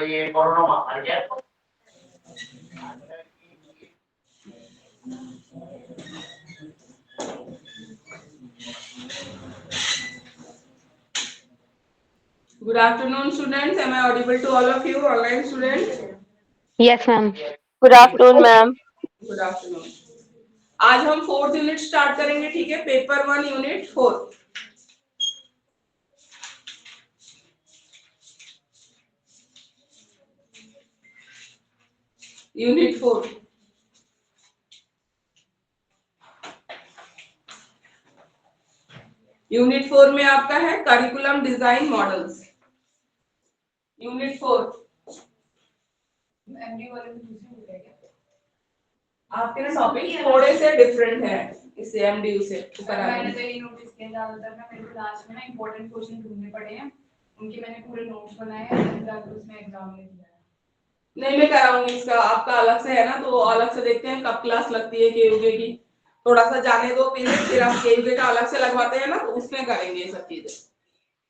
ये कोरोना महामारी है। Good afternoon, students. Am I audible to all of you, online students? Yes, ma'am. Good afternoon ma'am. Good afternoon. आज हम 4th unit start करेंगे, ठीक है? Paper 1 unit 4। यूनिट 4 यूनिट 4 में आपका है curriculum design models. Unit 4 MD वाले में दूसरी हो गया क्या? आपके ना टॉपिक थोड़े से डिफरेंट है इससे एमडीयू से ऊपर मैंने तो ये नोटिस किया ज्यादातर ना मेरे को लास्ट में ना इंपॉर्टेंट क्वेश्चन ढूंढने पड़े हैं, उनके मैंने पूरे नोट्स बनाए हैं, जाकर उसमें एग्जाम में दिया है। नहीं, मैं कराऊंगी इसका, आपका अलग से है ना, तो अलग से देखते हैं कब क्लास लगती है केयूके की। थोड़ा सा जाने दो पीरियड, फिर आप केयूके का अलग से लगवाते हैं ना, तो उसमें करेंगे ये सब चीजें।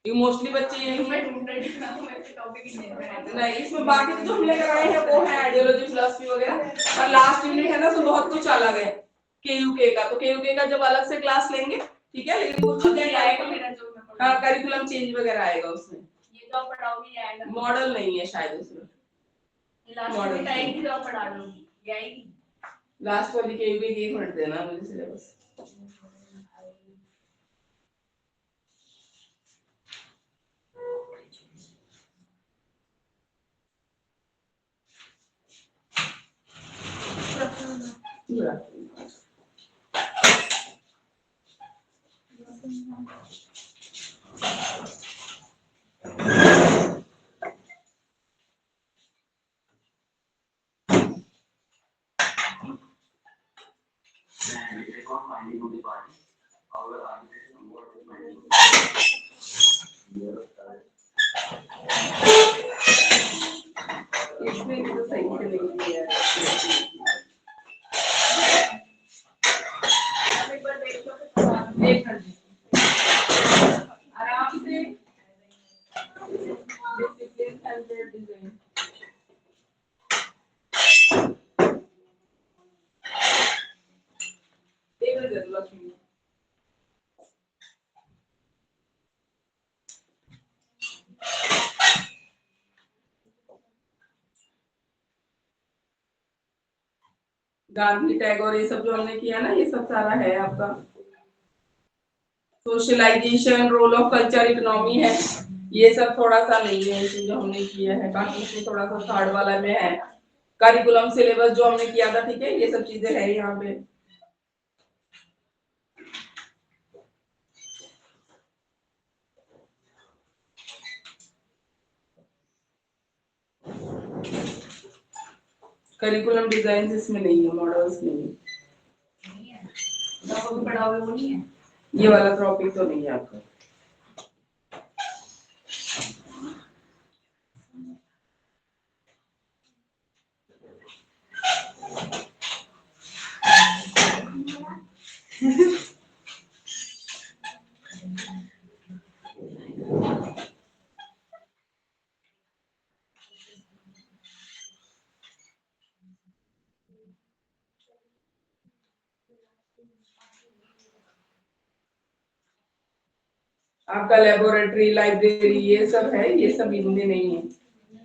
ये मोस्टली बच्चे यही मैं ढूंढ रही थी ना, तो मेरे टॉपिक ही नहीं, इसमें बाकी जो हमने कराए हैं वो है आइडियोलॉजी फिलॉसफी वगैरह, और लास्ट यूनिट है ना तो बहुत कुछ अलग है केयूके का। तो केयूके का जब अलग से क्लास लेंगे, ठीक है, लेकिन कुछ चीजें आएगा मेरा जो हाँ, करिकुलम चेंज वगैरह आएगा उसमें। ये तो आप पढ़ाओगी एंड मॉडल नहीं है शायद उसमें, लास्ट में टाइम की तो आप पढ़ा दोगी, ये आएगी लास्ट वाली केयूके की पढ़ देना मुझे सिलेबस। इसमें तो सही से नहीं किया है। एक बार देख लो फिर एक मिनट आराम से। डिसिप्लिन एंड डिजाइन एक मिनट लक्ष्मी। गांधी टैगोर ये सब जो हमने किया ना, ये सब सारा है आपका। Socialization, role of culture, economy है, ये सब थोड़ा सा नहीं है इसमें जो हमने किया है। बाकी इसमें थोड़ा सा थर्ड वाला में है करिकुलम सिलेबस जो हमने किया था, ठीक है, ये सब चीजें है यहाँ पे। करिकुलम डिजाइन इसमें नहीं है, मॉडल्स नहीं है। तो आप अभी पढ़ाओगे वो नहीं है, ये वाला टॉपिक तो नहीं है आपका। आपका लेबोरेटरी, लाइब्रेरी, ये सब है, ये सब इनमें नहीं है।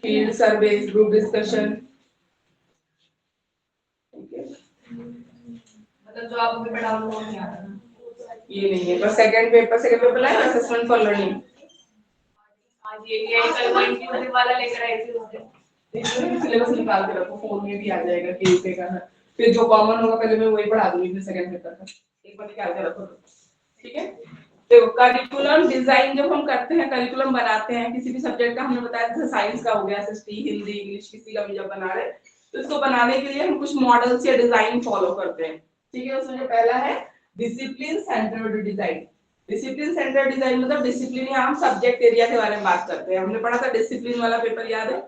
फील्ड सर्वे, ग्रुप डिस्कशन, मतलब जो आप अभी पढ़ाओगे वो नहीं आता ना। ये नहीं है। पर सेकंड पेपर है असेसमेंट फॉर लर्निंग। आज ये कल वो इंक्लूसिव वाला लेकर आए थे उस दिन। इसमें सिलेबस निकाल के रखो, फोन में भी आ जाएगा केयूके का ना। फिर जो कॉमन होगा पहले मैं वही पढ़ा दूंगी, फिर सेकंड पेपर का एक बार निकाल के रखो, ठीक है। देखो, करिकुलम डिजाइन जब हम करते हैं, करिकुलम बनाते हैं किसी भी सब्जेक्ट का, हमने बताया जैसे साइंस का हो गया, एसएसटी, हिंदी, इंग्लिश, किसी का भी जब बना रहे तो इसको बनाने के लिए हम कुछ मॉडल्स या डिजाइन फॉलो करते हैं, ठीक है। उसमें जो पहला है discipline centred design. Discipline centred design मतलब डिसिप्लिन या हम सब्जेक्ट एरिया के बारे में बात करते हैं। हमने पढ़ा था डिसिप्लिन वाला पेपर, याद है,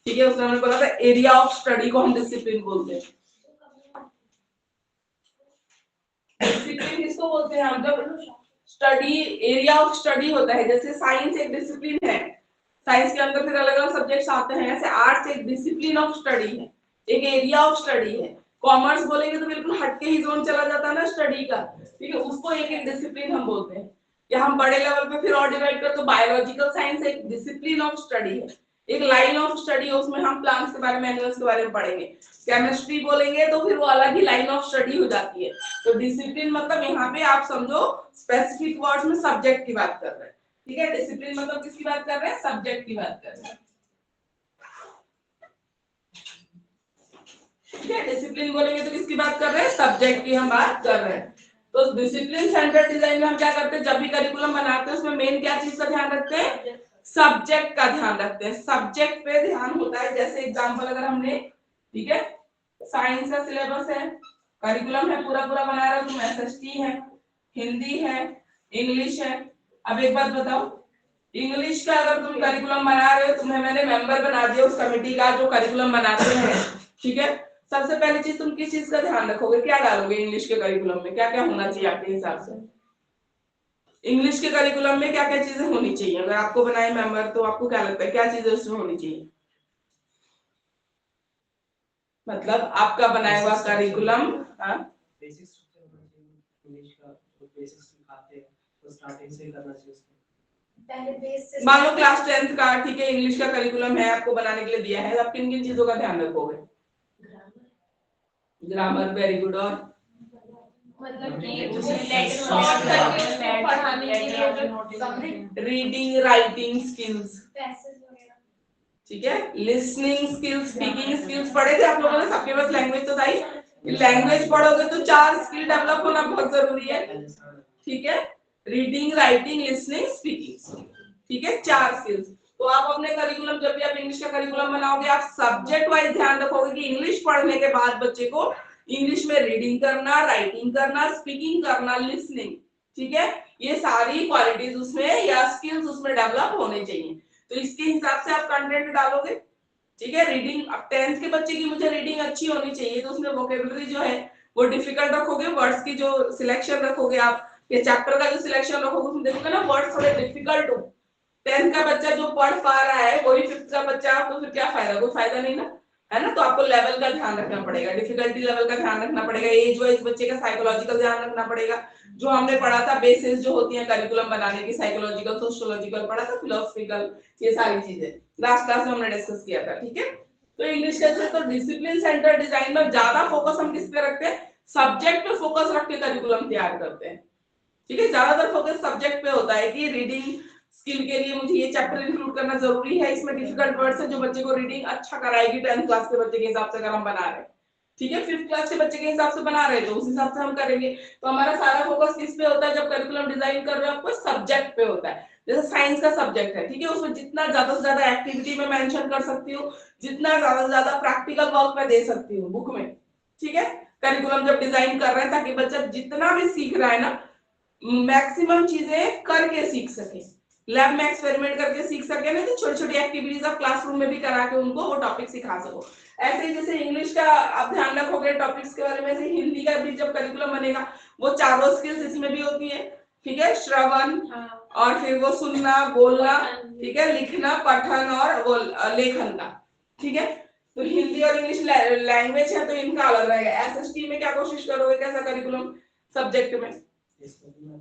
ठीक है। उसमें हमने बोला था एरिया ऑफ स्टडी को हम डिसिप्लिन बोलते हैं। डिसिप्लिन किसको बोलते हैं हम, जब स्टडी, एरिया ऑफ स्टडी होता है। जैसे साइंस एक डिसिप्लिन है, साइंस के अंदर फिर अलग अलग सब्जेक्ट्स आते हैं। ऐसे आर्ट्स एक डिसिप्लिन ऑफ स्टडी है, एक एरिया ऑफ स्टडी है। कॉमर्स बोलेंगे तो बिल्कुल हटके ही जोन चला जाता है ना स्टडी का, ठीक है, उसको एक एक डिसिप्लिन हम बोलते हैं। या हम बड़े लेवल पे फिर और डिवाइड कर तो बायोलॉजिकल साइंस एक डिसिप्लिन ऑफ स्टडी है, एक लाइन ऑफ स्टडी है, उसमें हम प्लांट्स के बारे में, एनिमल्स के बारे में पढ़ेंगे। केमिस्ट्री बोलेंगे तो फिर वो अलग ही लाइन ऑफ स्टडी हो जाती है। तो डिसिप्लिन मतलब यहाँ पे आप समझो स्पेसिफिक वर्ड्स में सब्जेक्ट की बात कर रहे हैं, ठीक है। डिसिप्लिन मतलब किसकी बात कर रहे हैं? सब्जेक्ट की बात कर रहे हैं, ठीक है। डिसिप्लिन बोलेंगे तो किसकी बात कर रहे हैं? सब्जेक्ट की हम बात कर रहे हैं। तो डिसिप्लिन सेंटर्ड डिजाइन में हम क्या करते हैं, जब भी करिकुलम बनाते हैं उसमें मेन क्या चीज का ध्यान रखते हैं? सब्जेक्ट का ध्यान रखते हैं। सब्जेक्ट पे ध्यान होता है। जैसे एग्जांपल अगर हमने, ठीक है, साइंस का सिलेबस है, करिकुलम है, पूरा पूरा बना रहे हो तुम, एसएसटी है, हिंदी है, इंग्लिश है। अब एक बात बताओ, इंग्लिश का अगर तुम करिकुलम बना रहे हो, तुम्हें मैंने मेंबर बना दिया उस कमेटी का जो करिकुलम बनाते हैं, ठीक है। सबसे पहली चीज तुम किस चीज का ध्यान रखोगे? क्या डालोगे इंग्लिश के करिकुलम में? क्या क्या होना चाहिए आपके हिसाब से? इंग्लिश के करिकुलम में क्या क्या चीजें होनी चाहिए? अगर आपको बनाए मेंबर तो आपको क्या लगता है क्या चीजें उसमें होनी चाहिए? मतलब आपका बनाया हुआ करिकुलम, हाँ, बेसिक स्ट्रक्चर होना चाहिए इंग्लिश का, जो बेसिक्स सिखाते हैं वो स्टार्टिंग से ही करना चाहिए उसको। पहले बेस से मान लो क्लास 10th का, ठीक है, इंग्लिश का करिकुलम है, आपको बनाने के लिए दिया है, आप किन किन चीजों का ध्यान रखोगे? Grammar, very good. और मतलब कि शॉर्ट करके उसको पढ़ाने के लिए रीडिंग, राइटिंग स्किल्स, पैसेज वगैरह, ठीक है, लिसनिंग स्किल्स, स्पीकिंग स्किल्स पढ़े थे आप लोगों ने? सबके पास लैंग्वेज तो था ही। लैंग्वेज पढ़ोगे तो 4 स्किल डेवलप होना बहुत जरूरी है, ठीक है, रीडिंग, राइटिंग, लिसनिंग, स्पीकिंग, ठीक है, 4 स्किल्स। तो आप अपने करिकुलम, जब भी आप इंग्लिश का करिकुलम बनाओगे, आप सब्जेक्ट वाइज ध्यान रखोगे कि इंग्लिश पढ़ने के बाद बच्चे को इंग्लिश में रीडिंग करना, राइटिंग करना, स्पीकिंग करना, लिसनिंग, ठीक है, ये सारी क्वालिटीज उसमें या स्किल्स उसमें डेवलप होने चाहिए। तो इसके हिसाब से आप कंटेंट डालोगे, ठीक है। रीडिंग, अब 10th के बच्चे की मुझे रीडिंग अच्छी होनी चाहिए, तो उसमें वोकेबुलरी जो है वो डिफिकल्ट रखोगे, वर्ड्स की जो सिलेक्शन रखोगे आप, ये चैप्टर का जो सिलेक्शन रखोगे उसमें देखोगे ना वर्ड्स थोड़े डिफिकल्ट हो। 10th का बच्चा जो पढ़ पा रहा है वही 5th का बच्चा, तो फिर क्या फायदा? कोई फायदा नहीं ना, है ना। तो आपको लेवल का ध्यान रखना पड़ेगा, डिफिकल्टी लेवल का ध्यान रखना पड़ेगा, एज वाइज बच्चे का साइकोलॉजिकल ध्यान रखना पड़ेगा। जो हमने पढ़ा था बेसिस जो होती है करिकुलम बनाने की, साइकोलॉजिकल, सोशियोलॉजिकल पढ़ा था, फिलोसफिकल, ये सारी चीजें लास्ट क्लास में हमने डिस्कस किया था, ठीक है। तो इंग्लिश का तो डिसिप्लिन सेंटर डिजाइन में ज्यादा फोकस हम किस पे रखते हैं? सब्जेक्ट पे फोकस रख के करिकुलम तैयार करते हैं, ठीक है। ज्यादातर फोकस सब्जेक्ट पे होता है कि रीडिंग स्किल के लिए मुझे ये चैप्टर इंक्लूड करना जरूरी है, इसमें डिफिकल्ट वर्ड्स है जो बच्चे को रीडिंग अच्छा कराएगी 10th क्लास के बच्चे के हिसाब से अगर हम बना रहे हैं, ठीक है। 5th क्लास के बच्चे के हिसाब से बना रहे हैं तो उस हिसाब से हम करेंगे। तो हमारा सारा फोकस किस पे होता है जब करिकुलम डिजाइन कर रहे हो? आपको सब्जेक्ट पे होता है। जैसे साइंस का सब्जेक्ट है, ठीक है, उसमें जितना ज्यादा से ज्यादा एक्टिविटी में मेंशन कर सकती हूँ, जितना ज्यादा से ज्यादा प्रैक्टिकल वर्क में दे सकती हूँ बुक में, ठीक है। करिकुलम जब डिजाइन कर रहे हैं ताकि बच्चा जितना भी सीख रहा है ना, मैक्सिमम चीजें करके सीख सके, लैब में एक्सपेरिमेंट करके सीख सके, ना तो छोटी छोटी एक्टिविटीज आप क्लासरूम में भी करा के उनको वो टॉपिक सिखा सको। ऐसे ही जैसे इंग्लिश का आप ध्यान रखोगे टॉपिक्स के बारे में, ऐसे हिंदी का भी जब करिकुलम बनेगा वो चारों स्किल्स इसमें भी होती है, ठीक है, श्रवण, और फिर वो सुनना, बोलना, ठीक है, लिखना, पठन और वो लेखन का, ठीक है। तो हिंदी और इंग्लिश लैंग्वेज है तो इनका अलग रहेगा। एसएसटी में क्या कोशिश करोगे, कैसा करिकुलम? सब्जेक्ट में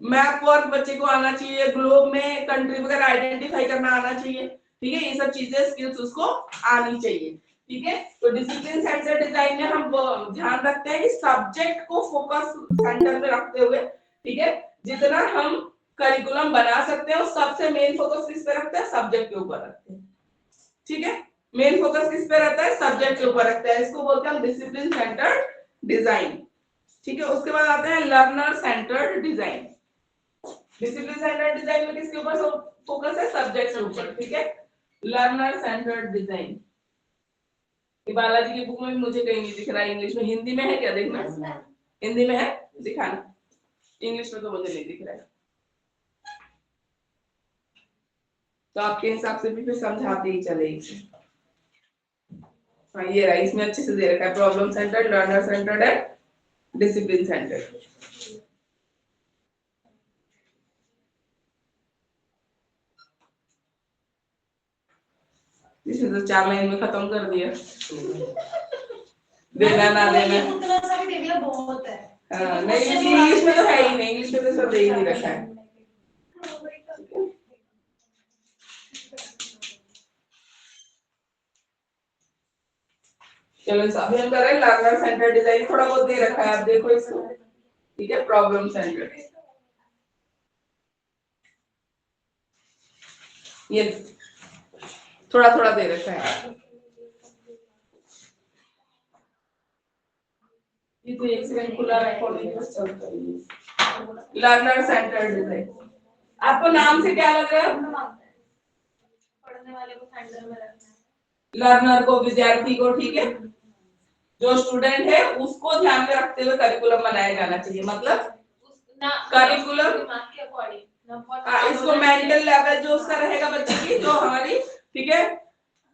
मैप वर्क बच्चे को आना चाहिए, ग्लोब में कंट्री वगैरह आइडेंटिफाई करना आना चाहिए, ठीक है, ये सब चीजें स्किल्स उसको आनी चाहिए, ठीक है। तो डिसिप्लिन सेंटर डिजाइन में हम ध्यान रखते हैं कि सब्जेक्ट को फोकस सेंटर में रखते हुए, ठीक है, जितना हम करिकुलम बना सकते हैं सबसे मेन फोकस किस पे रखते हैं? सब्जेक्ट के ऊपर रखते हैं, ठीक है। मेन फोकस किस पे रहता है? सब्जेक्ट के ऊपर रखते हैं, इसको बोलते हैं हम डिसिप्लिन सेंटर्ड डिजाइन, ठीक है। उसके बाद आते हैं learner centred design. Discipline centred design में किसके ऊपर फोकस है? सब्जेक्ट के ऊपर, ठीक है। लर्नर सेंटर्ड डिजाइन, ये बालाजी की बुक में भी मुझे कहीं नहीं दिख रहा है, इंग्लिश में, हिंदी में है क्या? देखना, हिंदी में है, दिखाना, इंग्लिश में तो मुझे नहीं दिख रहा है। तो आपके हिसाब से भी फिर समझाते ही चलेगी। हाँ ये रहा, इसमें अच्छे से दे रखा है, प्रॉब्लम सेंटर्ड, लर्नर सेंटर्ड है, डिसिप्लिन सेंटर्ड। इसने तो 4 लाइन में खत्म कर दिया। देना ना देना उतना सा भी दे दिया बहुत है। नहीं इंग्लिश में तो है ही नहीं, इंग्लिश में तो सब दे ही नहीं रखा है। चलो अभी हम कर रहे हैं लर्नर सेंटर डिजाइन, थोड़ा बहुत दे रखा है, आप देखो इसको, ठीक है। प्रॉब्लम सेंटर ये थोड़ा थोड़ा दे रखा है, ये तो एक सेकंड खुला रिकॉर्डिंग चलता है। लर्नर सेंटर डिजाइन आपको नाम से क्या लग रहा है? पढ़ने वाले को सेंटर में रखना है, लर्नर को, विद्यार्थी को, ठीक है, जो स्टूडेंट है उसको ध्यान में रखते हुए करिकुलम बनाया जाना चाहिए। मतलब करिकुलम दिमाग के अकॉर्डिंग इसको मेंटल लेवल जो उसका रहेगा बच्चे की, जो हमारी, ठीक है,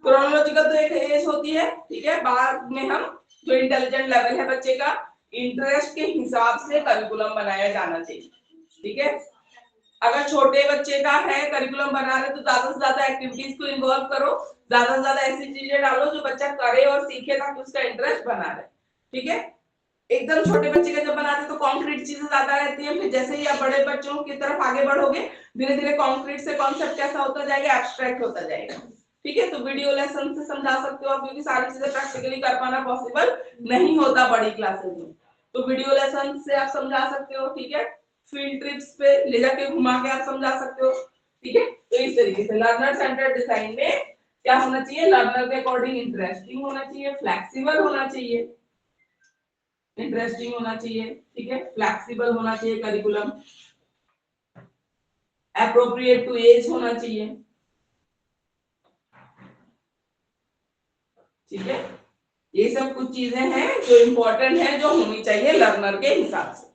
क्रोनोलॉजिकल तो एक एज होती है, ठीक है, बाद में हम जो इंटेलिजेंट लेवल है बच्चे का, इंटरेस्ट के हिसाब से करिकुलम बनाया जाना चाहिए, ठीक है। अगर छोटे बच्चे का है करिकुलम बना रहे तो ज्यादा से ज्यादा एक्टिविटीज को इन्वॉल्व करो, ज्यादा से ज्यादा ऐसी चीजें डालो जो बच्चा करे और सीखे ताकि उसका इंटरेस्ट बना रहे, ठीक है। एकदम छोटे बच्चे का जब बनाते तो कॉन्क्रीट चीजें ज्यादा रहती है, फिर जैसे ही आप बड़े बच्चों की तरफ आगे बढ़ोगे धीरे धीरे कॉन्क्रीट से कॉन्सेप्ट कैसा होता जाएगा, एब्स्ट्रैक्ट होता जाएगा, ठीक है। तो वीडियो लेसन से समझा सकते हो आप, क्योंकि सारी चीजें प्रैक्टिकली कर पाना पॉसिबल नहीं होता बड़ी क्लासेस में, तो वीडियो लेसन से आप समझा सकते हो, ठीक है। फील्ड ट्रिप्स पे ले जाके घुमा के आप समझा सकते हो, ठीक है। तो इस तरीके से लर्नर सेंटर्ड डिजाइन में क्या होना चाहिए, लर्नर के अकॉर्डिंग इंटरेस्टिंग होना चाहिए, फ्लेक्सिबल होना चाहिए, इंटरेस्टिंग होना चाहिए, ठीक है, फ्लेक्सिबल होना चाहिए करिकुलम, एप्रोप्रिएट टू एज होना चाहिए, ठीक है। ये सब कुछ चीजें हैं जो इंपॉर्टेंट है, जो होनी चाहिए लर्नर के हिसाब से,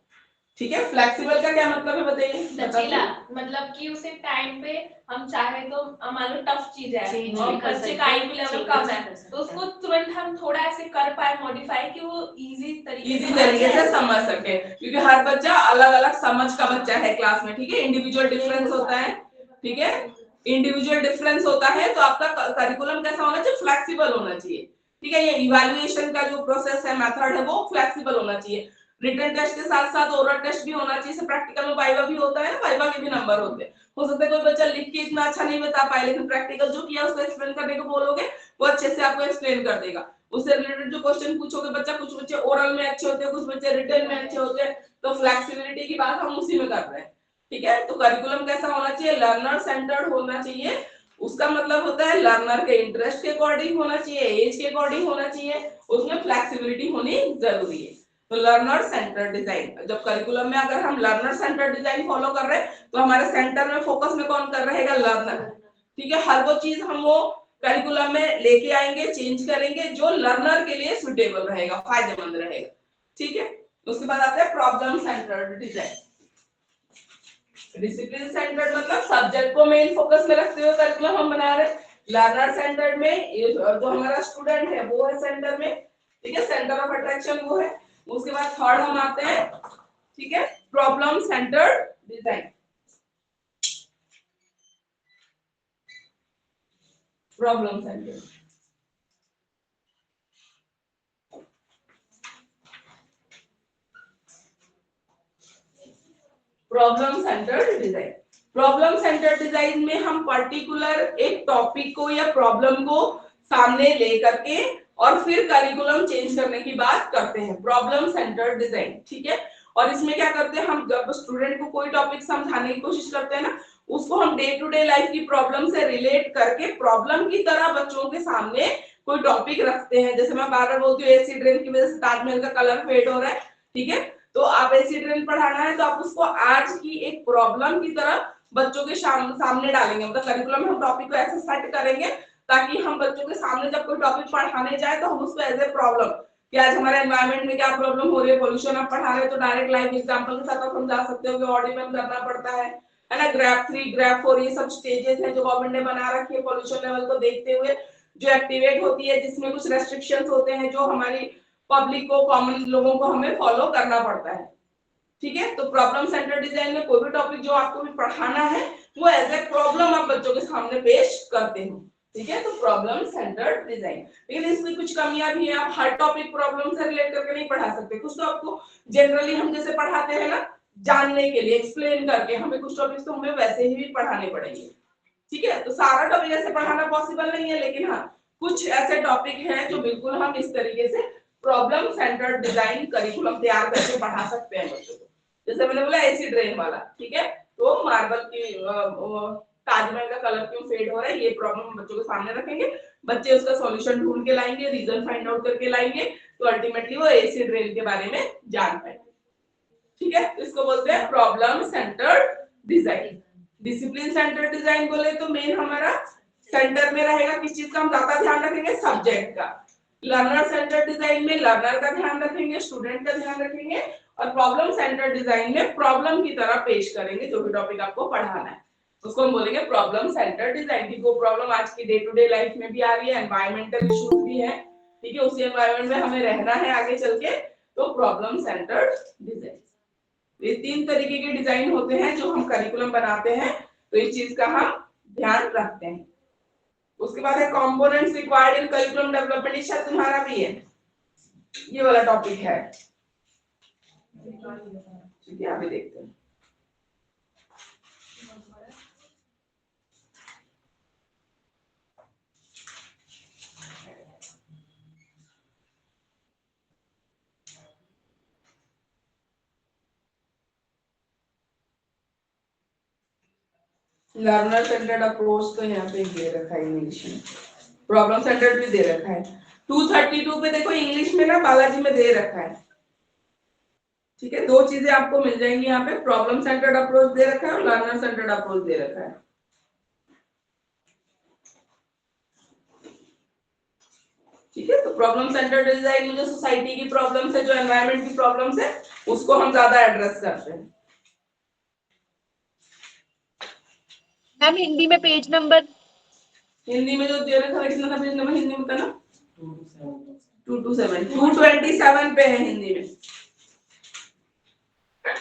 ठीक है। फ्लेक्सिबल का क्या मतलब है बताइए? लचीला, मतलब कि उसे टाइम पे हम चाहे तो मान लो टफ चीज है और बच्चे का आईक्यू लेवल कम है तो उसको तुरंत हम थोड़ा ऐसे कर पाए मॉडिफाई कि वो इजी तरीके से समझ सके, क्योंकि हर बच्चा अलग अलग समझ का बच्चा है क्लास में, ठीक है। इंडिविजुअल डिफरेंस होता है, ठीक है, इंडिविजुअल डिफरेंस होता है, तो आपका करिकुलम कैसा होना चाहिए, फ्लेक्सिबल होना चाहिए, ठीक है। ये इवैल्यूएशन का जो प्रोसेस है, मेथड है, वो फ्लेक्सिबल होना चाहिए। रिटन टेस्ट के साथ साथ ओरल टेस्ट भी होना चाहिए, प्रैक्टिकल में वाइवा भी होता है ना, वाइवा के भी नंबर होते हैं। हो सकता है कोई बच्चा लिख के इतना अच्छा नहीं बता पाए, लेकिन प्रैक्टिकल जो किया उसको एक्सप्लेन करने को बोलोगे वो अच्छे से आपको एक्सप्लेन कर देगा। उससे रिलेटेड जो क्वेश्चन पूछोगे बच्चा, कुछ बच्चे ओरल में अच्छे होते हैं, कुछ बच्चे रिटन में अच्छे होते हैं, तो फ्लेक्सिबिलिटी की बात हम उसी में कर रहे हैं, ठीक है। तो करिकुलम कैसा होना चाहिए, लर्नर सेंटर्ड होना चाहिए। उसका मतलब होता है लर्नर के इंटरेस्ट के अकॉर्डिंग होना चाहिए, एज के अकॉर्डिंग होना चाहिए, उसमें फ्लेक्सिबिलिटी होनी जरूरी है। तो लर्नर सेंटर डिजाइन, जब करिकुलम में अगर हम लर्नर सेंटर डिजाइन फॉलो कर रहे हैं तो हमारे सेंटर में फोकस में कौन कर रहेगा, लर्नर, ठीक है। हर वो चीज हम वो करिकुलम में लेके आएंगे, चेंज करेंगे जो लर्नर के लिए सुटेबल रहेगा, फायदेमंद रहेगा, ठीक है। उसके बाद आता है problem centred design. Discipline centred मतलब सब्जेक्ट को मेन फोकस में रखते हुए करिकुलम हम बना रहे हैं। लर्नर सेंटर्ड में जो हमारा स्टूडेंट है वो है सेंटर में, ठीक है, सेंटर ऑफ अट्रैक्शन वो है। उसके बाद थर्ड हम आते हैं, ठीक है, problem centred design. Problem centred, problem centred design. Problem centred design में हम पर्टिकुलर एक टॉपिक को या प्रॉब्लम को सामने लेकर के और फिर करिकुलम चेंज करने की बात करते हैं, प्रॉब्लम सेंटर्ड डिजाइन, ठीक है। और इसमें क्या करते हैं हम, जब स्टूडेंट को कोई टॉपिक समझाने की कोशिश करते हैं ना, उसको हम डे टू डे लाइफ की प्रॉब्लम से रिलेट करके प्रॉब्लम की तरह बच्चों के सामने कोई टॉपिक रखते हैं। जैसे मैं बार बार बोलती हूँ एसिड रेन की वजह से ताजमहल का कलर फेड हो रहा है, ठीक है, तो आप एसिड रेन पढ़ाना है तो आप उसको आज की एक प्रॉब्लम की तरह बच्चों के सामने डालेंगे, मतलब करिकुलम में हम टॉपिक को ऐसे सेट करेंगे ताकि हम बच्चों के सामने जब कोई टॉपिक पढ़ाने जाए तो हम उसको एज ए प्रॉब्लम, कि आज हमारे एनवायरनमेंट में क्या प्रॉब्लम हो रही है, पोल्यूशन आप पढ़ा रहे हो तो डायरेक्ट लाइव एग्जांपल के साथ आप समझा सकते हो कि ऑडिबल करना पड़ता है ना। ग्राफ 3 ग्राफ 4 ये सब स्टेजेस हैं जो गवर्नमेंट ने बना रखी है पोल्यूशन लेवल को देखते हुए, जो एक्टिवेट होती है, जिसमें कुछ रेस्ट्रिक्शंस होते हैं जो हमारी पब्लिक को, कॉमन लोगों को हमें फॉलो करना पड़ता है, ठीक है। तो प्रॉब्लम सेंटर डिजाइन में कोई भी टॉपिक जो आपको भी पढ़ाना है वो एज ए प्रॉब्लम आप बच्चों के सामने पेश करते हो, ठीक है, तो प्रॉब्लम सेंटर्ड डिजाइन। लेकिन इसमें कुछ कमियां भी है, आप हर टॉपिक प्रॉब्लम से रिलेट करके नहीं पढ़ा सकते। कुछ तो आपको जनरली हम जैसे पढ़ाते हैं ना, जानने के लिए एक्सप्लेन करके, हमें कुछ टॉपिक्स तो हमें वैसे ही भी पढ़ाने पड़ेंगे। ठीक है, तो सारा टॉपिक ऐसे पढ़ाना पॉसिबल नहीं है, लेकिन हाँ कुछ ऐसे टॉपिक हैं जो बिल्कुल हम इस तरीके से प्रॉब्लम सेंटर्ड डिजाइन करिकुलम तैयार करके पढ़ा सकते हैं बच्चों को। जैसे मैंने बोला एसिड रेन वाला, ठीक है, तो मार्बल की ताजमहल का कलर क्यों फेड हो रहा है, ये प्रॉब्लम हम बच्चों के सामने रखेंगे, बच्चे उसका सॉल्यूशन ढूंढ के लाएंगे, रीजन फाइंड आउट करके लाएंगे, तो अल्टीमेटली वो एसिड रेन के बारे में जान पाएंगे। ठीक है, इसको बोलते हैं problem centred design. Discipline centred design बोले तो मेन हमारा सेंटर में रहेगा किस चीज का हम ज्यादा ध्यान रखेंगे, सब्जेक्ट का। लर्नर सेंटर्ड डिजाइन में लर्नर का ध्यान रखेंगे, स्टूडेंट का ध्यान रखेंगे, और प्रॉब्लम सेंटर्ड डिजाइन में प्रॉब्लम की तरह पेश करेंगे जो भी टॉपिक आपको पढ़ाना है, उसको हम बोलेंगे प्रॉब्लम सेंटर्ड डिजाइन। की वो प्रॉब्लम आज की डे टू डे लाइफ में भी आ रही है, एनवायरमेंटल इश्यूज भी है, ठीक है, उसी एनवायरमेंट में हमें रहना है आगे चल के, तो प्रॉब्लम सेंटर्ड डिजाइन। ये तीन तरीके के डिजाइन होते हैं जो हम करिकुलम बनाते हैं, तो इस चीज का हम ध्यान रखते हैं। उसके बाद है components required in curriculum development, ये तुम्हारा भी है, ये वाला टॉपिक है, ठीक है, अभी देखते हैं। लर्नर सेंटर्ड अप्रोच तो यहाँ पे दे रखा है इंग्लिश में, प्रॉब्लम सेंटर्ड भी दे रखा है। 232 पे देखो इंग्लिश में ना बालाजी में दे रखा है, ठीक है, दो चीजें आपको मिल जाएंगी यहाँ पे, प्रॉब्लम सेंटर्ड अप्रोच दे रखा है और लर्नर सेंटर्ड अप्रोच दे रखा है। ठीक है, तो प्रॉब्लम सेंटर्ड डिजाइन में जो सोसाइटी की प्रॉब्लम्स है, जो एनवायरनमेंट की प्रॉब्लम्स है, उसको हम ज्यादा एड्रेस करते हैं। मैम हिंदी में पेज नंबर, हिंदी में जो दे रखा है कितना था पेज नंबर हिंदी में था ना, 227 पे है हिंदी में।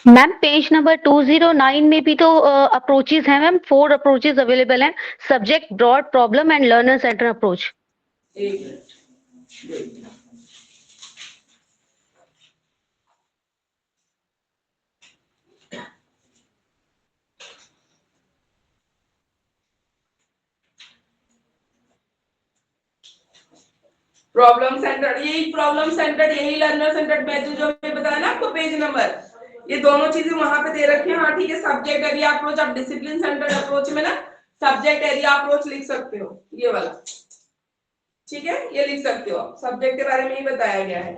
मैम पेज नंबर 209 में भी तो अप्रोचेस हैं मैम, 4 अप्रोचेस अवेलेबल हैं, subject, broad, problem and learner centre approach. एक मिनट, प्रॉब्लम सेंटर्ड, यही प्रॉब्लम सेंटर्ड, यही लर्नर सेंटर्ड मैथड जो मैंने बताया ना आपको पेज नंबर, ये दोनों चीजें वहां पे दे रखी हैं। हाँ ठीक है, सब्जेक्ट एरिया अप्रोच, आप डिसिप्लिन सेंटर्ड अप्रोच में ना सब्जेक्ट एरिया अप्रोच लिख सकते हो, ये वाला, ठीक है, ये लिख सकते हो, सब्जेक्ट के बारे में ही बताया गया है।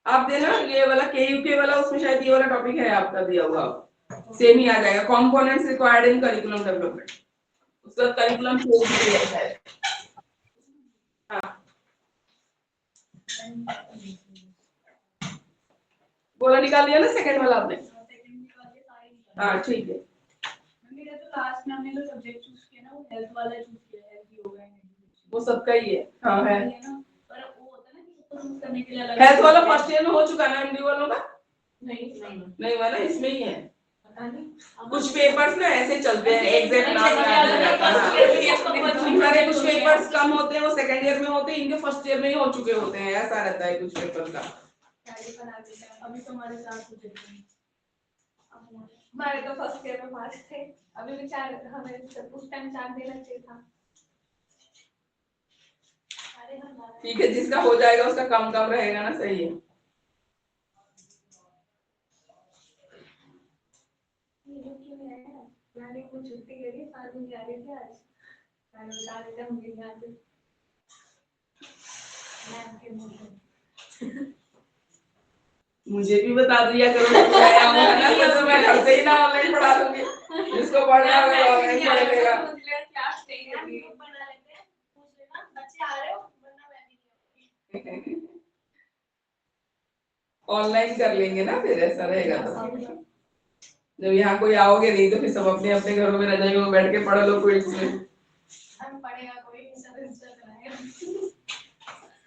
आप देना ये वाला केयूके वाला, उसमें शायद ये वाला टॉपिक है आपका दिया हुआ, सेम ही आ जाएगा, components required in curriculum development, उसका करिकुलम चेंज किया है। हाँ बोला निकाल लिया ना सेकंड वाला आपने, हाँ ठीक है। मेरा तो लास्ट में हमने जो सब्जेक्ट चूज किया ना, वो हेल्थ वाला चूज किया है, हेल्थ योगा एंड वो सबका ही है, हाँ है, पर वो होता है ना कि उसको चूज करने के लिए अलग हेल्थ वाला फर्स्ट ईयर में हो चुका ना एमडी वालों का, नहीं वाला इसमें ही है। पता नहीं, कुछ पेपर्स ना ऐसे चलते हैं, एग्जैक्ट नाम याद नहीं रहता, हमारे कुछ पेपर्स कम होते हैं वो सेकंड ईयर में होते हैं, इनके फर्स्ट ईयर में ही हो चुके होते हैं, ऐसा रहता है कुछ पेपर का। अभी तो हमारे साथ हो जाएगा, हमारे तो फर्स्ट ईयर में 5 थे, अभी भी 4, हमें उस टाइम 4 देना चाहिए था। ठीक है, जिसका हो जाएगा उसका कम कम रहेगा ना, सही है। मैंने कुछ छुट्टी करी, फालतू जा रही थी आज, मैंने बता देता हूँ कि यहाँ पे मैम के मुझे मुझे भी बता दिया करो, मैं आऊंगा ना तो मैं घर से ही ना ऑनलाइन पढ़ा दूंगी, जिसको पढ़ना होगा ऑनलाइन पढ़ लेगा। क्लास नहीं होगी, बना लेते हैं, पूछ लेना बच्चे आ रहे हो, वरना मैं भी नहीं आऊंगी। ऑनलाइन कर लेंगे ना, फिर ऐसा रहेगा तो जब यहाँ कोई आओगे नहीं तो फिर सब अपने अपने घरों में रजाइयों में बैठ के पढ़ लो क्विज में। हम पढ़ेगा कोई, सब इंस्टा कराएगा।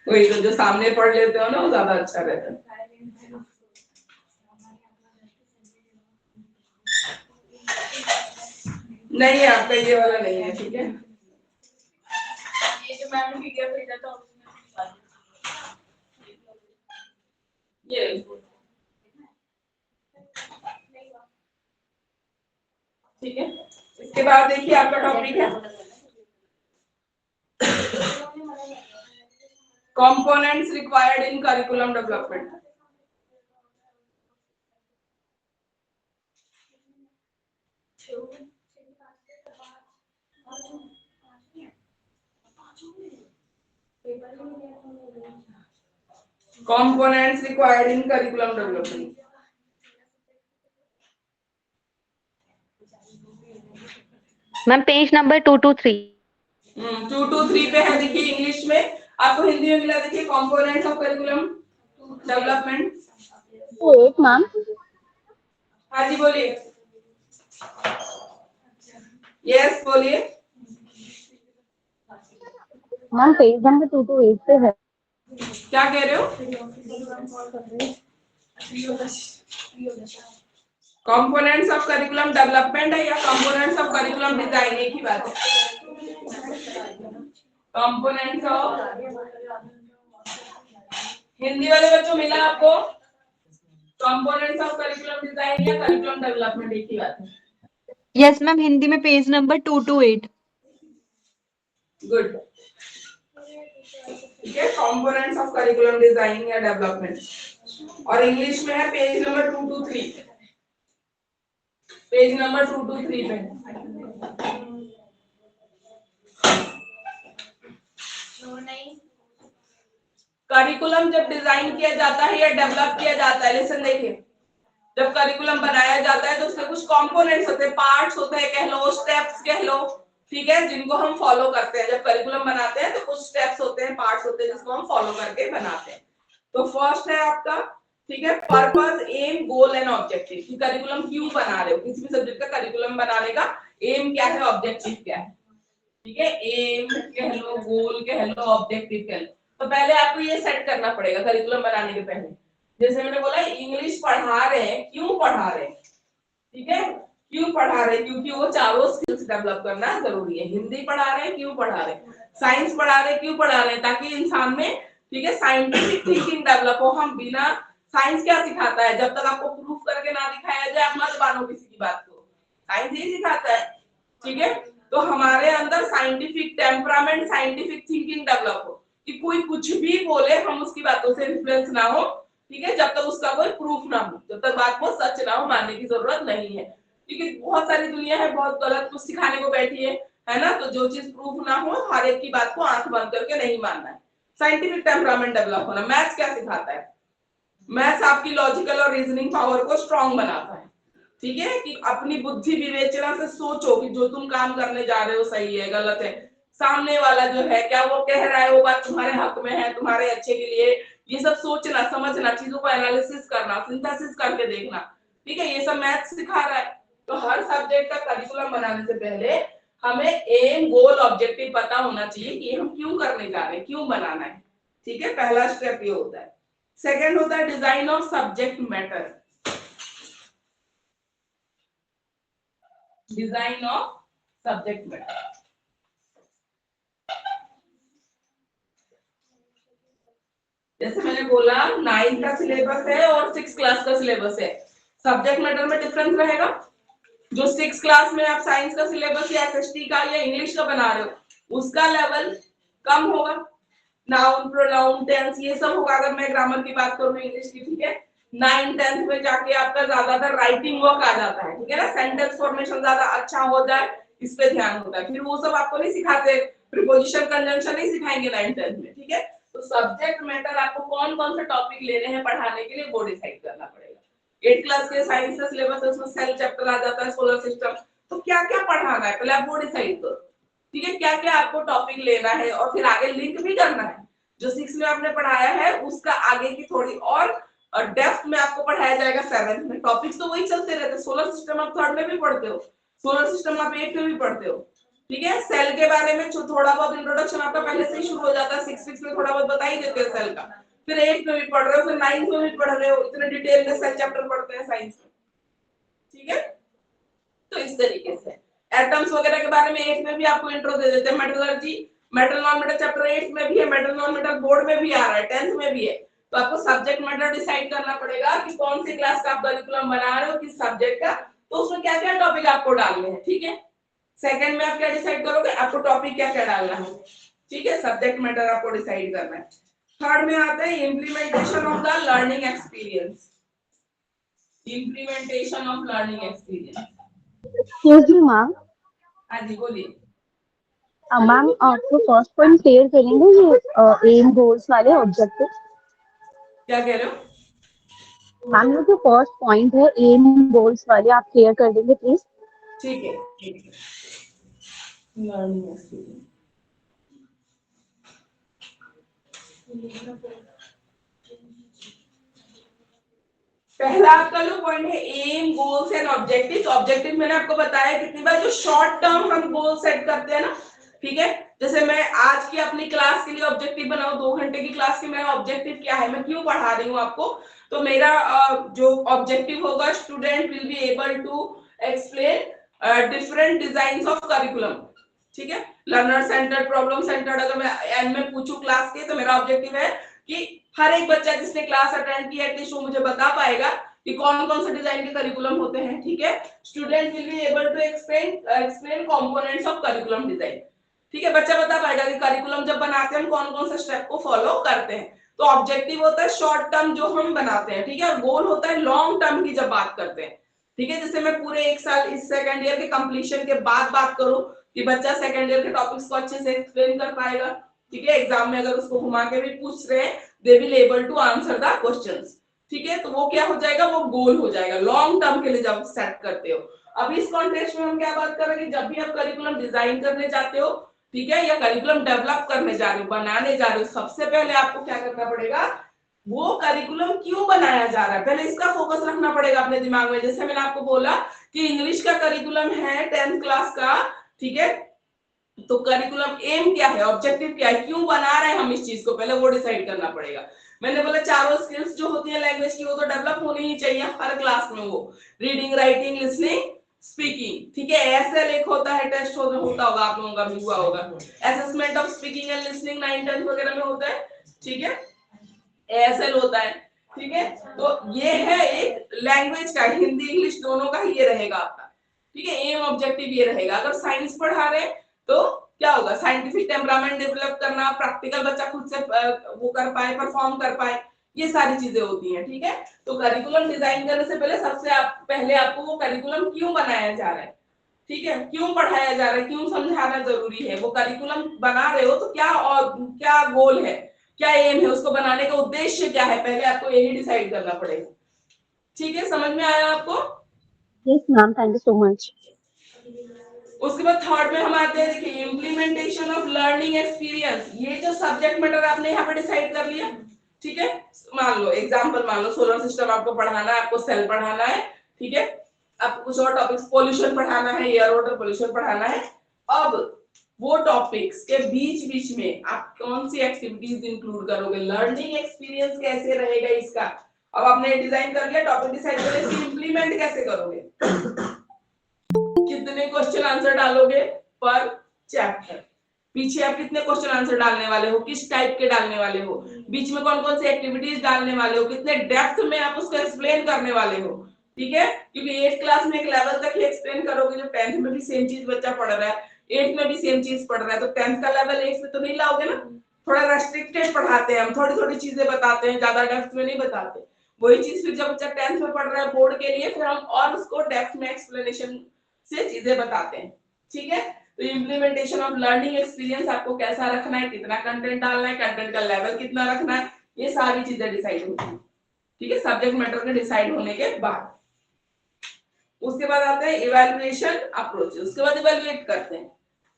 वही तो, जो सामने पढ़ लेते हो ना वो ज्यादा अच्छा रहता है। नहीं है आपका, ये वाला नहीं है, ठीक है। ये जो मैम ने पीडीएफ भेजा था उसमें ये ठीक है। इसके बाद देखिए आपका टॉपिक है components required in curriculum development. Components required in curriculum development. Ma'am page number 223। 223 पे है, देखिए इंग्लिश में, आपको हिंदी में मिला, देखिए components of curriculum development. 8 ma'am. हाँ जी बोलिए। यस बोलिए। मैम पेज नंबर 228 पे है। क्या कह रहे हो? कंपोनेंट्स ऑफ करिकुलम डेवलपमेंट है या कंपोनेंट्स ऑफ करिकुलम डिजाइन, एक ही बात है। कंपोनेंट्स ऑफ, हिंदी वाले बच्चों मिला आपको? कंपोनेंट्स ऑफ करिकुलम डिजाइन या करिकुलम डेवलपमेंट, एक ही बात है। यस मैम, हिंदी में पेज नंबर 228। गुड, ठीक है। कंपोनेंट्स ऑफ करिकुलम डिजाइन या डेवलपमेंट, और इंग्लिश में है पेज नंबर 223, पेज नंबर 223 पे। करिकुलम जब डिजाइन किया जाता है या डेवलप किया जाता है, लिसन देखिए, जब करिकुलम बनाया जाता है तो उसके कुछ कंपोनेंट्स होते हैं, पार्ट्स होते हैं, कह लो स्टेप्स कह लो, ठीक है, जिनको हम फॉलो करते हैं। जब करिकुलम बनाते हैं तो कुछ स्टेप्स होते हैं, पार्ट्स होते हैं, जिसको हम फॉलो करके बनाते हैं। तो फर्स्ट है आपका, ठीक है, purpose, aim, goal and objective, कि करिकुलम क्यों बना रहे हो, किसी भी सब्जेक्ट का करिकुलम बनाने का एम क्या है, ऑब्जेक्टिव क्या है, ठीक है। एम कह लो, गोल कह लो, ऑब्जेक्टिव कह लो। तो पहले आपको ये सेट करना पड़ेगा करिकुलम बनाने के पहले। जैसे मैंने बोला इंग्लिश पढ़ा रहे हैं, क्यों पढ़ा रहे हैं, ठीक है, क्यों पढ़ा रहे हैं, क्योंकि वो चारों स्किल्स डेवलप करना जरूरी है। हिंदी पढ़ा रहे हैं, क्यों पढ़ा रहे हैं, साइंस पढ़ा रहे हैं, क्यों पढ़ा रहे हैं, ताकि इंसान में, ठीक है, साइंटिफिक थिंकिंग डेवलप हो। हम बिना, साइंस क्या सिखाता है, जब तक आपको प्रूफ करके ना दिखाया जाए आप मत मानो किसी की बात को, साइंस ये सिखाता है, ठीक है। तो हमारे अंदर scientific temperament, scientific thinking develop हो, कि कोई कुछ भी बोले हम उसकी बातों से इन्फ्लुएंस ना हो, ठीक है, जब तक उसका कोई प्रूफ ना हो, जब तक बात को सच ना हो, मानने की जरूरत नहीं है, क्योंकि बहुत सारी दुनिया है बहुत गलत कुछ सिखाने को बैठी है ना। तो जो चीज प्रूफ ना हो, हर एक की बात को आंख बंद करके नहीं मानना है। साइंटिफिक टेम्परामेंट डेवलप होना। मैथ्स क्या सिखाता है, मैथ्स आपकी लॉजिकल और रीजनिंग पावर को स्ट्रांग बनाता है, ठीक है, कि अपनी बुद्धि विवेचना से सोचो कि जो तुम काम करने जा रहे हो सही है गलत है, सामने वाला जो है क्या वो कह रहा है वो बात तुम्हारे हक में है, तुम्हारे अच्छे के लिए, ये सब सोचना समझना, चीजों को एनालिसिस करना, सिंथेसिस करके देखना, ठीक है, ये सब मैथ्स सिखा रहा है। तो हर सब्जेक्ट का करिकुलम बनाने से पहले हमें एम, गोल, ऑब्जेक्टिव पता होना चाहिए कि हम क्यों करने जा रहे हैं, क्यों बनाना है, ठीक है। पहला स्टेप ये होता है। सेकेंड होता है design of subject matter, design of subject matter. जैसे मैंने बोला 9th का सिलेबस है और 6th क्लास का सिलेबस है, सब्जेक्ट मैटर में डिफरेंस रहेगा। जो 6th क्लास में आप साइंस का सिलेबस या एसएसटी का या इंग्लिश का बना रहे हो उसका लेवल कम होगा, नाउन, प्रोनाउन, टेंस ये सब होगा। अगर मैं ग्रामर की बात करूं इंग्लिश की, ठीक है, 9th 10th में जाके आपका ज्यादातर राइटिंग वर्क आ जाता है, ठीक है ना, सेंटेंस फॉर्मेशन ज्यादा अच्छा हो जाए इस पे ध्यान होता है। फिर वो सब आपको नहीं सिखाते, प्रीपोजिशन, कंजंक्शन नहीं सिखाएंगे 9th 10th में, ठीक है। तो सब्जेक्ट मैटर आपको कौन कौन से टॉपिक लेने हैं पढ़ाने के लिए वो डिसाइड करना पड़ेगा। 8th क्लास के साइंस का सिलेबस है, उसमें सेल चैप्टर आ जाता है, सोलर सिस्टम, तो क्या क्या पढ़ाना है पहले आप वो डिसाइड करो, ठीक है, क्या क्या आपको टॉपिक लेना है, और फिर आगे लिंक भी करना है। जो 6 में आपने पढ़ाया है उसका आगे की थोड़ी और डेप्थ में आपको पढ़ाया जाएगा 7th में। टॉपिक्स तो वही चलते रहते हैं, सोलर सिस्टम आप 3rd में भी पढ़ते हो, सोलर सिस्टम आप 8th में भी पढ़ते हो, ठीक है। सेल के बारे में थोड़ा बहुत इंट्रोडक्शन आपका पहले से ही शुरू हो जाता है, 6 में थोड़ा बहुत बता ही देते हैं सेल का, फिर 8th में भी पढ़ रहे हो, फिर 9th में भी पढ़ रहे हो, इतने डिटेल में सेल चैप्टर पढ़ते हैं साइंस में, ठीक है। तो इस तरीके से एटम्स वगैरह के बारे में 8 में भी आपको इंट्रो दे देते हैं, metallurgy, metal non metal chapter 8 में भी है, मेटल नॉन मेटल बोर्ड में भी आ रहा है, 10th में भी है। तो आपको सब्जेक्ट मैटर डिसाइड करना पड़ेगा कि कौन सी क्लास का आप करिकुलम बना रहे हो, किस सब्जेक्ट का, तो उसमें क्या क्या टॉपिक आपको डालने हैं, ठीक है। सेकंड में आप क्या डिसाइड करोगे, आपको टॉपिक क्या क्या डालना है, ठीक है, सब्जेक्ट मैटर आपको डिसाइड करना है। थर्ड में आता है implementation of the learning experience, implementation of learning experience. Excuse me ma'am, हाँ जी बोलिए। मैम आपको फर्स्ट पॉइंट क्लियर करेंगे ये एम गोल्स वाले ऑब्जेक्टिव। क्या कह रहे हो? मैम ये जो फर्स्ट पॉइंट है एम गोल्स वाले आप क्लियर कर देंगे प्लीज। ठीक है, ठीक है, लर्निंग एक्सपीरियंस। पहला आपका जो पॉइंट है aim goals and objectives. Objective मैंने आपको बताया कितनी बार, जो शॉर्ट टर्म हम गोल सेट करते हैं ना, ठीक है, जैसे मैं आज की अपनी क्लास के लिए ऑब्जेक्टिव बनाऊं, 2 घंटे की क्लास के मेरा ऑब्जेक्टिव क्या है, मैं क्यों पढ़ा रही हूँ आपको, तो मेरा जो ऑब्जेक्टिव होगा, student will be able to explain different designs of curriculum, ठीक है, लर्नर सेंटर्ड, प्रॉब्लम सेंटर्ड। अगर मैं एंड में पूछूं क्लास के, तो मेरा ऑब्जेक्टिव है कि हर एक बच्चा जिसने क्लास अटेंड किया एटलीस्ट वो मुझे बता पाएगा कि कौन कौन से डिजाइन के करिकुलम होते हैं, ठीक है। Student will be able to explain components of curriculum design, ठीक है, बच्चा बता पाएगा कि करिकुलम जब बनाते हैं हम कौन कौन से स्टेप को फॉलो करते हैं। तो ऑब्जेक्टिव होता है शॉर्ट टर्म जो हम बनाते हैं, ठीक है, और गोल होता है लॉन्ग टर्म की जब बात करते हैं, ठीक है। जैसे मैं पूरे 1 साल इस सेकंड ईयर के कंप्लीशन के बाद बात करूं कि बच्चा सेकंड ईयर के टॉपिक्स को अच्छे से एक्सप्लेन कर पाएगा, ठीक है, एग्जाम में अगर उसको घुमा के भी पूछ रहे हैं they will able to answer the questions, ठीक है, तो वो क्या हो जाएगा, वो गोल हो जाएगा लॉन्ग टर्म के लिए जब सेट करते हो। अब इस कॉन्टेक्स्ट में हम क्या बात करेंगे, जब भी आप करिकुलम डिजाइन करने जाते हो, ठीक है, या करिकुलम डेवलप करने जा रहे हो, बनाने जा रहे हो, सबसे पहले आपको क्या करना पड़ेगा, वो करिकुलम क्यों बनाया जा रहा है, पहले इसका फोकस रखना पड़ेगा अपने दिमाग में। जैसे मैंने आपको बोला कि इंग्लिश का करिकुलम है 10th क्लास का, ठीक है, तो करिकुलम एम क्या है, ऑब्जेक्टिव क्या है, क्यों बना रहे हैं हम इस चीज को, पहले वो डिसाइड करना पड़ेगा। मैंने बोला चारों स्किल्स जो होती है लैंग्वेज की वो तो डेवलप होनी ही चाहिए हर क्लास में, वो रीडिंग, राइटिंग, लिसनिंग, स्पीकिंग, ठीक है। एसएल एक होता है, टेस्ट होता होगा, आप लोगों का भी हुआ होगा, assessment of speaking and listening 9th 10th वगैरह में होता है, ठीक है, एएसएल होता है, ठीक है। तो ये है एक लैंग्वेज का, हिंदी इंग्लिश दोनों का ये रहेगा आपका, ठीक है, एम ऑब्जेक्टिव ये रहेगा। अगर साइंस पढ़ा रहे तो क्या होगा, साइंटिफिक टेम्परामेंट डेवलप करना, प्रैक्टिकल बच्चा खुद से वो कर पाए, परफॉर्म कर पाए, ये सारी चीजें होती हैं, ठीक है। तो करिकुलम डिजाइन करने से पहले पहले आपको वो करिकुलम क्यों बनाया जा रहा है, ठीक है, क्यों पढ़ाया जा रहा है, क्यों समझाना जरूरी है, वो करिकुलम बना रहे हो तो क्या, और क्या गोल है, क्या एम है, उसको बनाने का उद्देश्य क्या है, पहले आपको यही डिसाइड करना पड़ेगा, ठीक है। समझ में आया आपको? Yes ma'am, thank you so much. उसके बाद थर्ड में हम आते हैं, देखिए इम्प्लीमेंटेशन ऑफ लर्निंग एक्सपीरियंस। ये जो सब्जेक्ट मैटर आपने यहाँ पे डिसाइड कर लिया, ठीक है, मान लो एग्जांपल, मान लो सोलर सिस्टम आपको पढ़ाना है, आपको सेल पढ़ाना है, ठीक है, आपको कुछ और टॉपिक्स, पोल्यूशन पढ़ाना है, एयर वाटर पोल्यूशन पढ़ाना है। अब वो टॉपिक्स के बीच बीच में आप कौन सी एक्टिविटीज इंक्लूड करोगे, लर्निंग एक्सपीरियंस कैसे रहेगा इसका। अब आपने डिजाइन कर लिया, टॉपिक डिसाइड कर लिया, इंप्लीमेंट कैसे करोगे, कितने क्वेश्चन आंसर डालोगे पर चैप्टर, पीछे आप कितने क्वेश्चन आंसर डालने वाले हो, किस टाइप के डालने वाले हो, बीच में कौन कौन सी एक्टिविटीज डालने वाले हो, कितने डेप्थ में आप उसको एक्सप्लेन करने वाले हो, ठीक है, क्योंकि 8th क्लास में एक लेवल तक ही एक्सप्लेन करोगे, जो 10th में भी सेम चीज बच्चा पढ़ रहा है, 8th में भी सेम चीज पढ़ रहा है, तो 10th का लेवल 8th में तो नहीं लाओगे ना, थोड़ा रेस्ट्रिक्टेड पढ़ाते हैं हम, थोड़ी थोड़ी चीजें बताते हैं, ज्यादा डेप्थ में नहीं बताते। वही चीज फिर जब बच्चा 10th में पढ़ रहा है बोर्ड के लिए, फिर हम और उसको डेप्थ में एक्सप्लेनेशन से चीजें बताते हैं, ठीक है। तो इम्प्लीमेंटेशन ऑफ लर्निंग एक्सपीरियंस आपको कैसा रखना है, कितना कंटेंट डालना है, कंटेंट का लेवल कितना रखना है, ये सारी चीजें डिसाइड होती है, ठीक है, सब्जेक्ट मैटर के डिसाइड होने के बाद। उसके बाद आता है इवैल्यूएशन अप्रोच, उसके बाद इवैल्यूएट करते हैं,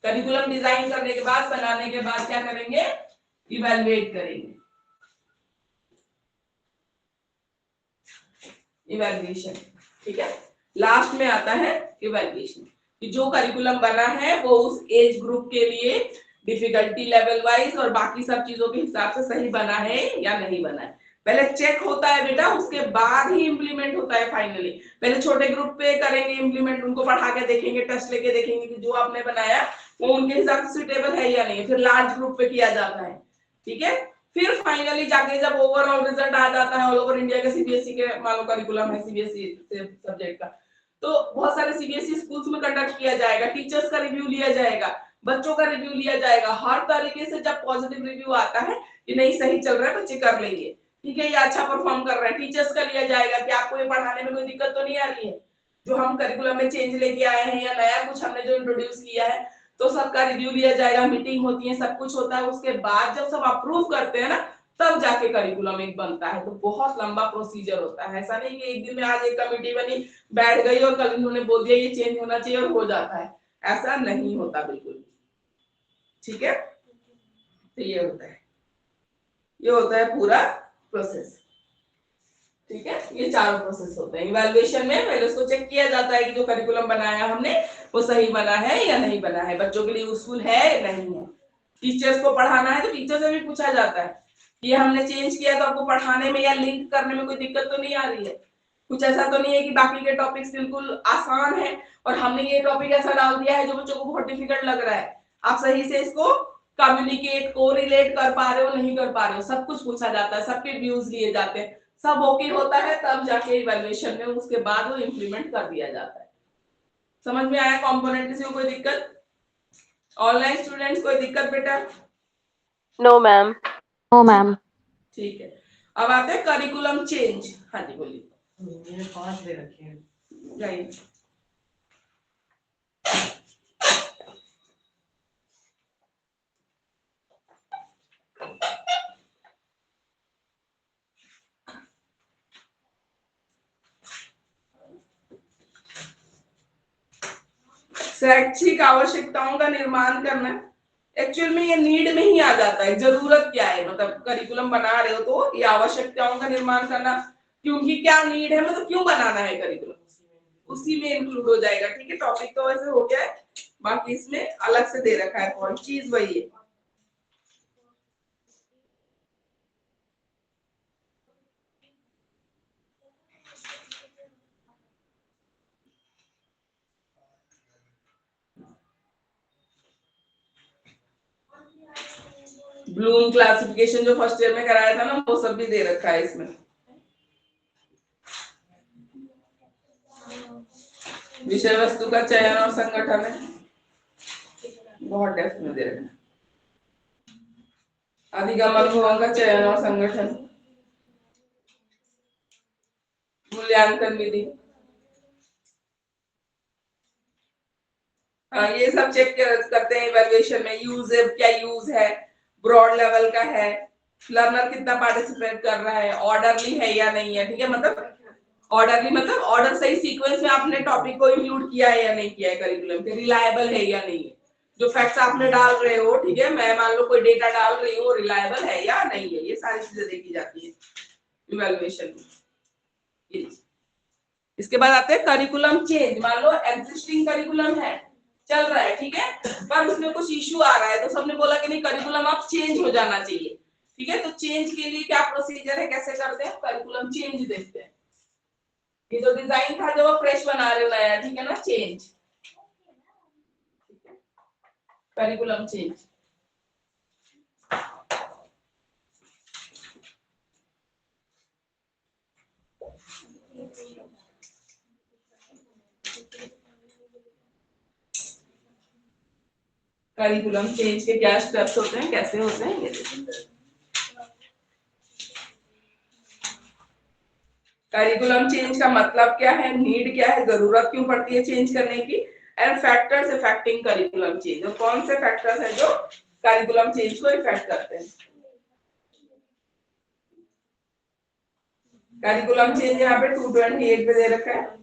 करिकुलम डिजाइन करने के बाद, बनाने के बाद क्या करेंगे, इवैल्यूएट करेंगे, इवैल्यूएशन, ठीक है। लास्ट में आता है इवैल्यूएशन, कि जो करिकुलम बना है वो उस एज ग्रुप के लिए डिफिकल्टी लेवल वाइज और बाकी सब चीजों के हिसाब से सही बना है या नहीं बना है। पहले चेक होता है बेटा, उसके बाद ही इम्प्लीमेंट होता है फाइनली। पहले छोटे ग्रुप पे करेंगे इम्प्लीमेंट, उनको पढ़ा के देखेंगे, टेस्ट लेके देखेंगे कि जो आपने बनाया वो उनके हिसाब से सुटेबल है या नहीं, फिर लार्ज ग्रुप पे किया जाता है, ठीक है। फिर फाइनली जाके जब ओवरऑल रिजल्ट आ जाता है ऑल ओवर इंडिया के सीबीएसई के, मान लो करिकुलम है सीबीएसई सब्जेक्ट का, तो बहुत सारे सीबीएसई स्कूल्स में कंडक्ट किया जाएगा, टीचर्स का रिव्यू लिया जाएगा, बच्चों का रिव्यू लिया जाएगा, हर तरीके से जब पॉजिटिव रिव्यू आता है कि नहीं सही चल रहा है, बच्चे कर लेंगे, ठीक है, ये अच्छा परफॉर्म कर रहे हैं, टीचर्स का लिया जाएगा कि आपको ये पढ़ाने में कोई दिक्कत तो नहीं आ रही है, जो हम करिकुलम में चेंज लेके आए हैं या नया कुछ हमने जो इंट्रोड्यूस किया है, तो सबका रिव्यू लिया जाएगा, मीटिंग होती है, सब कुछ होता है, उसके बाद जब सब अप्रूव करते हैं ना, तब जाके करिकुलम एक बनता है। तो बहुत लंबा प्रोसीजर होता है, ऐसा नहीं कि एक दिन में आज एक कमेटी बनी, बैठ गई और कल इन्होंने बोल दिया ये चेंज होना चाहिए और हो जाता है, ऐसा नहीं होता बिल्कुल, ठीक है। तो ये होता है, ये होता है पूरा प्रोसेस, ठीक है। ये चारों प्रोसेस होते हैं। इवैल्यूएशन में पहले उसको चेक किया जाता है कि जो करिकुलम बनाया हमने वो सही बना है या नहीं बना है, बच्चों के लिए यूजफुल है नहीं है। टीचर्स को पढ़ाना है तो टीचर से भी पूछा जाता है कि ये हमने चेंज किया तो आपको पढ़ाने में या लिंक करने में कोई दिक्कत तो नहीं आ रही है, कुछ ऐसा तो नहीं है कि बाकी के टॉपिक्स बिल्कुल आसान है और हमने ये टॉपिक ऐसा डाल दिया है जो बच्चों को बहुत डिफिकल्ट लग रहा है, आप सही से इसको कम्युनिकेट को रिलेट कर पा रहे हो नहीं कर पा रहे हो, सब कुछ पूछा जाता है, सबके व्यूज लिए जाते हैं, सब ओके होता है तब जाके इवैल्यूएशन में उसके बाद वो इंप्लीमेंट कर दिया जाता है। समझ में आया कंपोनेंट, किसी को कोई दिक्कत? ऑनलाइन स्टूडेंट्स कोई दिक्कत बेटा? No ma'am. No ma'am. ठीक है, अब आते हैं करिकुलम चेंज। हाँ जी बोलिए। मैंने 5 दे रखे हैं। जाइए। शैक्षिक आवश्यकताओं का निर्माण करना, एक्चुअल में ये नीड में ही आ जाता है, जरूरत क्या है, मतलब करिकुलम बना रहे हो तो ये आवश्यकताओं का निर्माण करना, क्योंकि क्या नीड है, मतलब क्यों बनाना है करिकुलम, उसी में इंक्लूड हो जाएगा, ठीक है। टॉपिक तो वैसे हो गया है, बाकी इसमें अलग से दे रखा है पॉइंट, चीज वही है। ब्लूम क्लासिफिकेशन जो फर्स्ट ईयर में कराया था ना, वो सब भी दे रखा है इसमें। विषय वस्तु का चयन और संगठन है, बहुत डेप्थ में दे रखा है। अधिगम अनुभवों का चयन और संगठन, मूल्यांकन विधि, हाँ ये सब चेक करते हैं इवैल्यूएशन में, यूज है क्या, यूज है ब्रॉड लेवल का है, लर्नर कितना पार्टिसिपेट कर रहा है, ऑर्डरली है या नहीं है, ठीक है, मतलब ऑर्डरली मतलब ऑर्डर सही सीक्वेंस में आपने टॉपिक को इंक्लूड किया है या नहीं किया है करिकुलम के, रिलायबल है या नहीं है, जो फैक्ट्स आपने डाल रहे हो, ठीक है, मैं मान लो कोई डेटा डाल रही हूँ, रिलायबल है या नहीं है, ये सारी चीजें देखी जाती है इवैल्यूएशन में। इसके बाद आते हैं करिकुलम चेंज, मान लो एग्जिस्टिंग करिकुलम है, चल रहा है, ठीक है, पर उसमें कुछ इश्यू आ रहा है, तो सबने बोला कि नहीं करिकुलम अब चेंज हो जाना चाहिए, ठीक है, तो चेंज के लिए क्या प्रोसीजर है, कैसे करते हैं, करिकुलम चेंज देखते हैं। ये जो डिजाइन था जो वो फ्रेश बना रहे हो नया, ठीक है ना, change, curriculum change. Curriculum change के क्या स्टेप्स होते हैं, कैसे होते हैं, ये देखिए। करिकुलम चेंज का मतलब क्या है, नीड क्या है, जरूरत क्यों पड़ती है चेंज करने की, and factors affecting curriculum change, और कौन से फैक्टर्स हैं जो करिकुलम चेंज को इफेक्ट करते हैं। करिकुलम चेंज यहाँ पे 228 पे दे रखा है।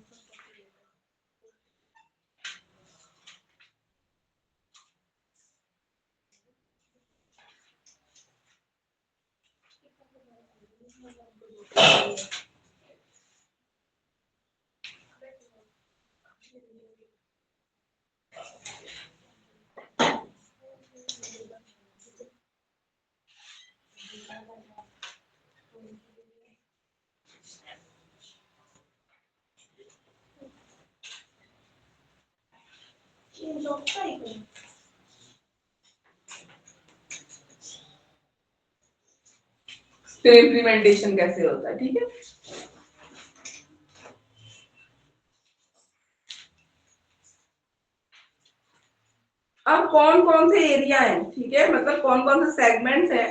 फिर इम्प्लीमेंटेशन कैसे होता है, ठीक है। अब कौन कौन से एरिया है, ठीक है, मतलब कौन कौन से सेगमेंट्स हैं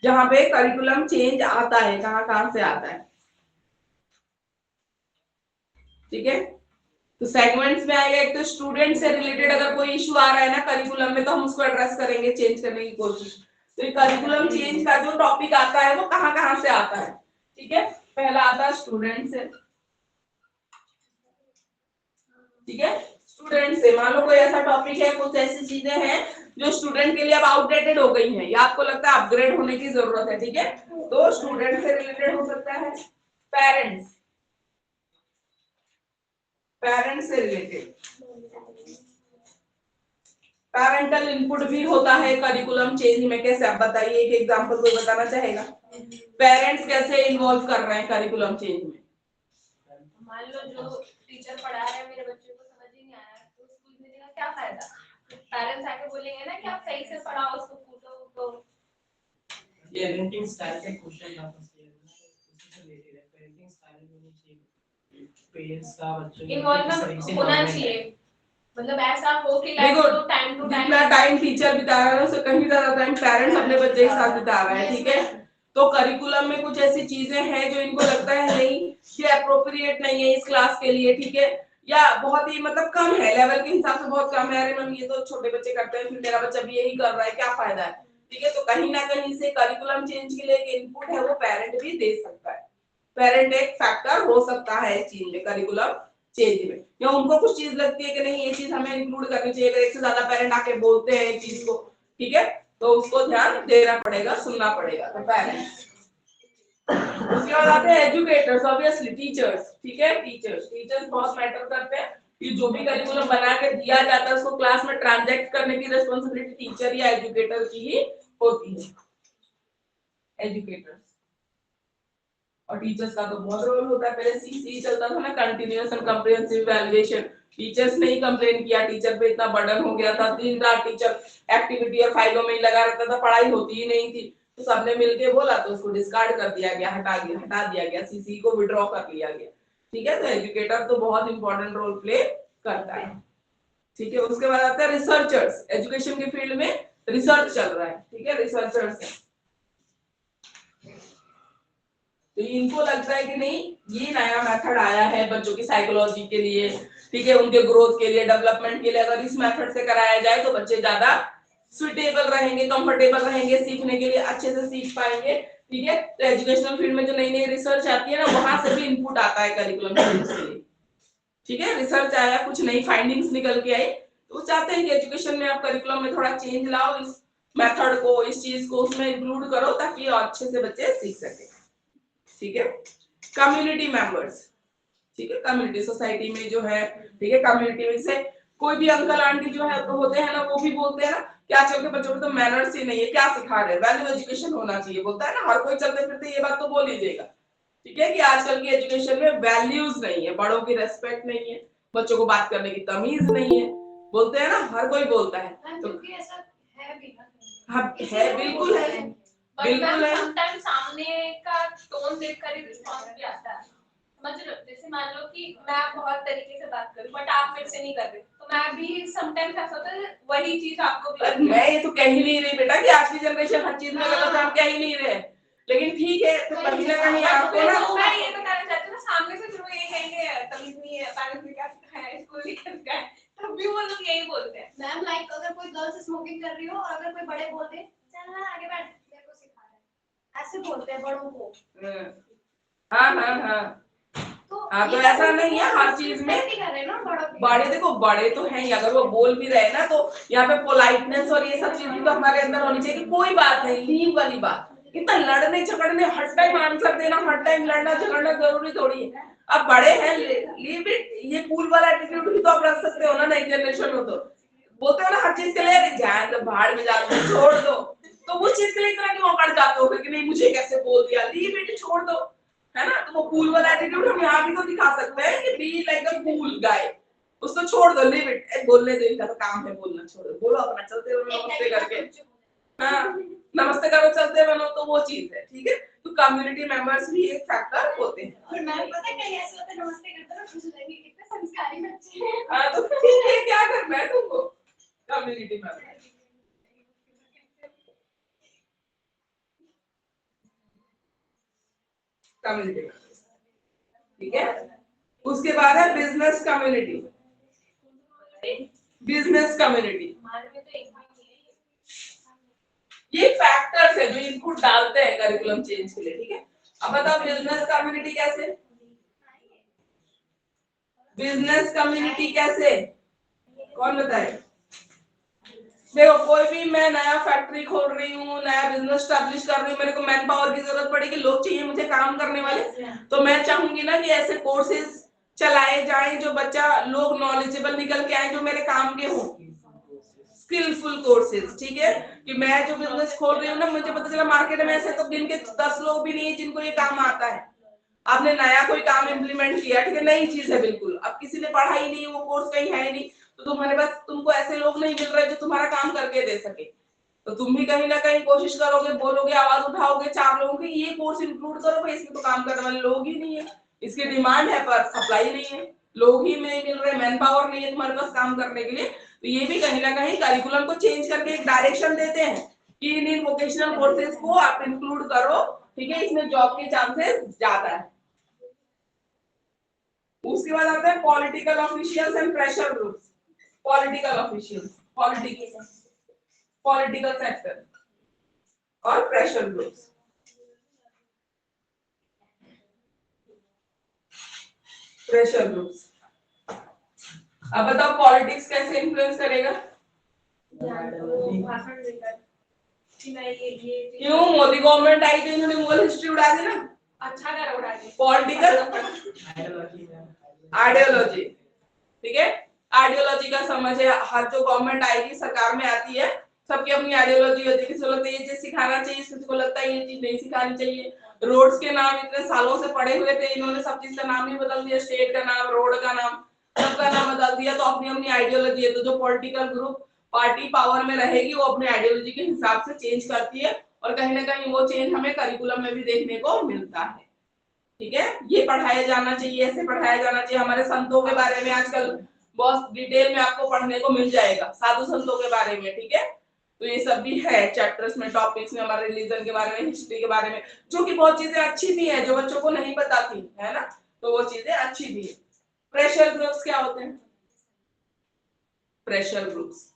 जहां पे करिकुलम चेंज आता है, कहाँ कहाँ से आता है, ठीक है। तो सेगमेंट्स में आएगा, एक तो स्टूडेंट से रिलेटेड अगर कोई इशू आ रहा है ना करिकुलम में तो हम उसको एड्रेस करेंगे, चेंज करने की कोशिश। तो ये करिकुलम चेंज का जो टॉपिक आता है वो कहाँ कहाँ से आता है, ठीक है। पहला आता है स्टूडेंट से, ठीक है। स्टूडेंट से मान लो कोई ऐसा टॉपिक है, कुछ ऐसी चीजें हैं जो स्टूडेंट के लिए अब आउटडेटेड हो गई हैं या आपको लगता है अपग्रेड होने की जरूरत है, ठीक है। तो स्टूडेंट से रिलेटेड हो सकता है, पेरेंट्स, पेरेंट्स से रिलेटेड, पैरेंटल इनपुट भी होता है करिकुलम चेंज में। कैसे आप बताइए, एक एग्जांपल कोई बताना चाहेगा, पेरेंट्स कैसे इन्वॉल्व कर रहे हैं करिकुलम चेंज में। मान लो जो टीचर पढ़ा रहे हैं मेरे बच्चे को समझ ही नहीं आया तो स्कूल भेजने का क्या फायदा। पेरेंट्स आके बोलेंगे ना कि आप सही से पढ़ाओ उसको, तो पेरेंटिंग स्टाइल का क्वेश्चन वापस किया है, उससे रिलेटेड है। पेरेंटिंग स्टाइल में होनी चाहिए, पेरेंट्स का बच्चों के इन्वॉल्वमेंट होना चाहिए, मतलब ऐसा हो कि देखो, लाइक टाइम टू टाइम जितना टाइम टीचर बिता रहा है उससे कहीं ज्यादा टाइम पेरेंट्स अपने बच्चे के साथ बिता रहा है, ठीक है। तो करिकुलम में कुछ ऐसी चीजें हैं जो इनको लगता है नहीं ये अप्रोप्रिएट नहीं है इस क्लास के लिए, ठीक है, या बहुत ही मतलब कम है, लेवल के हिसाब से बहुत कम है, अरे मम्मी ये तो छोटे बच्चे करते हैं, फिर मेरा बच्चा भी यही कर रहा है, क्या फायदा है, ठीक है। तो कहीं ना कहीं से करिकुलम चेंज के लिए एक इनपुट है वो पेरेंट भी दे सकता है, पेरेंट एक फैक्टर हो सकता है इस चीज में, करिकुलम चेंज में, या उनको कुछ चीज लगती है कि नहीं ये चीज हमें इंक्लूड करनी चाहिए, अगर एक से ज्यादा पेरेंट आके बोलते हैं एक चीज को, ठीक है, तो उसको ध्यान देना पड़ेगा, सुनना पड़ेगा। तो पेरेंट्स, उसके बाद आते हैं एजुकेटर्स, ऑब्वियसली टीचर्स, ठीक है। टीचर्स बहुत मैटर करते हैं कि जो भी करिकुलम बना के दिया जाता है उसको क्लास में ट्रांजैक्ट करने की रिस्पांसिबिलिटी टीचर या एजुकेटर की ही होती है, एजुकेटर्स। और टीचर्स का तो बहुत रोल होता है, पहले सीसी चलता था ना, continuous and comprehensive evaluation. Teachers ने ही कंप्लेन किया, टीचर पे इतना बर्डन हो गया था, दिन रात टीचर एक्टिविटी और फाइलों में ही लगा रहता था, पढ़ाई होती ही नहीं थी। तो सबने मिलके बोला तो उसको डिस्कार्ड कर दिया गया, हटा दिया गया, सीसी को विड्रॉ कर लिया गया, ठीक है। तो एजुकेटर तो बहुत इंपॉर्टेंट रोल प्ले करता है, ठीक है। उसके बाद आता है रिसर्चर्स, एजुकेशन के फील्ड में रिसर्च चल रहा है, ठीक है, रिसर्चर्स। तो इनको लगता है कि नहीं ये नया मेथड आया है बच्चों की साइकोलॉजी के लिए, ठीक है, उनके ग्रोथ के लिए, डेवलपमेंट के लिए, अगर इस मेथड से कराया जाए तो बच्चे ज्यादा सुटेबल रहेंगे, कंफर्टेबल रहेंगे, सीखने के लिए अच्छे से सीख पाएंगे, ठीक है। तो एजुकेशनल फील्ड में जो नई नई रिसर्च आती है ना वहां से भी इनपुट आता है करिकुलम चेंज के लिए, ठीक है। रिसर्च आया, कुछ नई फाइंडिंग्स निकल के आई, तो वो चाहते हैं कि एजुकेशन में आप करिकुलम में थोड़ा चेंज लाओ, इस मेथड को, इस चीज को उसमें इंक्लूड करो ताकि अच्छे से बच्चे सीख सके, ठीक है। कम्युनिटी मेंबर्स, ठीक है, कम्युनिटी सोसाइटी में जो है, ठीक है, कम्युनिटी में से कोई भी अंकल आंटी जो है तो होते हैं ना, वो भी बोलते हैं ना कि आजकल के बच्चों में तो मैनर्स ही नहीं है, क्या सिखा रहे हैं, वैल्यू एजुकेशन होना चाहिए, बोलता है ना हर कोई, चलते फिरते ये बात तो बोल लीजिएगा, ठीक है, कि आजकल की एजुकेशन में वैल्यूज नहीं है, बड़ों की रेस्पेक्ट नहीं है, बच्चों को बात करने की तमीज नहीं है, बोलते हैं ना, हर कोई बोलता है। तो ऐसा है भी ना, हाँ है, बिल्कुल है, बिल्कुल है। समटाइम्स सामने का टोन देखकर ही रिस्पांस भी आता है, समझ रहे हो। जैसे मान लो कि मैं बहुत तरीके से बात करूं बट आप मेरे से नहीं कर रहे, तो मैं भी समटाइम्स ऐसा होता है वही चीज आपको भी लगती है। मैं ये तो कह ही नहीं रही बेटा कि आज की जनरेशन हर चीज में गलत है, हम कह ही नहीं रहे, लेकिन ठीक है, तो कहीं ना कहीं आपको ना, मैं ये तो कहना चाहती हूँ ना, सामने से जो ये कहेंगे तमीज नहीं है, पेरेंट्स ने क्या सिखाया है, स्कूल ने क्या सिखाया है, तब भी वो लोग यही बोलते हैं। मैम लाइक अगर कोई गर्ल्स स्मोकिंग कर रही हो और अगर कोई बड़े बोलते हैं चल ना आगे बैठ, मेरे को सिखा रहा है, ऐसे बोलते हैं बड़ों को। हाँ हाँ हाँ हाँ, तो ऐसा नहीं है हर चीज में, बड़े देखो, बड़े तो हैं ही, अगर वो बोल भी रहे ना तो यहाँ पे पोलाइटनेस और ये सब चीज भी तो हमारे अंदर होनी चाहिए कि कोई बात नहीं, लीव वाली बात, इतना लड़ने झगड़ने, हर टाइम आंसर देना, हर टाइम लड़ना झगड़ना जरूरी थोड़ी है। अब बड़े हैं, लीव इट, ये कूल वाला एटीट्यूड भी तो आप रख सकते हो ना, नई जनरेशन हो तो बोलते हो ना हर चीज के लिए ध्यान दो, भाड़ में जाओ, छोड़ दो, तो वो चीज के लिए इतना क्यों अकड़ जाते हो कि नहीं मुझे कैसे बोल दिया, लीव इट, छोड़ दो, है ना। तो वो कूल वाला एटीट्यूड हम यहाँ भी तो दिखा सकते हैं कि be like a cool guy, उसको छोड़ दो, लीव इट, बोलने दो, इनका तो काम है बोलना, छोड़ो, बोलो अपना, चलते रहो नमस्ते करके, हाँ नमस्ते करो चलते बनो, तो वो चीज है, ठीक है। तो कम्युनिटी मेंबर्स भी एक फैक्टर होते हैं। और मैम पता है कहीं ऐसे होते हैं, नमस्ते करते हो खुश हो जाएंगे, कितने संस्कारी बच्चे हैं। हाँ तो ठीक है, क्या करना है तुमको, कम्युनिटी मेंबर, कम्युनिटी, ठीक है। उसके बाद है बिजनेस कम्युनिटी, बिजनेस कम्युनिटी, ये फैक्टर्स है जो इनपुट डालते हैं करिकुलम चेंज के लिए, ठीक है। अब बताओ बिजनेस कम्युनिटी कैसे, बिजनेस कम्युनिटी कैसे, कौन बताए। देखो कोई भी, मैं नया फैक्ट्री खोल रही हूँ, नया बिजनेस स्टैब्लिश कर रही हूँ, मेरे को मैन पावर की जरूरत पड़ेगी, लोग चाहिए मुझे काम करने वाले, तो मैं चाहूंगी ना कि ऐसे कोर्सेज चलाए जाएं जो बच्चा लोग नॉलेजेबल निकल के आए, जो मेरे काम के हों, स्किलफुल कोर्सेज, ठीक है। कि मैं जो बिजनेस खोल रही हूँ ना, मुझे पता चला मार्केट में ऐसे तो दिन के 10 लोग भी नहीं है जिनको ये काम आता है, आपने नया कोई काम इम्प्लीमेंट किया, ठीक है, नई चीज है बिल्कुल, अब किसी ने पढ़ा ही नहीं, वो कोर्स कहीं है ही नहीं, तो तुम्हारे पास, तुमको ऐसे लोग नहीं मिल रहे जो तुम्हारा काम करके दे सके, तो तुम भी कहीं ना कहीं कोशिश करोगे, बोलोगे, आवाज उठाओगे 4 लोगों की, ये कोर्स इंक्लूड करो भाई, इसमें तो काम करने वाले लोग ही नहीं है, इसकी डिमांड है पर सप्लाई नहीं है, लोग ही नहीं मिल रहे, मैन पावर नहीं है तुम्हारे पास काम करने के लिए, तो ये भी कहीं ना कहीं करिकुलम को चेंज करके एक डायरेक्शन देते हैं कि इन वोकेशनल कोर्सेज को आप इंक्लूड करो, ठीक है, इसमें जॉब के चांसेस ज्यादा है। उसके बाद आता है political officials and pressure groups, political officials, political sector और प्रेशर ग्रुप्स, प्रेशर ग्रुप्स। अब बताओ पॉलिटिक्स कैसे इन्फ्लुएंस करेगा, क्यों, मोदी गवर्नमेंट आई तो इन्होंने मुगल हिस्ट्री उड़ा दी ना, अच्छा कर उड़ा दी, पॉलिटिकल आइडियोलॉजी, ठीक है, आइडियोलॉजी का समझ है, हर जो गवर्नमेंट आएगी सरकार में आती है, सबकी अपनी आइडियोलॉजी होती है, किसी को लगता है ये चीज सिखाना चाहिए, किसी को लगता है ये चीज नहीं सिखानी चाहिए, रोड्स के नाम इतने सालों से पड़े हुए थे, इन्होंने सब चीज का नाम ही बदल दिया, स्टेट का नाम, रोड का नाम, सबका नाम बदल दिया, तो अपनी अपनी आइडियोलॉजी है, तो जो पॉलिटिकल ग्रुप पार्टी पावर में रहेगी वो अपने आइडियोलॉजी के हिसाब से चेंज करती है, और कहीं ना कहीं वो चेंज हमें करिकुलम में भी देखने को मिलता है, ठीक है। ये पढ़ाया जाना चाहिए, ऐसे पढ़ाया जाना चाहिए, हमारे संतों के बारे में आजकल बहुत डिटेल में आपको पढ़ने को मिल जाएगा, साधु संतों के बारे में, ठीक है, तो ये सब भी है चैप्टर्स में, टॉपिक्स में, हमारे रिलीजन के बारे में, हिस्ट्री के बारे में, जो कि बहुत चीजें अच्छी भी है, जो बच्चों को नहीं पता थी, है ना, तो वो चीजें अच्छी भी है। प्रेशर ग्रुप्स क्या होते हैं, प्रेशर ग्रुप्स,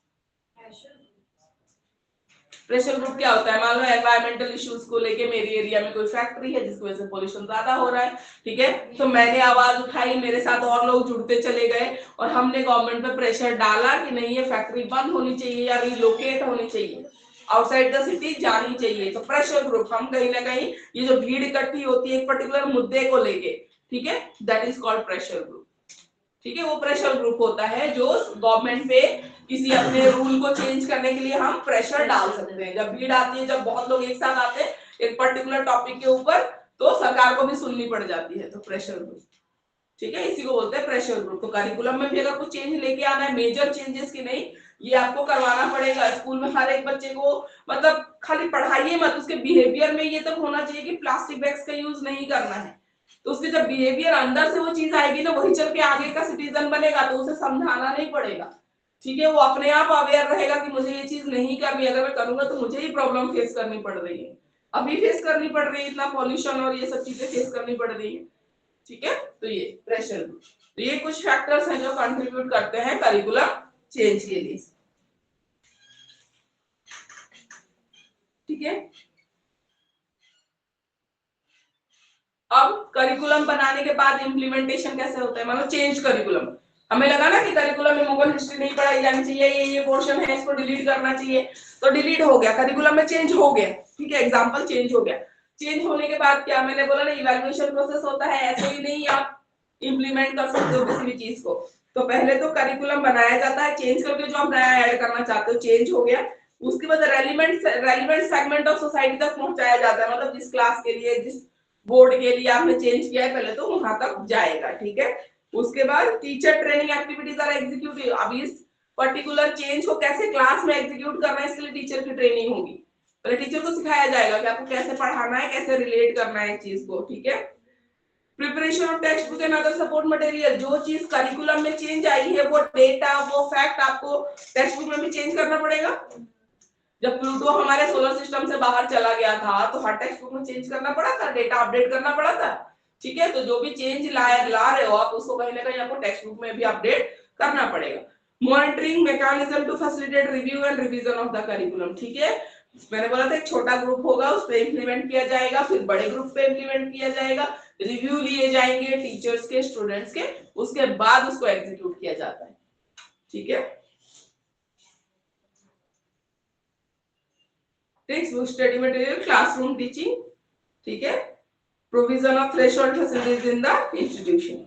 प्रेशर ग्रुप क्या होता है, मान लो एनवायरमेंटल इश्यूज को लेके मेरी एरिया में कोई फैक्ट्री है जिसकी वजह से पोल्यूशन ज्यादा हो रहा है, ठीक है, तो मैंने आवाज उठाई, मेरे साथ और लोग जुड़ते चले गए, और हमने गवर्नमेंट पे प्रेशर डाला कि नहीं ये फैक्ट्री बंद होनी चाहिए या रिलोकेट होनी चाहिए, आउटसाइड द सिटी जानी चाहिए, तो प्रेशर ग्रुप, हम कहीं ना कहीं ये जो भीड़ इकट्ठी होती है एक पर्टिकुलर मुद्दे को लेके, ठीक है, that is called pressure group, ठीक है, वो प्रेशर ग्रुप होता है जो गवर्नमेंट पे किसी अपने रूल को चेंज करने के लिए हम प्रेशर डाल सकते हैं, जब भीड़ आती है, जब बहुत लोग एक साथ आते हैं एक पर्टिकुलर टॉपिक के ऊपर, तो सरकार को भी सुननी पड़ जाती है, तो प्रेशर ग्रुप, ठीक है, इसी को बोलते हैं प्रेशर ग्रुप। तो करिकुलम में भी अगर कुछ चेंज लेके आना है, मेजर चेंजेस की नहीं, ये आपको करवाना पड़ेगा, स्कूल में हर एक बच्चे को, मतलब खाली पढ़ाइए मत, उसके बिहेवियर में ये तक होना चाहिए कि प्लास्टिक बैग्स का यूज नहीं करना है, तो उसके जब बिहेवियर अंदर से वो चीज आएगी ना, वही चल के आगे का सिटीजन बनेगा, तो उसे समझाना नहीं पड़ेगा, ठीक है, वो अपने आप अवेयर रहेगा कि मुझे ये चीज नहीं करनी, अगर मैं करूंगा तो मुझे ही प्रॉब्लम फेस करनी पड़ रही है, अभी फेस करनी पड़ रही है, इतना पॉल्यूशन और ये सब चीजें फेस करनी पड़ रही है, ठीक है, तो ये प्रेशर, तो ये कुछ फैक्टर्स हैं जो कंट्रीब्यूट करते हैं करिकुलम चेंज के लिए, ठीक है। अब करिकुलम बनाने के बाद इम्प्लीमेंटेशन कैसे होता है, मतलब चेंज करिकुलम, हमें लगा ना कि करिकुलम में मुगल हिस्ट्री नहीं पढ़ाई जानी चाहिए, ये पोर्शन है इसको डिलीट करना चाहिए, तो डिलीट हो गया, करिकुलम में चेंज हो गया, ठीक है, एग्जांपल चेंज हो गया, चेंज होने के बाद क्या, मैंने बोला ना इवैल्यूएशन प्रोसेस होता है, ऐसे ही नहीं आप इंप्लीमेंट कर सकते हो किसी भी चीज को, तो पहले तो करिकुलम बनाया जाता है, चेंज करके जो आप नया ऐड करना चाहते हो चेंज हो गया, उसके बाद रेलिवेंट सेगमेंट ऑफ सोसाइटी तक पहुंचाया जाता है, मतलब जिस क्लास के लिए, जिस बोर्ड के लिए आपने चेंज किया है, पहले तो वहां तक जाएगा, ठीक है, उसके बाद teacher training activities are executive. अब इस पर्टिकुलर चेंज को कैसे क्लास में एग्जीक्यूट करना है, इसके लिए टीचर की ट्रेनिंग होगी। पहले टीचर को सिखाया जाएगा कि आपको कैसे पढ़ाना है, कैसे रिलेट करना है चीज को, ठीक है। Preparation of text book and other support material, जो चीज करिकुलम में चेंज आई है वो डेटा वो फैक्ट आपको टेक्स्ट बुक में भी चेंज करना पड़ेगा। जब प्लूटो हमारे सोलर सिस्टम से बाहर चला गया था तो हर टेक्स्ट बुक में चेंज करना पड़ा था, डेटा अपडेट करना पड़ा था, ठीक है। तो जो भी चेंज ला रहे हो आप उसको कहीं ना कहीं आपको टेक्स्ट बुक में भी अपडेट करना पड़ेगा। Monitoring mechanism to facilitate review and revision of the curriculum, ठीक है। मैंने बोला था एक छोटा ग्रुप होगा उस पे इंप्लीमेंट किया जाएगा, फिर बड़े ग्रुप पे इंप्लीमेंट किया जाएगा, रिव्यू लिए जाएंगे टीचर्स के स्टूडेंट्स के, उसके बाद उसको एग्जीक्यूट किया जाता है, ठीक है। Text book study material classroom teaching, ठीक है। Provision of threshold facilities in the institution,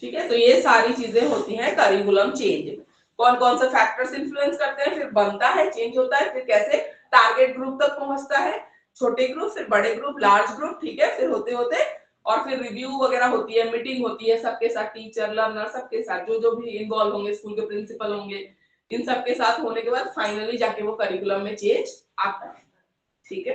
ठीक है। तो ये सारी चीजें होती हैं करिकुलम चेंज में। कौन कौन से फैक्टर्स इन्फ्लुएंस करते हैं, फिर बनता है, चेंज होता है, फिर कैसे टारगेट ग्रुप तक पहुंचता है, छोटे ग्रुप फिर बड़े ग्रुप लार्ज ग्रुप, ठीक है। फिर होते होते और फिर रिव्यू वगैरह होती है, मीटिंग होती है सबके साथ, टीचर लर्नर सबके साथ, जो जो भी इन्वॉल्व होंगे, स्कूल के प्रिंसिपल होंगे, इन सबके साथ होने के बाद फाइनली जाके वो करिकुलम में चेंज आता है, ठीक है।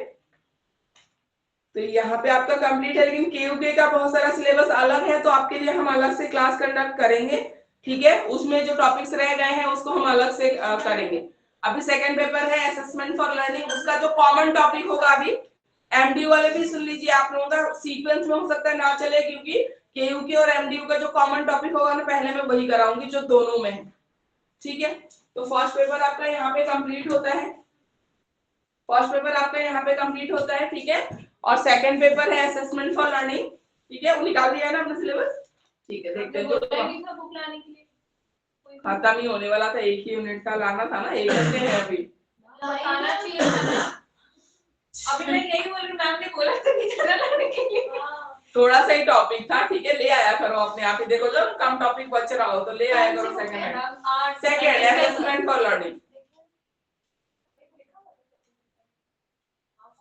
तो यहाँ पे आपका कंप्लीट है, लेकिन केयूके का बहुत सारा सिलेबस अलग है तो आपके लिए हम अलग से क्लास कंडक्ट करेंगे, ठीक है। उसमें जो टॉपिक्स रह गए हैं उसको हम अलग से करेंगे। अभी सेकंड पेपर है असेसमेंट फॉर लर्निंग, उसका जो कॉमन टॉपिक होगा, अभी एमडीयू वाले भी सुन लीजिए, आप लोगों का सीक्वेंस में हो सकता है ना चले, क्योंकि केयूके और एमडीयू का जो कॉमन टॉपिक होगा ना पहले मैं वही कराऊंगी जो दोनों में है, ठीक है। तो फर्स्ट पेपर आपका यहाँ पे कंप्लीट होता है, फर्स्ट पेपर आपका यहाँ पे कंप्लीट होता है, ठीक है। और सेकंड पेपर है असेसमेंट फॉर लर्निंग, ठीक है। वो निकाल दिया है ना अपना सिलेबस, ठीक है। देखते हैं जो बुक लाने के लिए खत्म ही होने वाला था, एक ही यूनिट का लाना था ना, एक घंटे है अभी। बताना चाहिए था ना। अभी मैं यही बोल रही हूँ, मैम ने बोला था कि खाना लाने के लिए। थोड़ा सा ही टॉपिक था, ठीक है। ले आया करो अपने आप ही, देखो जब कम टॉपिक बच रहा हो तो ले आया करो। सेकंड असेसमेंट फॉर लर्निंग,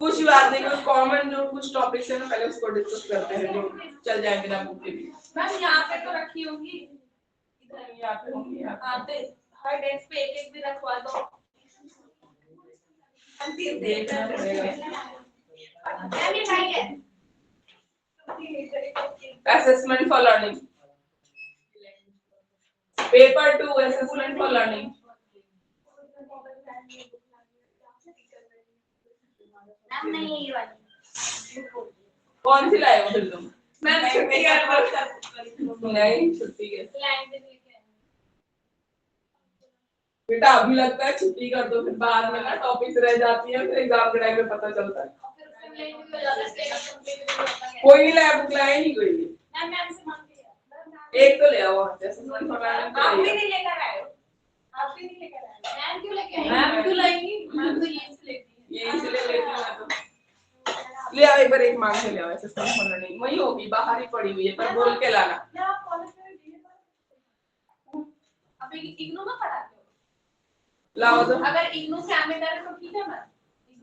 कुछ बात नहीं, कुछ कॉमन जो कुछ टॉपिक्स है ना पहले उसको डिस्कस करते हैं, जो चल जाए बिना बुक के भी। मैम यहाँ पे तो रखी होंगी, इधर यहाँ पे होंगी, यहाँ पे। आप हर डेस्क पे एक एक भी रखवा दो। देखना पड़ेगा। Assessment for learning, paper 2 assessment for learning. नहीं ये वाली कौन सी लाए हो फिर तुम? मैम छुट्टी का बात कर, नहीं छुट्टी के लैंग्वेज लेके आए। बेटा अभी लगता है छुट्टी कर दो, फिर बाद में ना टॉपिक्स रह जाती हैं, फिर एग्जाम के टाइम में पता चलता है। कोई नहीं लाया, बुक लाया नहीं कोई भी। मैम से मांग के एक तो ले आओ, असेसमेंट फॉर लर्निंग आप भी नहीं लेकर आए हो, आप भी नहीं लेकर आए। मैम क्यों लेके आई? मैम क्यों लाएंगी? मैम तो यहीं से लेती है। ये इसलिए लेती हूं मैं तो। ले आओ एक बार, एक मांग के ले आओ, असेसमेंट फॉर लर्निंग वही होगी, बाहर ही पड़ी हुई है, पर बोल के लाना। आप कॉलेज में भी आप इग्नू में पढ़ाते हो? लाओ तो। अगर इग्नू से आने का है तो ठीक है मैम,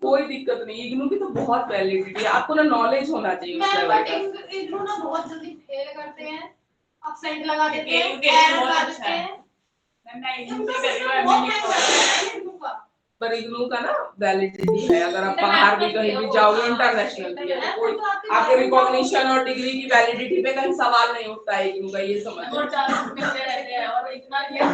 कोई दिक्कत नहीं, इग्नू की तो बहुत वैलिडिटी है, आपको ना नॉलेज होना चाहिए उस मैम लेवल बट का। इग्नू ना बहुत जल्दी फेल करते हैं, अपसेंट लगा देते हैं, इग्नू के एरर बहुत लगा अच्छा देते है। हैं। मैं इग्नू इग्नू से से कर रही हूँ, बहुत एमबी महंगा नहीं है इग्नू का। पर इग्नू का ना वैलिडिटी है, अगर आप बाहर भी कहीं भी जाओगे इंटरनेशनल भी है तो कोई आपके रिकॉग्निशन और डिग्री की वैलिडिटी पे कहीं सवाल नहीं उठता है इग्नू का, ये समझ लो। और 4 घंटे रहते हैं और इतना दिया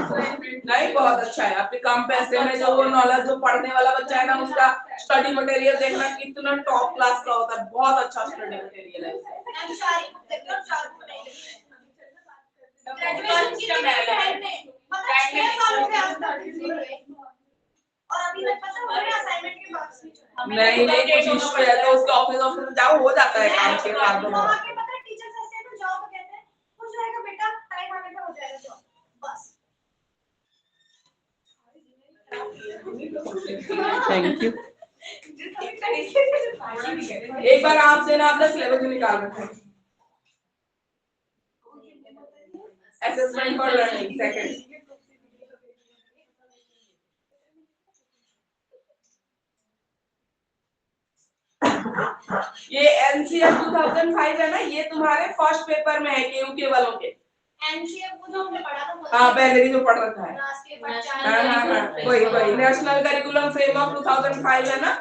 नहीं बहुत अच्छा है, आपके कम पैसे में जो वो नॉलेज जो पढ़ने वाला बच्चा है ना उसका स्टडी मटेरियल देखना कितना टॉप क्लास का होता है, बहुत अच्छा स्टडी मटेरियल है। मैम सारी बुक देखो और 4 बुक नहीं ग्रेजुएशन की पहले मतलब 6 साल हो गए आज तक और अभी तक पता हो रहा असाइनमेंट के मार्क्स नहीं नहीं कुछ इशू है तो उसके ऑफिस में जाओ, हो जाता है काम के बाद में। वहां के पता टीचर्स ऐसे हैं तो जाओ तो कहते हैं हो जाएगा बेटा, टाइम आने पर हो जाएगा जॉब, बस। Thank you. एक बार आप देना, आपने सिलेबस निकाल रखा है। असेसमेंट फॉर लर्निंग सेकंड, ये एनसीआर 2005 है ना, ये तुम्हारे फर्स्ट पेपर में है केयूके वालों के, एनसीएफ वो जो हमने पढ़ा था हाँ पहले भी जो पढ़ रखा है, राष्ट्रीय हाँ पहचान वही नेशनल करिकुलम फ्रेमवर्क 2005 है ना,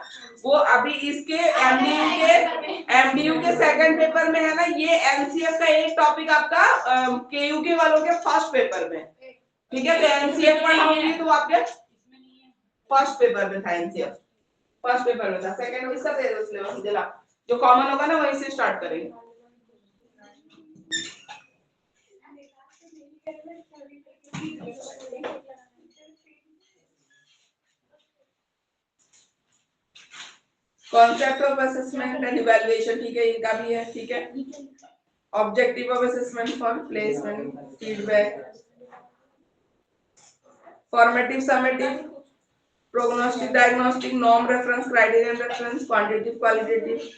वो अभी इसके एमडीयू के सेकंड पेपर में है ना, ये एनसीएफ का एक टॉपिक आपका केयूके वालों के फर्स्ट पेपर में, ठीक है। तो एनसीएफ पढ़ाऊंगी तो आपके फर्स्ट पेपर में था, एनसीएफ फर्स्ट पेपर में था, सेकंड इसका दे दो सिलेबस जला, जो कॉमन होगा ना वहीं से स्टार्ट करेंगे। Concept of assessment and evaluation, ठीक है, इनका भी है, ठीक है। Objective of assessment for placement, feedback, formative, summative, prognostic, diagnostic, norm reference, criterion reference, quantitative, qualitative.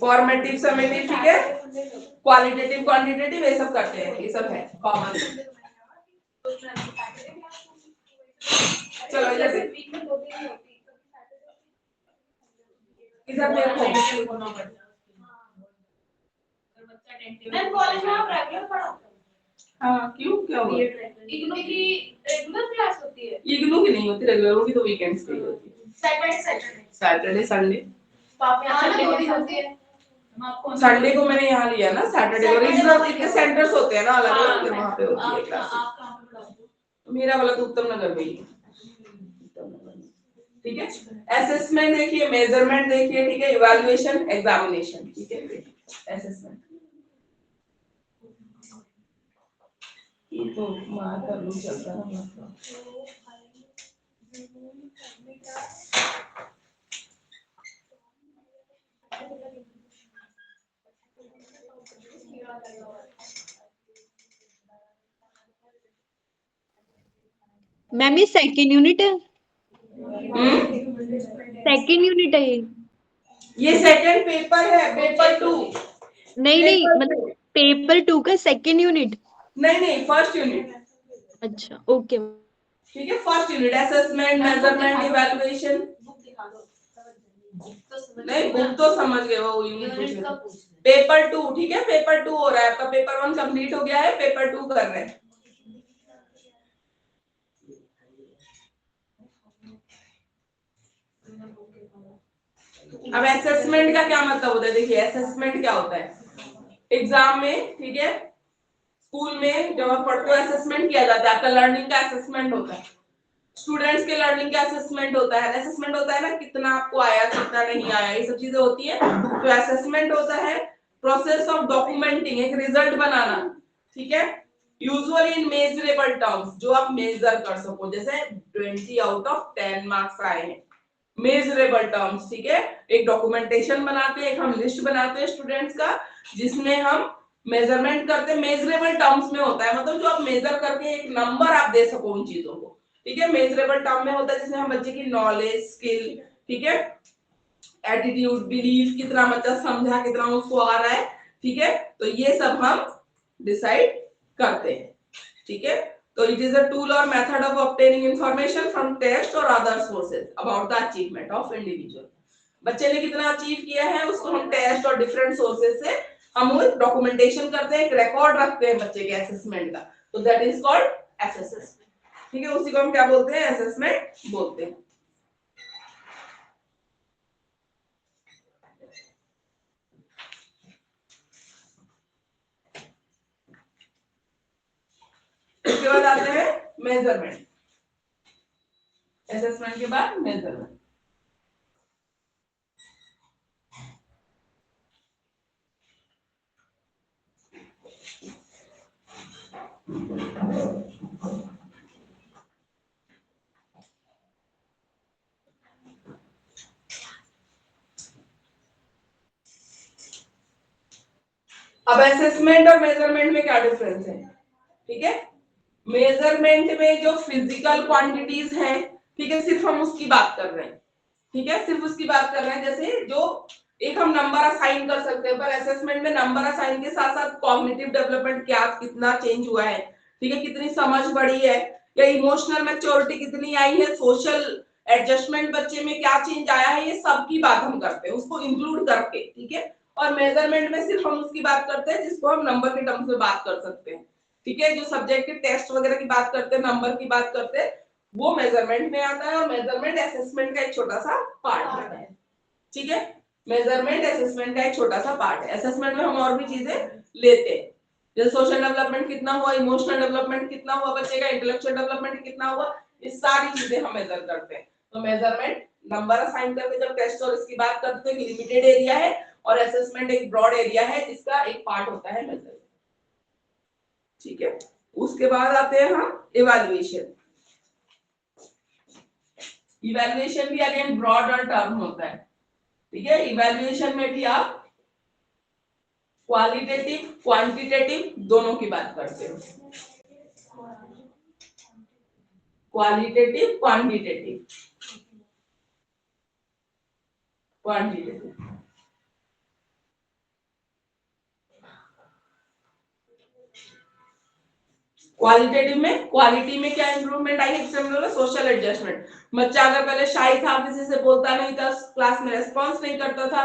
Formative, summative, ठीक है, क्वालिटेटिव, क्वांटिटेटिव, ये सब करते हैं, ये सब है कॉमन। चलो इधर देखो, मैम कॉलेज में आप रेगुलर पढ़ाते हो? हाँ क्यों, क्या हुआ? इग्नू की रेगुलर क्लास होती है? इग्नू की नहीं होती, रेगुलर की तो वीकेंड्स पे होती है, सैटरडे संडे। तो आप यहाँ संडे होती है? संडे को मैंने यहाँ लिया ना, सैटरडे को रीजनल के सेंटर्स होते हैं ना अलग अलग, फिर वहाँ पे होती है क्लास। आप कहाँ पे पढ़ाते हो? मेरा वाला तो उत्तम नगर में ही है, ठीक है। असेसमेंट देखिए, मेजरमेंट देखिए, ठीक है, इवैल्यूएशन, एग्जामिनेशन, ठीक है। असेसमेंट ये तो मार कर लूं चलता है मतलब। मैम ये सेकंड यूनिट है, सेकंड यूनिट है ये सेकंड पेपर है, पेपर 2। नहीं मतलब पेपर 2 का सेकंड यूनिट? नहीं फर्स्ट यूनिट। अच्छा ओके, ठीक है, first unit assessment, measurement, evaluation. नहीं बुक तो समझ गए, वो यूनिट पेपर 2, ठीक है, पेपर 2 हो रहा है आपका, पेपर 1 कंप्लीट हो गया है, पेपर 2 कर रहे हैं। अब असेसमेंट का क्या मतलब होता है, देखिए असेसमेंट क्या होता है, एग्जाम में, ठीक है, स्कूल में जब आप पढ़ते हो असेसमेंट किया जाता है, आपका लर्निंग का असेसमेंट होता है, स्टूडेंट्स के लर्निंग का असेसमेंट होता है। असेसमेंट होता है ना, कितना आपको आया, कितना नहीं आया, ये सब चीजें होती है। तो असेसमेंट होता है प्रोसेस ऑफ डॉक्यूमेंटिंग, एक रिजल्ट बनाना, ठीक है, यूजुअली इन मेजरेबल टर्म्स, जो आप मेजर कर सको, जैसे 20 आउट ऑफ 10 मार्क्स आए हैं, मेजरेबल टर्म्स, ठीक है। एक डॉक्यूमेंटेशन बनाते हैं, एक हम लिस्ट बनाते हैं स्टूडेंट्स का, जिसमें हम मेजरमेंट करते हैं, मेजरेबल टर्म्स में होता है, मतलब जो आप मेजर करके एक नंबर आप दे सको उन चीजों को, ठीक है। मेजरेबल टर्म में होता है जिसमें हम बच्चे की नॉलेज, स्किल, ठीक है, एटीट्यूड, बिलीफ, कितना बच्चा समझा, कितना उसको आ रहा है, ठीक है, तो ये सब हम डिसाइड करते हैं, ठीक है। तो it is a tool or method of obtaining information from test or other sources about the achievement of individual। बच्चे ने कितना अचीव किया है उसको हम टेस्ट और डिफरेंट सोर्सेज से हम वो डॉक्यूमेंटेशन करते हैं, एक रिकॉर्ड रखते हैं बच्चे के असेसमेंट का, तो दैट इज कॉल्ड असेसमेंट, ठीक है। उसी को हम क्या बोलते हैं, असेसमेंट बोलते हैं। इसके बाद आते हैं मेजरमेंट, असेसमेंट के बाद मेजरमेंट। अब असेसमेंट और मेजरमेंट में क्या डिफरेंस है, ठीक है। मेजरमेंट में जो फिजिकल क्वांटिटीज हैं, ठीक है, सिर्फ हम उसकी बात कर रहे हैं, ठीक है, सिर्फ उसकी बात कर रहे हैं, जैसे जो एक हम नंबर असाइन कर सकते हैं, पर असेसमेंट में नंबर असाइन के साथ साथ कॉग्निटिव डेवलपमेंट क्या कितना चेंज हुआ है, ठीक है, कितनी समझ बढ़ी है, या इमोशनल मैच्योरिटी कितनी आई है, सोशल एडजस्टमेंट बच्चे में क्या चेंज आया है, ये सब की बात हम करते हैं, उसको इंक्लूड करके, ठीक है। और मेजरमेंट में सिर्फ हम उसकी बात करते हैं जिसको हम नंबर के टर्म्स में बात कर सकते हैं, ठीक है। जो सब्जेक्ट के टेस्ट वगैरह की बात करते हैं, नंबर की बात करते हैं, वो मेजरमेंट में आता है, और मेजरमेंट असेसमेंट का एक छोटा सा पार्ट होता है, ठीक है। मेजरमेंट असेसमेंट का एक छोटा सा पार्ट है। असेसमेंट में हम और भी चीजें लेते हैं, जैसे सोशल डेवलपमेंट कितना हुआ, इमोशनल डेवलपमेंट कितना हुआ बच्चे का, इंटेलेक्चुअल डेवलपमेंट कितना हुआ, ये सारी चीजें हम मेजर करते हैं। तो मेजरमेंट नंबर असाइन करके जब टेस्ट और इसकी बात करते हैं कि लिमिटेड एरिया है, और असेसमेंट एक ब्रॉड एरिया है जिसका एक पार्ट होता है मेजर, ठीक है। उसके बाद आते हैं हम इवैल्यूएशन। इवैल्यूएशन भी अगेन ब्रॉड और टर्म होता है, ठीक है। इवैल्यूएशन में भी आप क्वालिटेटिव क्वांटिटेटिव दोनों की बात करते हो, क्वालिटेटिव क्वांटिटेटिव क्वांटिटेटिव। क्वालिटेटिव में क्वालिटी में क्या इंप्रूवमेंट आई है, सोशल एडजस्टमेंट। बच्चा अगर पहले शाई था, किसी से बोलता नहीं था, क्लास में रेस्पॉन्स नहीं करता था,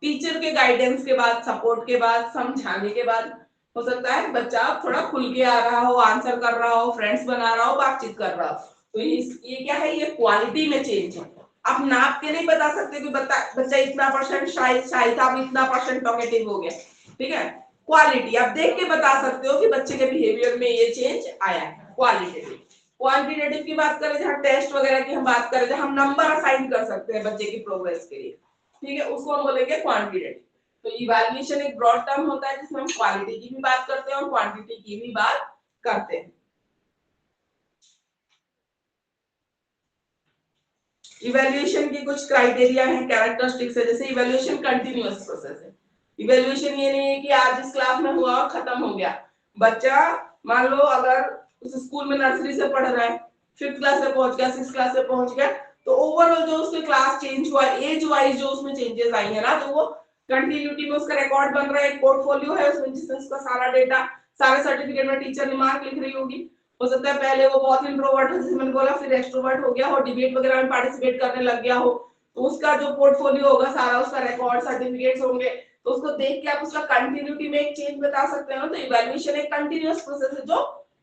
टीचर के गाइडेंस के बाद, सपोर्ट के बाद, समझाने के बाद हो सकता है बच्चा थोड़ा खुल के आ रहा हो, आंसर कर रहा हो, फ्रेंड्स बना रहा हो, बातचीत कर रहा हो। तो ये क्या है, ये क्वालिटी में चेंज है। आप नाप के नहीं बता सकते कि बच्चा इतना परसेंट शाई था, अब इतना परसेंट टॉकेटिव हो गया, ठीक है। क्वालिटी आप देख के बता सकते हो कि बच्चे के बिहेवियर में ये चेंज आया है, क्वालिटेटिव। क्वांटिटेटिव की बात करें, जहां टेस्ट वगैरह की हम बात करें, जहां हम नंबर असाइन कर सकते हैं बच्चे की प्रोग्रेस के लिए, ठीक है, उसको हम बोलेंगे क्वांटिटेटिव। तो इवैल्यूएशन एक ब्रॉड टर्म होता है जिसमें हम क्वालिटी की भी बात करते हैं और क्वांटिटी की भी बात करते हैं। इवैल्यूएशन की कुछ क्राइटेरिया है, कैरेक्टरिस्टिक्स है। जैसे इवैल्यूएशन कंटीन्यूअस प्रोसेस है। इवैल्यूएशन ये नहीं है कि आज इस क्लास में हुआ और खत्म हो गया। बच्चा मान लो अगर उस स्कूल में नर्सरी से पढ़ रहा है, 5th क्लास से पहुंच गया, 6th क्लास से पहुंच गया, तो ओवरऑल जो उसके क्लास चेंज हुआ, एज वाइज जो उसमें चेंजेस आई है ना, तो वो कंटिन्यूटी में उसका रिकॉर्ड बन रहा है, एक पोर्टफोलियो है उसमें जिसमें उसका सारा डेटा, सारे सर्टिफिकेट में टीचर ने मार्क लिख रही होगी। हो सकता है पहले वो बहुत इंट्रोवर्ट था, जैसे मैंने बोला, फिर एक्सट्रोवर्ट हो गया हो, डिबेट वगैरह में पार्टिसिपेट करने लग गया हो, तो उसका जो पोर्टफोलियो होगा, सारा उसका रिकॉर्ड, सर्टिफिकेट्स होंगे, तो उसको देख के आप उसका कंटिन्यूटी में एक चेंज बता सकते हो। तो इवैल्यूएशन एक कंटीन्यूअस प्रोसेस है जो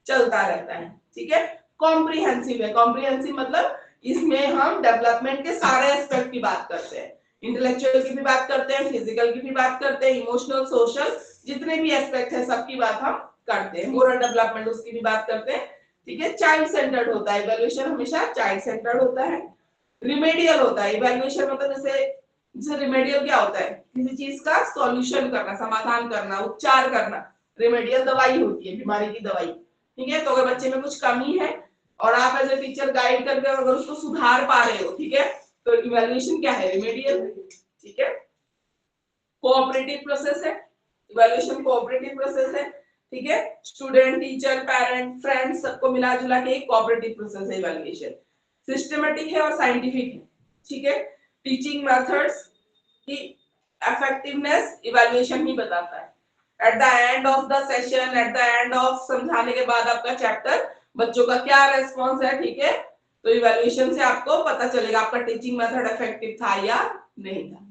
चलता रहता है, ठीक है। कॉम्प्रिहेंसिव है। कॉम्प्रिहेंसिव मतलब इसमें हम डेवलपमेंट के सारे एस्पेक्ट की बात करते हैं, इंटेलेक्चुअल की भी बात करते हैं, फिजिकल की भी बात करते हैं, इमोशनल, सोशल, जितने भी एस्पेक्ट है सबकी बात हम करते हैं, मोरल डेवलपमेंट उसकी भी बात करते हैं, ठीक है। चाइल्ड सेंटर्ड होता है इवैल्यूएशन, हमेशा चाइल्ड सेंटर्ड होता है। रिमेडियल होता है इवैल्यूएशन, मतलब जैसे रिमेडियल क्या होता है, किसी चीज का सॉल्यूशन करना, समाधान करना, उपचार करना। रिमेडियल दवाई होती है, बीमारी की दवाई, ठीक है। तो अगर बच्चे में कुछ कमी है और आप एज ए टीचर गाइड करके अगर उसको सुधार पा रहे हो, ठीक है, तो इवैल्यूएशन क्या है, रिमेडियल, ठीक है। कोऑपरेटिव प्रोसेस है इवैल्यूएशन, कोऑपरेटिव प्रोसेस है, ठीक है। स्टूडेंट, टीचर, पेरेंट, फ्रेंड्स सबको मिला जुला के एक कोऑपरेटिव प्रोसेस है इवैल्यूएशन। सिस्टमैटिक है और साइंटिफिक है, ठीक है। टीचिंग मेथड्स की इफेक्टिवनेस इवैल्यूएशन ही बताता है। At the end of the session, at the end of समझाने के बाद आपका चैप्टर, बच्चों का क्या रेस्पॉन्स है, ठीक है, तो इवैल्यूएशन से आपको पता चलेगा आपका टीचिंग मेथड इफेक्टिव था या नहीं था,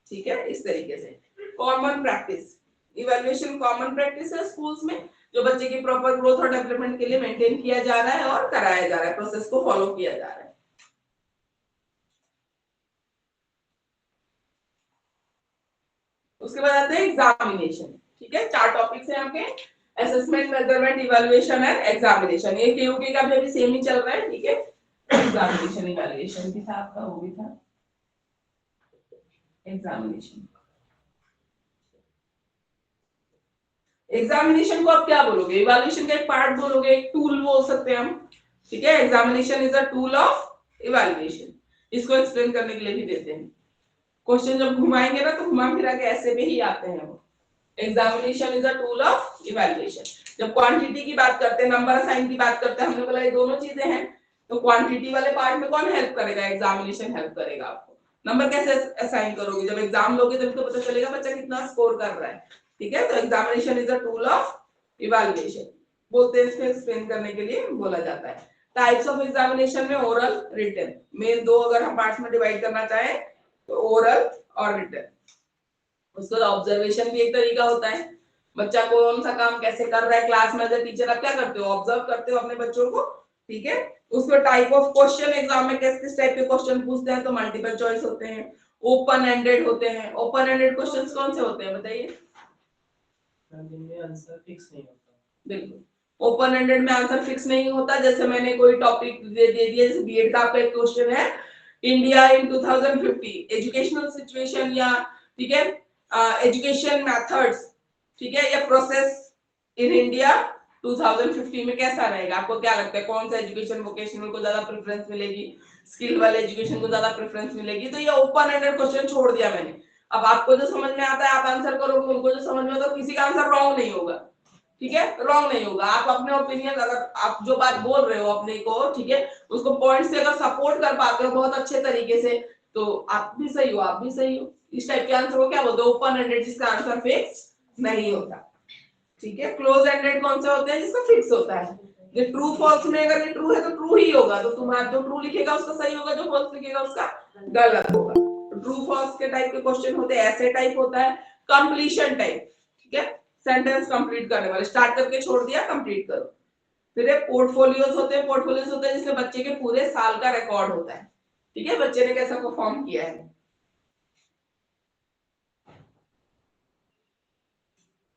ठीक है। इस तरीके से common practice, evaluation common practice है स्कूल्स में, जो बच्चे की प्रॉपर ग्रोथ और डेवलपमेंट के लिए मेंटेन किया जा रहा है और कराया जा रहा है, प्रोसेस को फॉलो किया जा रहा है। उसके बाद आते हैं एग्जामिनेशन, ठीक है। 4 टॉपिक्स हैं आपके, assessment, measurement, evaluation and examination. ये केयूके का भी सेम ही चल रहा है, ठीक है। एग्जामिनेशन, इवैल्यूएशन भी था आपका, वो भी था एग्जामिनेशन। एग्जामिनेशन को आप क्या बोलोगे, इवैल्यूएशन का एक पार्ट बोलोगे, एक टूल बोल सकते हैं हम, ठीक है। Examination is a tool of evaluation, इसको एक्सप्लेन करने के लिए भी देते हैं। क्वेश्चन जब घुमाएंगे ना, तो घुमा फिरा के ऐसे में ही आते हैं वो। Examination is a tool of evaluation. जब क्वांटिटी की बात करते हैं, नंबर असाइन की बात करते हैं, हमने बोला ये दोनों चीजें हैं, तो क्वांटिटी वाले पार्ट में कौन हेल्प करेगा, एग्जामिनेशन हेल्प करेगा आपको। नंबर कैसे असाइन करोगे, जब एग्जाम लोगे तब तो पता चलेगा बच्चा कितना स्कोर कर रहा है, ठीक है। तो examination is a tool of evaluation बोलते हैं, इसको एक्सप्लेन करने के लिए बोला जाता है। टाइप्स ऑफ एग्जामिनेशन में ओरल, रिटन, मेन दो अगर हम पार्ट्स में डिवाइड करना चाहें तो ओरल और रिटन। उसके बाद ऑब्जर्वेशन भी एक तरीका होता है, बच्चा कौन सा काम कैसे कर रहा है क्लास में, एज ए टीचर आप क्या करते हो, ऑब्जर्व करते हो अपने बच्चों को, ठीक है। उसमें टाइप ऑफ क्वेश्चन एग्जाम में किस किस टाइप के क्वेश्चन पूछते हैं, तो मल्टीपल चॉइस होते हैं, ओपन एंडेड होते हैं। ओपन एंडेड क्वेश्चंस कौन से होते हैं बताइए? जिनमें आंसर फिक्स नहीं होता। बिल्कुल, ओपन एंडेड में आंसर फिक्स नहीं होता। जैसे मैंने कोई टॉपिक दे दिया, जैसे बीएड का आपका एक क्वेश्चन है, इंडिया इन 2050 एजुकेशनल सिचुएशन, या ठीक है एजुकेशन मेथड्स, ठीक है, या प्रोसेस इन इंडिया 2050 में कैसा रहेगा, आपको क्या लगता है कौन सा एजुकेशन वोकेशनल को ज्यादा प्रेफरेंस मिलेगी, स्किल वाले एजुकेशन को ज्यादा प्रेफरेंस मिलेगी? तो ये ओपन एंडेड क्वेश्चन छोड़ दिया मैंने। अब आपको जो समझ में आता है आप आंसर करोगे, उनको जो समझ में आता है किसी का आंसर रॉन्ग नहीं होगा, ठीक है, रॉन्ग नहीं होगा। आप अपने ओपिनियन, अगर आप जो बात बोल रहे हो अपने को, ठीक है, उसको पॉइंट से अगर सपोर्ट कर पाते हो बहुत अच्छे तरीके से, तो आप भी सही हो, आप भी सही हो। इस टाइप के आंसर को क्या बोलते हैं? ओपन एंडेड, जिसका आंसर फिक्स नहीं होता, ठीक है। क्लोज एंडेड कौन से होते हैं? जिसका फिक्स होता है। ये ट्रू फॉल्स में अगर ये ट्रू है तो ट्रू ही होगा, तो तुम्हारा जो ट्रू लिखेगा उसका सही होगा, जो फॉल्स लिखेगा उसका गलत होगा। ट्रू फॉल्स के टाइप के क्वेश्चन होते हैं, ऐसे टाइप होता है, कंप्लीशन टाइप, ठीक है, सेंटेंस कंप्लीट करने वाले, स्टार्ट करके छोड़ दिया, कंप्लीट करो। फिर ये पोर्टफोलियोज होते हैं, पोर्टफोलियोज होते हैं जिसमें बच्चे के पूरे साल का रिकॉर्ड होता है, ठीक है, बच्चे ने कैसा परफॉर्म किया है।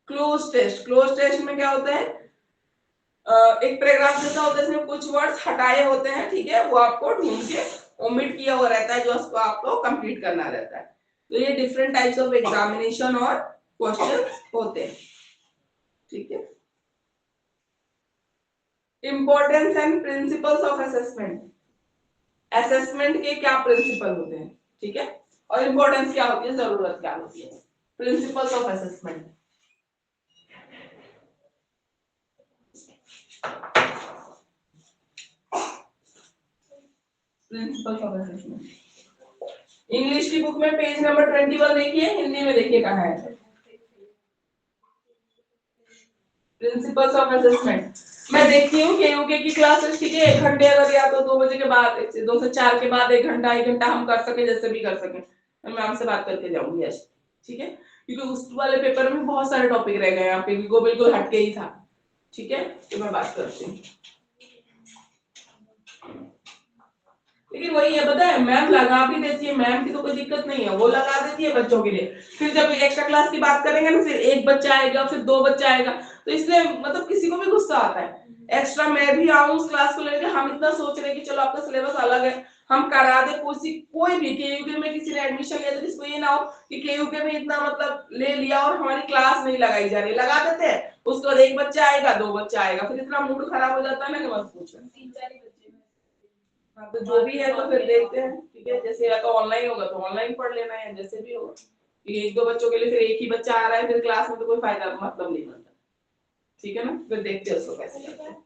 क्लोज टेस्ट, क्लोज टेस्ट में क्या होता है, एक पैराग्राफ जैसा होता है, इसमें कुछ वर्ड्स हटाए होते हैं, ठीक है, वो आपको ढूंढ के ओमिट किया हुआ रहता है, जो उसको आपको कंप्लीट करना रहता है। तो ये डिफरेंट टाइप्स ऑफ एग्जामिनेशन और क्वेश्चंस होते हैं, ठीक है। Importance and principles of assessment, assessment के क्या प्रिंसिपल होते हैं, ठीक है, और इंपॉर्टेंस क्या होती है, जरूरत क्या होती है। Principles of assessment, principles of assessment English की बुक में पेज नंबर 21 देखिए, हिंदी में देखिए कहाँ है प्रिंसिपल्स ऑफ असेसमेंट। मैं देखती हूँ कि यूके की क्लासेस, ठीक है, 1 घंटे अगर या तो 2 बजे के बाद, 2 से 4 के बाद 1 घंटा हम कर सके, जैसे भी कर सके, मैं मैम से बात करके जाऊंगी आज, ठीक है, क्योंकि उस वाले पेपर में बहुत सारे टॉपिक रह गए यहाँ पे, वो बिल्कुल हटके ही था, ठीक है, तो मैं बात करती हूँ। लेकिन वही है, पता है, मैम लगा भी देती है, मैम की तो कोई दिक्कत नहीं है, वो लगा देती है बच्चों के लिए। फिर जब एक्स्ट्रा क्लास की बात करेंगे ना, फिर एक बच्चा आएगा, फिर 2 बच्चे आएगा, तो इसलिए मतलब किसी को भी गुस्सा आता है। एक्स्ट्रा मैं भी आऊं उस क्लास को लेकर, हम इतना सोच रहे हैं कि चलो आपका सिलेबस अलग है, हम करा दे, कोई भी केयूके में किसी ने एडमिशन लिया तो जिसको ये ना हो कि केयूके में इतना मतलब ले लिया और हमारी क्लास नहीं लगाई जा रही, लगा देते हैं, उसके बाद एक बच्चा आएगा, 2 बच्चा आएगा, फिर इतना मूड खराब हो जाता है ना कि मत पूछो। 3-4 बच्चे, तो जो भी है तो फिर देखते हैं, ठीक है, जैसे या तो ऑनलाइन होगा तो ऑनलाइन पढ़ लेना है, जैसे भी होगा, क्योंकि 1-2 बच्चों के लिए फिर एक ही बच्चा आ रहा है, फिर क्लास में तो कोई फायदा मतलब नहीं बनता, ठीक है ना, फिर देखते हैं उसको कैसे करते हैं।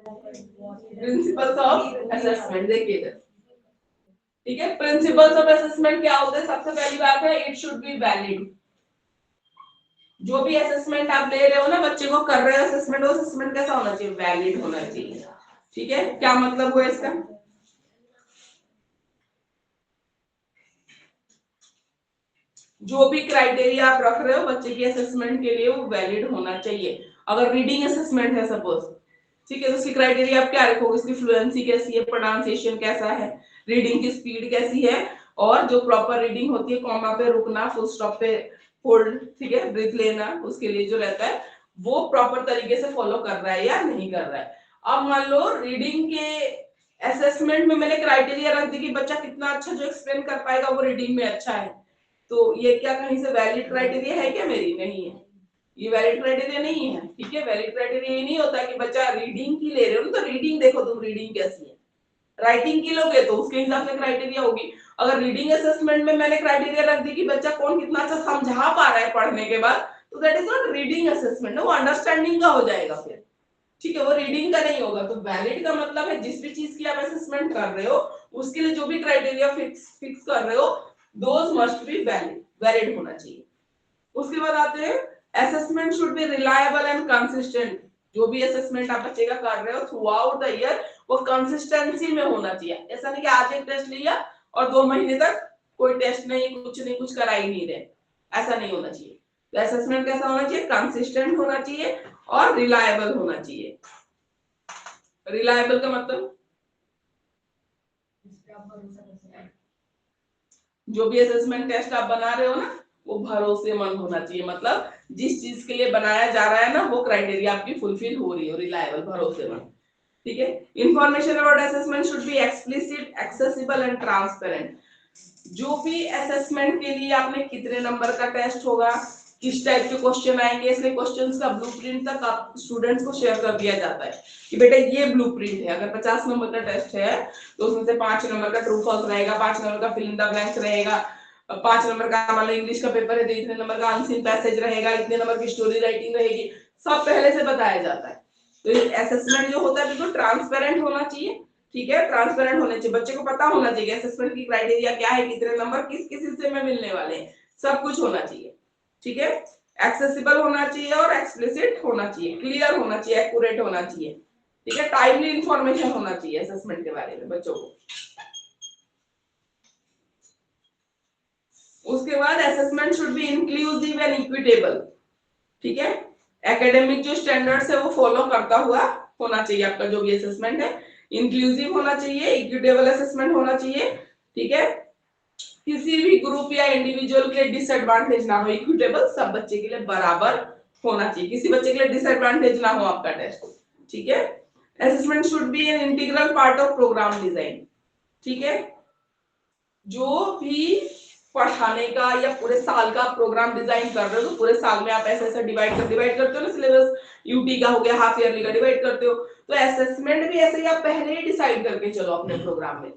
प्रिंसिपल्स ऑफ असेसमेंट देखिए इधर, ठीक है, प्रिंसिपल्स ऑफ असेसमेंट क्या होता है? सबसे पहली बात है, इट शुड बी वैलिड। जो भी असेसमेंट आप ले रहे हो ना, बच्चे को कर रहे हो असेसमेंट, वो असेसमेंट कैसा होना चाहिए? वैलिड होना चाहिए, ठीक है। क्या मतलब हुआ इसका? जो भी क्राइटेरिया आप रख रहे हो बच्चे की असेसमेंट के लिए, वो वैलिड होना चाहिए। अगर रीडिंग असेसमेंट है सपोज, ठीक है, तो उसकी क्राइटेरिया आप क्या रखोगे? उसकी फ्लुएंसी कैसी है, प्रोनाउंसिएशन कैसा है, रीडिंग की स्पीड कैसी है, और जो प्रॉपर रीडिंग होती है, कॉमा पे रुकना, फुल स्टॉप पे होल्ड, ठीक है, ब्रीथ लेना, उसके लिए जो रहता है वो प्रॉपर तरीके से फॉलो कर रहा है या नहीं कर रहा है। अब मान लो रीडिंग के असेसमेंट में मैंने क्राइटेरिया रख दी कि बच्चा कितना अच्छा जो एक्सप्लेन कर पाएगा वो रीडिंग में अच्छा है, तो ये क्या कहीं से वैलिड क्राइटेरिया है क्या? मेरी नहीं है, ये वैलिड क्राइटेरिया नहीं है, ठीक है। वैलिड क्राइटेरिया ये नहीं होता कि बच्चा रीडिंग की ले रहे हो तो रीडिंग देखो तुम रीडिंग कैसी है, राइटिंग की लोगे तो उसके हिसाब से क्राइटेरिया होगी। अगर रीडिंग असेसमेंट में मैंने क्राइटेरिया रख दी कि बच्चा कौन कितना अच्छा समझा पा रहा है पढ़ने के बाद, तो that is not reading assessment, वो अंडरस्टैंडिंग का हो जाएगा फिर, ठीक है, वो रीडिंग का नहीं होगा। तो वैलिड का मतलब है जिस भी चीज की आप असेसमेंट कर रहे हो उसके लिए जो भी क्राइटेरिया फिक्स कर रहे हो, दोज मस्ट बी वैलिड होना चाहिए। उसके बाद आते हैं, assessment should B reliable and consistent. जो भी असेसमेंट आप बच्चे का कर रहे हो थ्रू आउट द ईयर वो कंसिस्टेंसी में होना चाहिए। ऐसा नहीं कि आज एक टेस्ट लिया और 2 महीने तक कोई टेस्ट नहीं, कुछ करा ही नहीं रहे, ऐसा नहीं होना चाहिए। तो असेसमेंट कैसा होना चाहिए? कंसिस्टेंट होना चाहिए और रिलायबल होना चाहिए। रिलायबल का मतलब जो भी असेसमेंट टेस्ट आप बना रहे हो ना वो भरोसेमंद होना चाहिए, मतलब जिस चीज के लिए बनाया जा रहा है ना वो क्राइटेरिया आपकी फुलफिल हो रही हो, रिलायबल, भरोसेमंद। ठीक है। Information about assessment should B explicit, accessible and transparent. जो भी असेसमेंट के लिए आपने कितने नंबर का टेस्ट होगा, किस टाइप के क्वेश्चन आएंगे, इसलिए क्वेश्चंस का ब्लूप्रिंट तक आप स्टूडेंट्स को शेयर कर दिया जाता है कि बेटा ये ब्लूप्रिंट है। अगर 50 नंबर का टेस्ट है तो उसमें से 5 नंबर का ट्रू फॉल्स रहेगा, 5 नंबर का फिल इन द ब्लैंक्स रहेगा, 5 नंबर का मान लो इंग्लिश का पेपर है तो इतने नंबर का अनसीन पैसेज रहेगा, इतने नंबर की स्टोरी राइटिंग रहेगी, सब पहले से बताया जाता है। तो ये असेसमेंट जो होता है बिल्कुल ट्रांसपेरेंट होना चाहिए। ठीक है, ट्रांसपेरेंट होने चाहिए, बच्चे को पता होना चाहिए असेसमेंट की क्राइटेरिया क्या है, कितने नंबर किस किस हिस्से में मिलने वाले हैं, सब कुछ होना चाहिए। ठीक है, एक्सेसिबल होना चाहिए और एक्सप्लिसिट होना चाहिए, क्लियर होना चाहिए, एक्यूरेट होना चाहिए। ठीक है, टाइमली इंफॉर्मेशन होना चाहिए असेसमेंट के बारे में बच्चों को। उसके बाद assessment should B inclusive and equitable. ठीक है, एकेडमिक जो स्टैंडर्ड्स है वो फॉलो करता हुआ होना चाहिए आपका जो भी असेसमेंट है, इंक्लूसिव होना चाहिए, इक्विटेबल असेसमेंट होना चाहिए। ठीक है, किसी भी ग्रुप या इंडिविजुअल के डिसएडवांटेज ना हो, इक्विटेबल, सब बच्चे के लिए बराबर होना चाहिए, किसी बच्चे के लिए डिसएडवांटेज ना हो आपका टेस्ट। ठीक है, assessment should be an integral part of programme design. ठीक है, जो भी पढ़ाने का या पूरे साल का प्रोग्राम डिजाइन कर रहे हो तो पूरे साल में आप ऐसे ऐसे डिवाइड करते हो ना, सिलेबस यूटी का हो गया, हाफ ईयरली का डिवाइड करते हो, तो असेसमेंट भी ऐसे ही आप पहले ही डिसाइड करके चलो अपने प्रोग्राम में,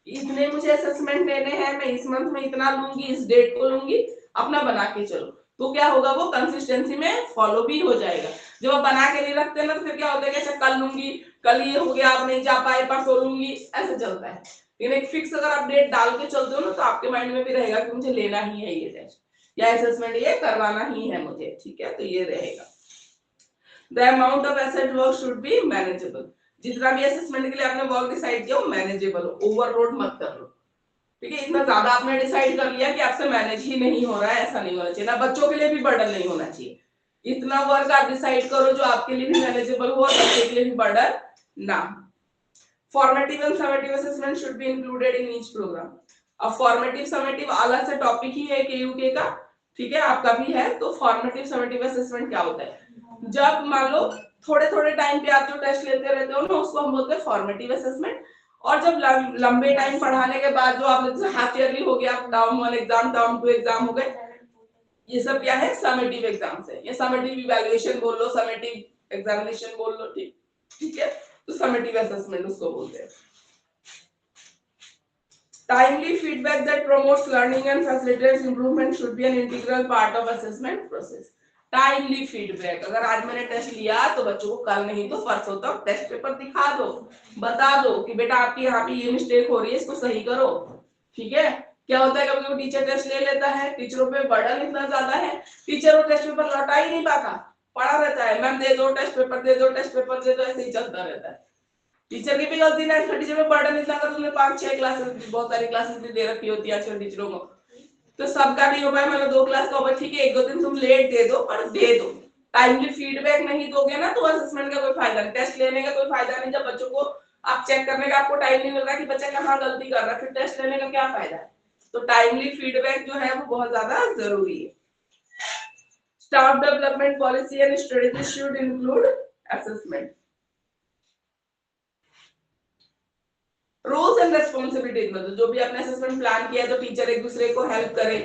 इतने मुझे असेसमेंट लेने हैं, मैं इस मंथ में इतना लूंगी, इस डेट को लूंगी, अपना बना के चलो। तो क्या होगा, वो कंसिस्टेंसी में फॉलो भी हो जाएगा। जब आप बना के नहीं रखते ना तो फिर क्या होता है कि अच्छा कल लूंगी, कल ये हो गया, आप नहीं जा पाए, परसों लूंगी, ऐसे चलता है। लेकिन एक फिक्स अगर आप डेट डाल के चलते हो ना तो आपके माइंड में भी रहेगा कि मुझे लेना ही है ये टेस्ट या असेसमेंट, ये करवाना ही है मुझे। ठीक है, तो ये रहेगा। The amount of asset work should be manageable. जितना भी असेसमेंट के लिए आपने वर्क डिसाइड किया वो मैनेजेबल हो, ओवरलोड मत कर लो। ठीक है, इतना ज्यादा आपने डिसाइड कर लिया कि आपसे मैनेज ही नहीं हो रहा है, ऐसा नहीं होना चाहिए। ना बच्चों के लिए भी बर्डन नहीं होना चाहिए, इतना वर्क आप डिसाइड करो जो आपके लिए भी मैनेजेबल हो और बच्चे के लिए भी बर्डन ना हो। Formative and summative assessment should be included in each program. अब फॉर्मेटिव समेटिव अलग से टॉपिक ही है केयूके का। ठीक है, आपका भी है। तो फॉर्मेटिव समेटिव असेसमेंट क्या होता है, जब मान लो थोड़े थोड़े टाइम पे आप जो टेस्ट लेते रहते हो ना उसको हम बोलते हैं फॉर्मेटिव असेसमेंट। और जब लंबे टाइम पढ़ाने के बाद जो आपने हाफ ईयरली हो गया, टर्म 1 एग्जाम, टर्म 2 एग्जाम हो गए, ये सब क्या है, समेटिव एग्जाम्स है। ये समेटिव इवैल्यूएशन बोल लो, समेटिव एग्जामिनेशन बोल लो। ठीक है, तो समेटिव असेसमेंट उसको बोलते हैं। Timely feedback that promotes learning and facilitates improvement should be an integral part of assessment process. Timely feedback, अगर आज मैंने टेस्ट लिया तो बच्चों को कल नहीं तो परसों तक टेस्ट पेपर दिखा दो, बता दो कि बेटा आपकी यहाँ पे ये मिस्टेक हो रही है, इसको सही करो। ठीक है, क्या होता है कभी कभी टीचर टेस्ट ले लेता है, टीचरों पे बर्डन इतना ज्यादा है, टीचर वो टेस्ट पेपर लौटा ही नहीं पाता, पड़ा रहता है, मैम दे दो टेस्ट पेपर, दे दो टेस्ट पेपर, दे दो, ऐसे ही चलता रहता है। टीचर की भी गलती ना, टीचर में बर्डन इतना कर, तुमने 5-6 क्लासेस, बहुत सारी क्लासेस भी दे रखी होती है आजकल टीचरों को, तो सबका नहीं हो पाया, मतलब 2 क्लास का होगा, ठीक है 1-2 दिन तुम लेट दे दो पर दे दो। टाइमली फीडबैक नहीं दोगे ना तो असेसमेंट का कोई फायदा नहीं, टेस्ट लेने का कोई फायदा नहीं। जब बच्चों को आप चेक करने का आपको टाइम नहीं मिल रहा कि बच्चा कहाँ गलती कर रहा है, फिर टेस्ट लेने का क्या फायदा है। तो टाइमली फीडबैक जो है वो बहुत ज्यादा जरूरी है। Staff development policy and strategy should include assessment. Rules and responsibilities, मतलब जो भी आपने असेसमेंट प्लान किया है तो टीचर एक दूसरे को हेल्प करे।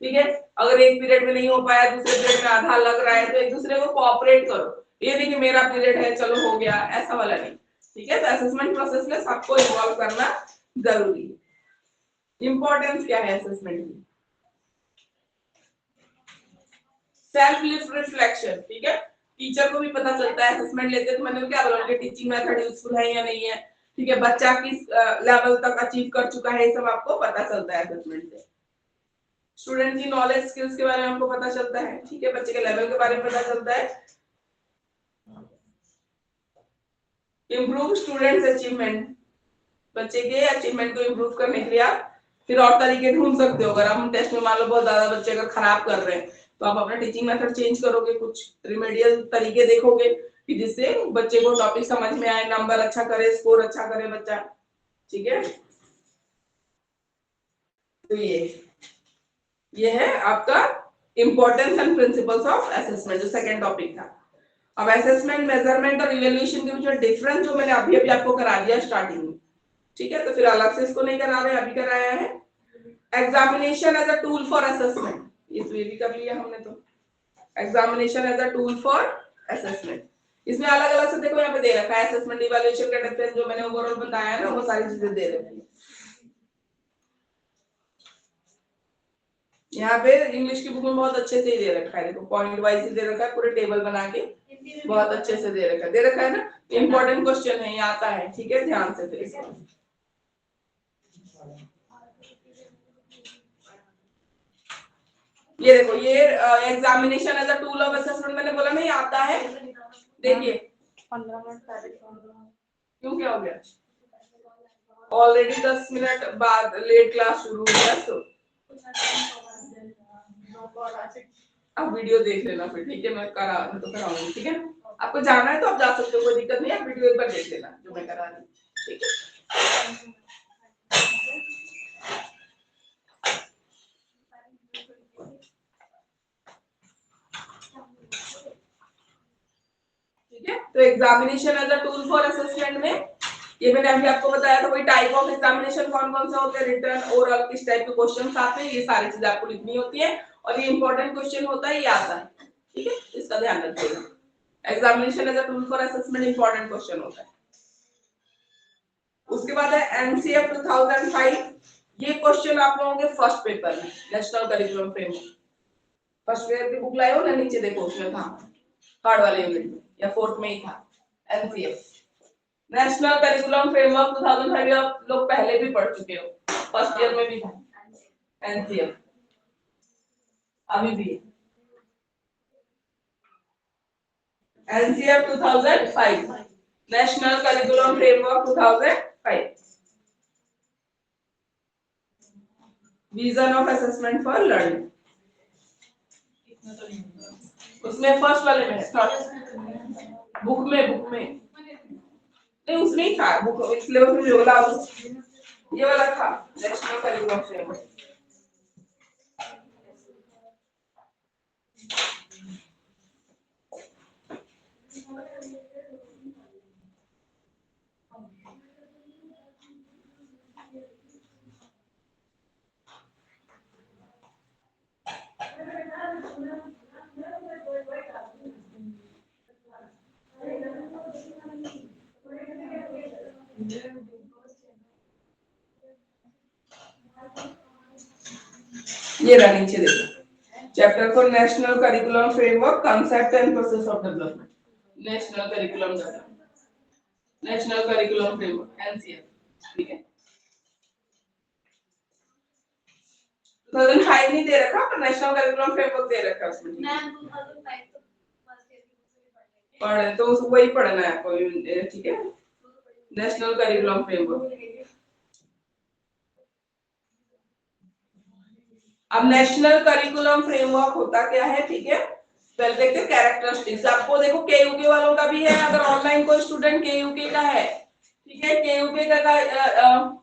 ठीक है, अगर एक पीरियड में नहीं हो पाया, दूसरे पीरियड में आधा लग रहा है, तो एक दूसरे को कोऑपरेट करो। ये नहीं कि मेरा पीरियड है चलो हो गया, ऐसा वाला नहीं। ठीक है, तो असेसमेंट प्रोसेस में सबको इन्वॉल्व करना जरूरी है। इंपॉर्टेंस क्या है असेसमेंट की, सेल्फ रिफ्लेक्शन। ठीक है, टीचर को भी पता चलता है असेसमेंट लेते तो मैंने क्या बोला कि टीचिंग मेथड यूजफुल है या नहीं है। ठीक है, बच्चा किस लेवल तक अचीव कर चुका है, ये सब आपको पता चलता है असेसमेंट से। स्टूडेंट की नॉलेज स्किल्स के बारे में आपको पता चलता है। ठीक है, बच्चे के लेवल के बारे में पता चलता है। इम्प्रूव स्टूडेंट्स अचीवमेंट, बच्चे के अचीवमेंट को इम्प्रूव करने के लिए आप फिर और तरीके ढूंढ सकते हो। अगर हम टेस्ट में मान लो बहुत ज्यादा बच्चे अगर खराब कर रहे हैं तो आप अपना टीचिंग मेथड चेंज करोगे, कुछ रिमेडियल तरीके देखोगे कि जिससे बच्चे को टॉपिक समझ में आए, नंबर अच्छा करे, स्कोर अच्छा करे बच्चा। ठीक है, तो ये है आपका importance and principles of assessment, जो सेकंड टॉपिक था। अब असेसमेंट, मेजरमेंट और इवैल्यूएशन के बीच में डिफरेंस जो मैंने अभी अभी आपको करा दिया स्टार्टिंग में, ठीक है, तो फिर अलग से इसको नहीं करा रहे, अभी कराया है। Examination as a tool for assessment, ये भी कर लिया हमने। तो examination as a tool for assessment, इसमें अलग अलग से देखो यहाँ पे दे रखा है असेसमेंट इवैल्यूएशन का डिफरेंस, जो मैंने ओवरऑल बताया है ना, वो सारी चीजें दे रखी है। यहाँ पे इंग्लिश की बुक में बहुत अच्छे से ही दे रखा है, देखो पॉइंट वाइज ही दे रखा है, पूरे टेबल बना के बहुत अच्छे से दे रखा है ना। इंपॉर्टेंट क्वेश्चन है, ये आता है, ठीक है, ध्यान से फिर इसको। ये देखो, ये examination as a tool of assessment मैंने बोला नहीं आता है। देखिए 15 मिनट पहले क्यों, क्या हो गया, ऑलरेडी 10 मिनट बाद लेट क्लास शुरू हो गया। तो आप वीडियो देख लेना फिर, ठीक है, मैं तो कराऊंगी, ठीक है। आपको जाना है तो आप जा सकते हो, कोई दिक्कत नहीं है, आप वीडियो एक बार देख लेना जो मैं करा रही हूँ, ठीक है। ठीक है, तो examination as a tool for assessment में ये मैंने अभी आपको बताया था, वही टाइप ऑफ एग्जामिनेशन कौन कौन सा होता है, रिटर्न, ओरल, किस टाइप के क्वेश्चंस आते हैं, ये सारी चीजें आपको लिखनी होती है, और ये इंपॉर्टेंट क्वेश्चन होता है, ये आता है, ठीक है, इसका ध्यान रखिएगा। Examination as a tool for assessment important question होता है। उसके बाद है एनसीएफ 2005, ये क्वेश्चन आप लोगों के फर्स्ट पेपर में, national curriculum framework, first paper की बुक लाए हो ना, नीचे देखो उसमें था, थर्ड वाले यूनिट में या फोर्थ में ही था, एनसीएफ नेशनल करिकुलम फ्रेमवर्क 2005, आप लोग पहले भी पढ़ चुके हो, फर्स्ट ईयर में भी था एनसीएफ, अभी भी NCF 2005, national curriculum framework 2005, vision of assessment for learning, उसमें फर्स्ट वाले में बुक में नहीं, उसमें ही था, बुक सिलेबस में जो वाला, ये वाला था नेशनल करिकुलम फ्रेमवर्क। ये रहा नीचे देखो, chapter for national curriculum framework, concept and process of development, national curriculum development, national curriculum framework NCF, ठीक है। 2005 नहीं दे रखा, पर नेशनल करिकुलम फ्रेमवर्क दे रखा है उसमें, मैम 2005 तो फर्स्ट ईयर की बुक से पढ़े तो वही पढ़ना है आपको, ठीक है, नेशनल करिकुलम फ्रेमवर्क। अब नेशनल करिकुलम फ्रेमवर्क होता क्या है, ठीक है, पहले देखते हैं कैरेक्टरिस्टिक्स। आपको देखो केयूके वालों का भी है, अगर ऑनलाइन कोई स्टूडेंट केयूके का है, ठीक है, केयूके का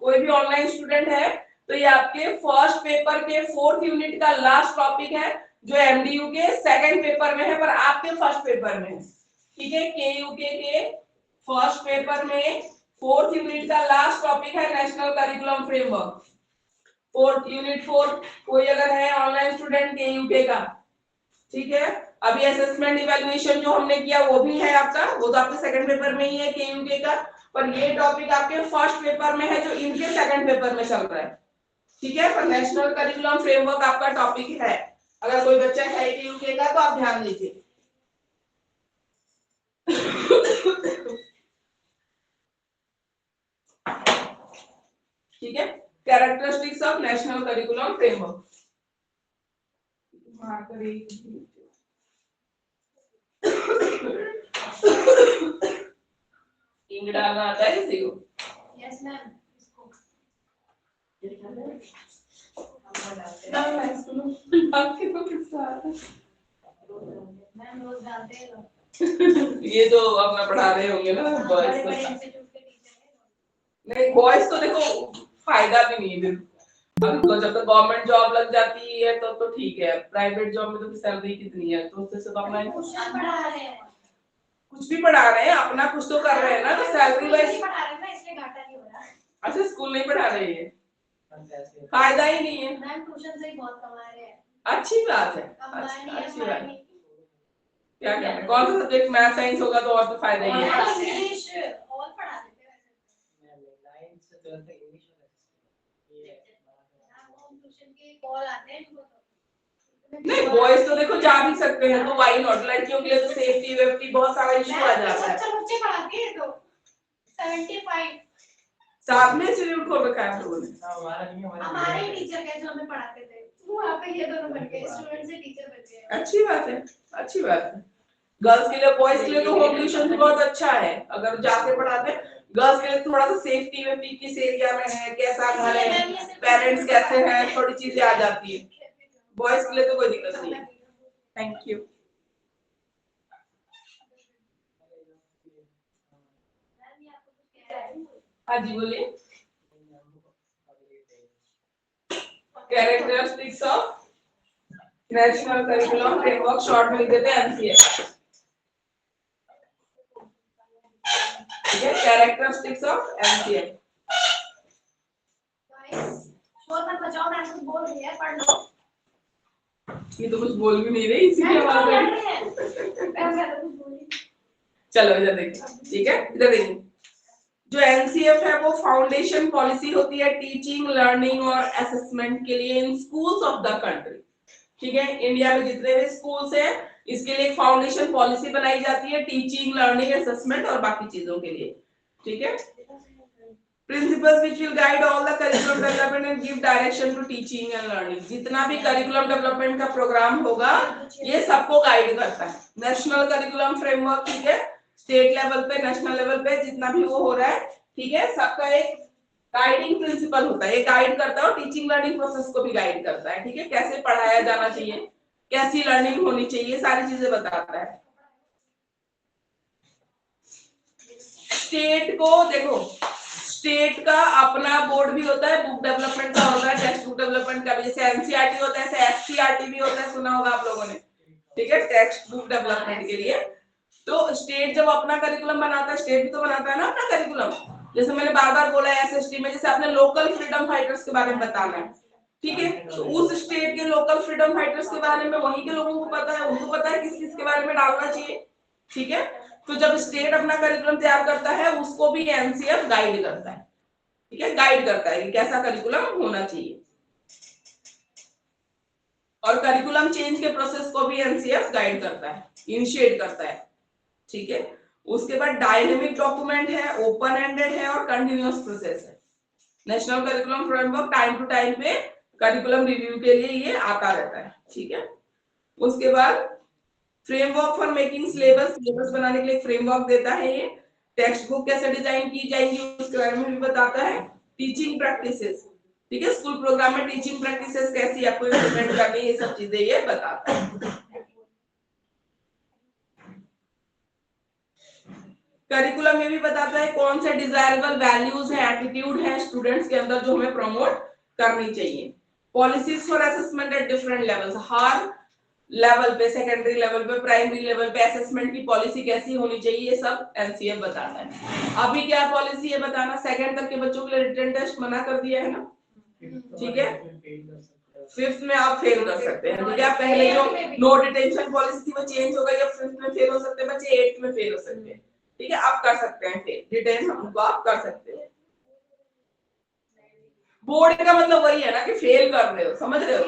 कोई भी ऑनलाइन स्टूडेंट है, तो ये आपके फर्स्ट पेपर के फोर्थ यूनिट का लास्ट टॉपिक है, जो एमडीयू के सेकंड पेपर में है, पर आपके फर्स्ट पेपर में है, ठीक है। केयूके के फर्स्ट पेपर में फोर्थ यूनिट का लास्ट टॉपिक है national curriculum framework, fourth unit 4, कोई अगर है ऑनलाइन स्टूडेंट के यूके का, ठीक है। अभी असेसमेंट इवैल्यूएशन जो हमने किया वो भी है आपका, वो तो आपके सेकंड पेपर में ही है के यूके का, पर ये टॉपिक आपके फर्स्ट पेपर में है जो इनके सेकंड पेपर में चल रहा है, ठीक है। पर नेशनल करिकुलम फ्रेमवर्क आपका टॉपिक है, अगर कोई बच्चा है के यूके का तो आप ध्यान दीजिए। ठीक है, characteristics of national curriculum framework. Ink डालना आता है किसी को? यस मैम इसको आपके को किसका आता है? मैम रोज डालते हैं लोग ये तो अपना पढ़ा रहे होंगे ना बॉयज बड़े को। बड़े इंस्टीट्यूट के टीचर हैं नहीं बॉयज तो देखो फायदा भी नहीं है फिर। तो जब तक गवर्नमेंट जॉब लग जाती है तो ठीक है, प्राइवेट जॉब में तो सैलरी कितनी है, तो उससे तो अपना ट्यूशन पढ़ा रहे हैं कुछ भी पढ़ा रहे हैं, अपना कुछ तो कर रहे हैं ना, तो सैलरी वाइज। पढ़ा रहे हैं ना इसलिए घाटा नहीं हो रहा अच्छा स्कूल नहीं पढ़ा रहे हैं, फायदा ही नहीं है। मैम ट्यूशन से ही बहुत कमा रहे हैं अच्छी बात है, अंबानी अच्छी बात है। अंबानी क्या कहते हैं, कौन सा सब्जेक्ट मैथ साइंस होगा तो और तो फायदा ही है। इंग्लिश और पढ़ा देते हैं ट्यूशन के कॉल आते हैं इनको तो नहीं बॉयज तो देखो जा भी सकते हैं, तो व्हाई नॉट। लड़कियों के लिए तो सेफ्टी वेफ्टी बहुत सारा इशू आ जाता है। 70 बच्चे पढ़ाती है तो 75 साथ में इंस्टीट्यूट खोल रखा है हम लोगों ने। हमारे ही टीचर के जो हमें पढ़ाते थे वहाँ पे ये दोनों बन गए स्टूडेंट से टीचर बन गए अच्छी बात है, अच्छी बात है। गर्ल्स के लिए, बॉयज के लिए तो होम ट्यूशन भी बहुत अच्छा है अगर जाके पढ़ाते हैं। गर्ल्स के लिए थोड़ा सा सेफ्टी वेफ्टी किस एरिया में है, कैसा घर है, पेरेंट्स कैसे हैं, थोड़ी चीजें आ जाती है। बॉयज के लिए तो कोई दिक्कत नहीं है। Thank you. हाँ जी बोलिए। Characteristics of national curriculum framework, short में लिख देते हैं एनसीएफ। ठीक है, कैरेक्टरिस्टिक्स ऑफ एनसीएफ। शोर मत मचाओ, मैम कुछ बोल रही है, पढ़ लो। ये तो कुछ बोल भी नहीं रही, इसी की आवाज आ रही है। चलो इधर देखिए, ठीक है इधर देखिए। जो एनसीएफ है वो फाउंडेशन पॉलिसी होती है टीचिंग, लर्निंग और असेसमेंट के लिए इन स्कूल्स ऑफ द कंट्री। ठीक है, इंडिया में जितने भी स्कूल्स हैं इसके लिए एक फाउंडेशन पॉलिसी बनाई जाती है टीचिंग, लर्निंग, असेसमेंट और बाकी चीजों के लिए। ठीक है, principles which will guide all the curriculum development and give direction to teaching and learning. जितना भी करिकुलम डेवलपमेंट का प्रोग्राम होगा ये सबको गाइड करता है। नेशनल करिकुलम फ्रेमवर्क, ठीक है, स्टेट लेवल पे, नेशनल लेवल पे जितना भी वो हो रहा है, ठीक है, सबका एक गाइडिंग प्रिंसिपल होता है, ये गाइड करता है और टीचिंग लर्निंग प्रोसेस को भी गाइड करता है। ठीक है, कैसे पढ़ाया जाना चाहिए, कैसी लर्निंग होनी चाहिए, सारी चीजें बताता है। स्टेट को देखो, स्टेट का अपना बोर्ड भी होता है, बुक डेवलपमेंट का होता है, टेक्स्ट बुक डेवलपमेंट का भी, जैसे एनसीईआरटी होता है ऐसे एससीईआरटी भी होता है, सुना होगा आप लोगों ने। ठीक है, टेक्स्ट बुक डेवलपमेंट के लिए तो स्टेट जब अपना करिकुलम बनाता है, स्टेट भी तो बनाता है ना अपना करिकुलम। जैसे मैंने बार बार बोला है एसएसटी में, जैसे आपने लोकल फ्रीडम फाइटर्स के बारे में बताना है, ठीक है, तो उस स्टेट के लोकल फ्रीडम फाइटर्स के बारे में वहीं के लोगों को पता है, उनको पता है किस किस के बारे में डालना चाहिए। ठीक है, तो जब स्टेट अपना करिकुलम तैयार करता है उसको भी एनसीएफ गाइड करता है। ठीक है, गाइड करता है कि कैसा करिकुलम होना चाहिए, और करिकुलम चेंज के प्रोसेस को भी एनसीएफ गाइड करता है, इनिशिएट करता है। ठीक है, उसके बाद डायनेमिक डॉक्यूमेंट है, ओपन एंडेड है और कंटिन्यूअस प्रोसेस है। National curriculum framework time to time पे करिकुलम रिव्यू के लिए ये आता रहता है। ठीक है, उसके बाद फ्रेमवर्क फॉर मेकिंग सिलेबस बनाने के लिए फ्रेमवर्क देता है ये। टेक्स्ट बुक कैसे डिजाइन की जाएगी उसके बारे में भी बताता है। टीचिंग प्रैक्टिसेस, ठीक है, स्कूल प्रोग्राम में टीचिंग प्रैक्टिसेस कैसी आपको इम्प्लीमेंट करनी है, ये सब चीजें ये बताता है। करिकुलम में भी बताता है कौन से डिजायरेबल वैल्यूज है, एटीट्यूड है स्टूडेंट्स के अंदर जो हमें प्रमोट करनी चाहिए। Policies for assessment at different levels, her level पे, सेकेंडरी लेवल पे, प्राइमरी लेवल पे असेसमेंट की पॉलिसी कैसी होनी चाहिए, ये सब एनसीएफ बताता है। अभी क्या पॉलिसी है बताना, सेकंड तक के बच्चों के लिए रिटन टेस्ट मना कर दिया है ना, ठीक है, फिफ्थ में आप फेल कर सकते हैं। ठीक है, पहले जो नो डिटेंशन पॉलिसी थी वो चेंज हो गई, अब फिफ्थ में फेल हो सकते हैं बच्चे, एट्थ में फेल हो सकते हैं। ठीक है, आप कर सकते हैं फेल, डिटेन हमको आप कर सकते हैं। बोर्ड का मतलब वही है ना कि फेल कर रहे हो, समझ रहे हो?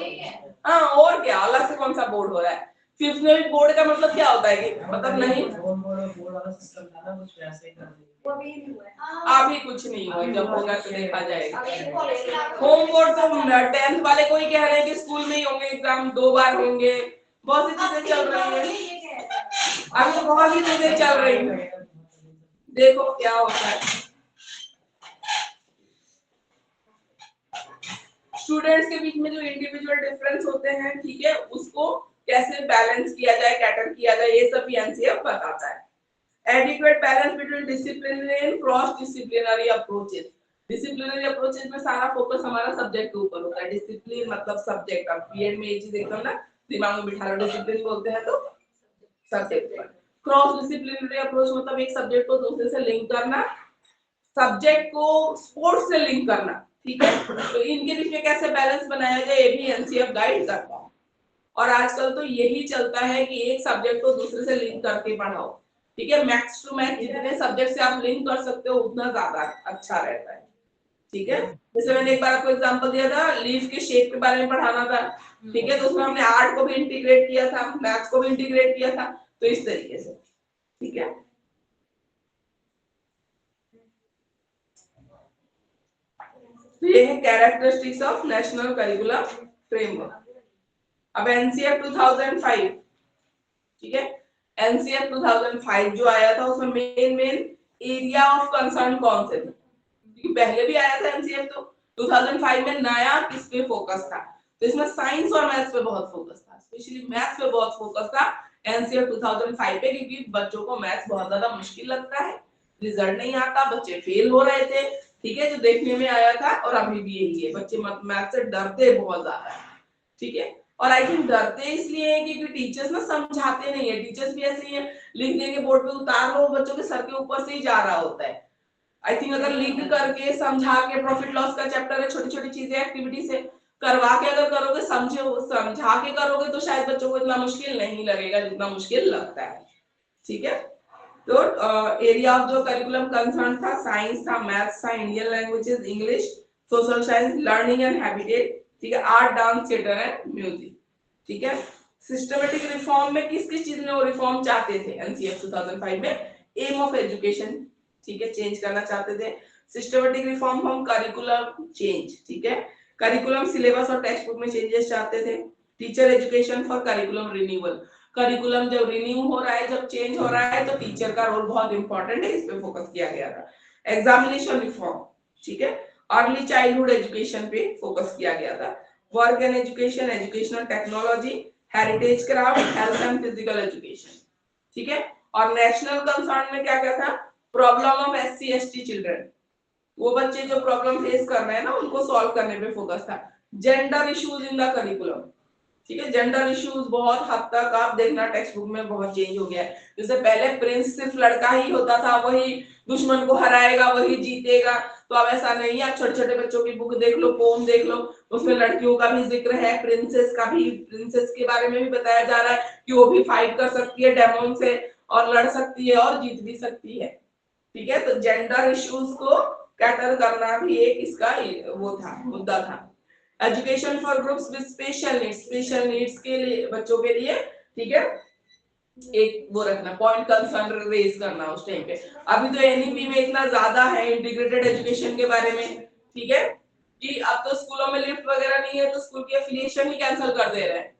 हाँ, और क्या, अलग से कौन सा बोर्ड हो रहा है। फिफ्थ में भी बोर्ड का मतलब क्या होता है कि मतलब नहीं, अभी कुछ नहीं हुआ, जब होगा तो देखा जाएगा। होम बोर्ड तो 10th वाले को ही कह रहे हैं कि स्कूल में ही होंगे एग्जाम, 2 बार होंगे, बहुत सी चीजें चल रही है, अभी तो बहुत सी चीजें चल रही है। देखो क्या होता है, स्टूडेंट्स के बीच में जो इंडिविजुअल डिफरेंस होते हैं, ठीक है, उसको कैसे बैलेंस किया जाए, कैटर किया जाए, ये सब एनसीएफ बताता है। Adequate balance between disciplinary and cross disciplinary approaches. Disciplinary approaches में सारा फोकस हमारा सब्जेक्ट के ऊपर होता है। डिसिप्लिन मतलब सब्जेक्ट, अब बीएड में ये चीज एकदम ना दिमाग में बिठा लो, डिसिप्लिन बोलते हैं तो सब्जेक्ट पर। क्रॉस डिसिप्लिनरी अप्रोच मतलब एक सब्जेक्ट को दूसरे से लिंक करना, सब्जेक्ट को स्पोर्ट्स से लिंक करना, ठीक है। तो इनके बीच में कैसे बैलेंस बनाया जाए ये भी एनसीएफ गाइड करता है। और आजकल तो यही चलता है कि एक सब्जेक्ट को दूसरे से लिंक करके पढ़ाओ, ठीक है। मैक्स टू मैक्स जितने सब्जेक्ट से आप लिंक कर सकते हो उतना ज्यादा अच्छा रहता है, ठीक है। जैसे मैंने एक बार आपको एग्जांपल दिया था, लीफ के शेप के बारे में पढ़ाना था, ठीक है, तो उसमें हमने आर्ट को भी इंटीग्रेट किया था, मैथ्स को भी इंटीग्रेट किया था, तो इस तरीके से, ठीक है। तो ये है characteristics of national curriculum framework. अब एनसीएफ 2005, ठीक है, एनसीएफ 2005 जो आया था उसमें मेन एरिया ऑफ कंसर्न कौन से थे, क्योंकि पहले भी आया था एनसीएफ, तो 2005 में नया किस पे फोकस था, तो इसमें साइंस और मैथ्स पे बहुत फोकस था, स्पेशली मैथ्स पे बहुत फोकस था एनसीएफ 2005 पे, क्योंकि बच्चों को मैथ्स बहुत ज्यादा मुश्किल लगता है, रिजल्ट नहीं आता, बच्चे फेल हो रहे थे, ठीक है, जो देखने में आया था। और अभी भी यही है, बच्चे मैथ्स से डरते बहुत ज्यादा है, ठीक है। और आई थिंक डरते इसलिए है क्योंकि टीचर्स ना समझाते नहीं है, टीचर्स भी ऐसे ही है, लिख देंगे बोर्ड पे, उतार लो, बच्चों के सर के ऊपर से ही जा रहा होता है। आई थिंक अगर लिख करके समझा के, प्रॉफिट लॉस का चैप्टर है, छोटी छोटी चीजें एक्टिविटी से करवा के अगर करोगे, समझा के करोगे, तो शायद बच्चों को इतना मुश्किल नहीं लगेगा जितना मुश्किल लगता है, ठीक है। तो एरिया ऑफ जो करिकुलम कंसर्न था, साइंस था, मैथ्स था, Indian languages, English, social science, learning and habitat, ठीक है, art, dance, theatre and music, ठीक है। सिस्टमेटिक रिफॉर्म में किस किस चीज में वो रिफॉर्म चाहते थे एनसीएफ 2005 में, एम ऑफ एजुकेशन, ठीक है, चेंज करना चाहते थे। सिस्टमेटिक रिफॉर्म हम करिकुलम चेंज, ठीक है, करिकुलम सिलेबस और टेक्स्ट बुक में चेंजेस चाहते थे। Teacher education for curriculum renewal, curriculum जब रिन्यू हो रहा है, जब चेंज हो रहा है, तो टीचर का रोल बहुत इंपॉर्टेंट है, इस पे फोकस किया गया था। एग्जामिनेशन रिफॉर्म, ठीक है, अर्ली चाइल्डहुड एजुकेशन पे फोकस किया गया था। Work and education, educational technology, heritage craft, health and physical education, ठीक है। और नेशनल कंसर्न में क्या क्या था, problem of SC ST children, वो बच्चे जो प्रॉब्लम फेस कर रहे हैं ना, उनको सॉल्व करने पे फोकस था। Gender issues in the curriculum, ठीक है, जेंडर इश्यूज बहुत हद तक आप देखना टेक्स्ट बुक में बहुत चेंज हो गया है। जैसे पहले प्रिंस सिर्फ लड़का ही होता था, वही दुश्मन को हराएगा, वही जीतेगा, तो अब ऐसा नहीं है। आप छोटे छोटे बच्चों की बुक देख लो, पोम देख लो, उसमें लड़कियों का भी जिक्र है, प्रिंसेस का भी, प्रिंसेस के बारे में भी बताया जा रहा है कि वो भी फाइट कर सकती है डेमोन से, और लड़ सकती है और जीत भी सकती है, ठीक है। तो जेंडर इश्यूज को कैटर करना भी एक इसका वो था, मुद्दा था। Education for groups with special needs, special needs के लिए, बच्चों के लिए, ठीक है, एक वो रखना, पॉइंट कंसर्न रेज करना उस टाइम पे। अभी तो एनईपी में इतना ज्यादा है इंटीग्रेटेड एजुकेशन के बारे में, ठीक है, कि अब तो स्कूलों में लिफ्ट वगैरह नहीं है, तो स्कूल की एफिलिएशन ही कैंसिल कर दे रहे हैं,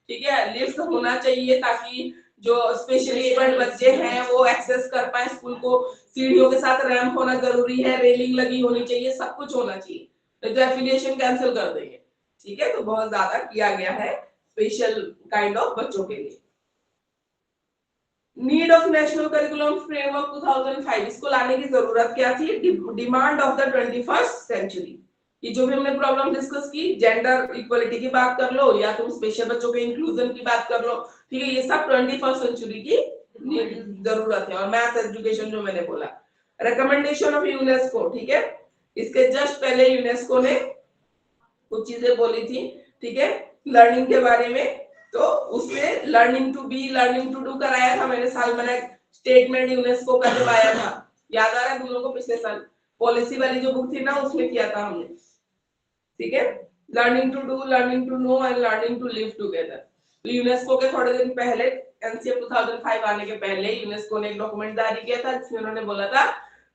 ठीक है। लिफ्ट होना चाहिए ताकि जो स्पेशली एबल्ड बच्चे हैं वो एक्सेस कर पाए स्कूल को, सीढ़ियों के साथ रैंप होना जरूरी है, रेलिंग लगी होनी चाहिए, सब कुछ होना चाहिए, तो एफिलिएशन कैंसिल कर देंगे, ठीक है। तो बहुत ज्यादा किया गया है स्पेशल काइंड ऑफ बच्चों के लिए। Need of national curriculum framework 2005, इसको लाने की जरूरत क्या थी, demand of the 21st century. ये जो भी हमने प्रॉब्लम डिस्कस की, जेंडर इक्वलिटी की बात कर लो, या तुम स्पेशल बच्चों के इंक्लूजन की बात कर लो, ठीक है, ये सब 21st सेंचुरी की जरूरत है। और मैथ एजुकेशन जो मैंने बोला, रिकमेंडेशन ऑफ यूनेस्को, ठीक है, इसके जस्ट पहले यूनेस्को ने कुछ चीजें बोली थी, ठीक है, लर्निंग के बारे में। तो उसमें learning to be, learning to do कराया था मैंने साल मैंने, स्टेटमेंट यूनेस्को का जब आया था, याद आ रहा है तुम लोगों को, पिछले साल पॉलिसी वाली जो बुक थी ना, उसमें किया था हमने, ठीक है। Learning to do, learning to know and learning to live together. तो यूनेस्को के थोड़े दिन पहले, एनसीएफ 2005 आने के पहले यूनेस्को ने एक डॉक्यूमेंट जारी किया था, जिसमें उन्होंने बोला था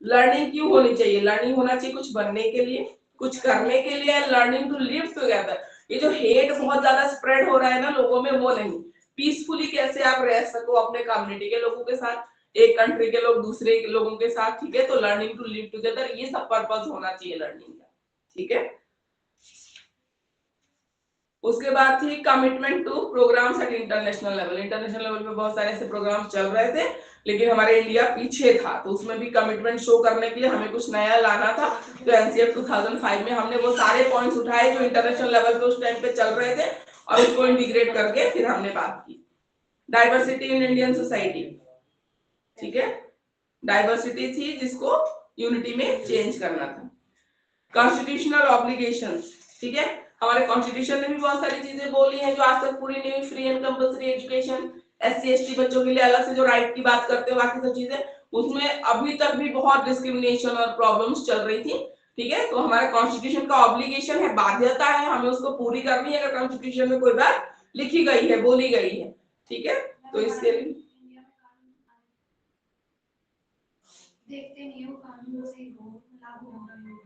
लर्निंग क्यों होनी चाहिए, लर्निंग होना चाहिए कुछ बनने के लिए, कुछ करने के लिए, लर्निंग टू लिव टुगेदर। ये जो हेट बहुत ज्यादा स्प्रेड हो रहा है ना लोगों में, वो नहीं, पीसफुली कैसे आप रह सको अपने कम्युनिटी के लोगों के साथ, एक कंट्री के लोग दूसरे के लोगों के साथ, ठीक है। तो लर्निंग टू लिव टुगेदर, ये सब पर्पस होना चाहिए लर्निंग का, ठीक है। उसके बाद थी commitment to programmes at international level. International level पे बहुत सारे ऐसे प्रोग्राम चल रहे थे, लेकिन हमारे इंडिया पीछे था, तो उसमें भी कमिटमेंट शो करने के लिए हमें कुछ नया लाना था। तो एनसीएफ 2005 में हमने वो सारे पॉइंट्स उठाए जो इंटरनेशनल लेवल पे उस टाइम पे चल रहे थे, और उसको इंटीग्रेट करके फिर हमने बात की। डाइवर्सिटी इन इंडियन सोसाइटी, ठीक है, डाइवर्सिटी थी जिसको यूनिटी में चेंज करना था। कॉन्स्टिट्यूशनल ऑब्लिगेशंस, ठीक है, हमारे कॉन्स्टिट्यूशन ने भी बहुत सारी चीजें बोली हैं जो आज तक पूरी नहीं हुई। Free and compulsory education, SC ST बच्चों के लिए अलग से जो राइट की बात करते हैं, बाकी सब चीजें, उसमें अभी तक भी बहुत डिस्क्रिमिनेशन और प्रॉब्लम्स चल रही थी, ठीक है। तो हमारे कॉन्स्टिट्यूशन का ऑब्लिगेशन है, बाध्यता है, हमें उसको पूरी करनी है अगर कॉन्स्टिट्यूशन में कोई बात लिखी गई है, बोली गई है, ठीक है। तो इसके लिए देखते नहीं हो कानून से लागू हो रहा है।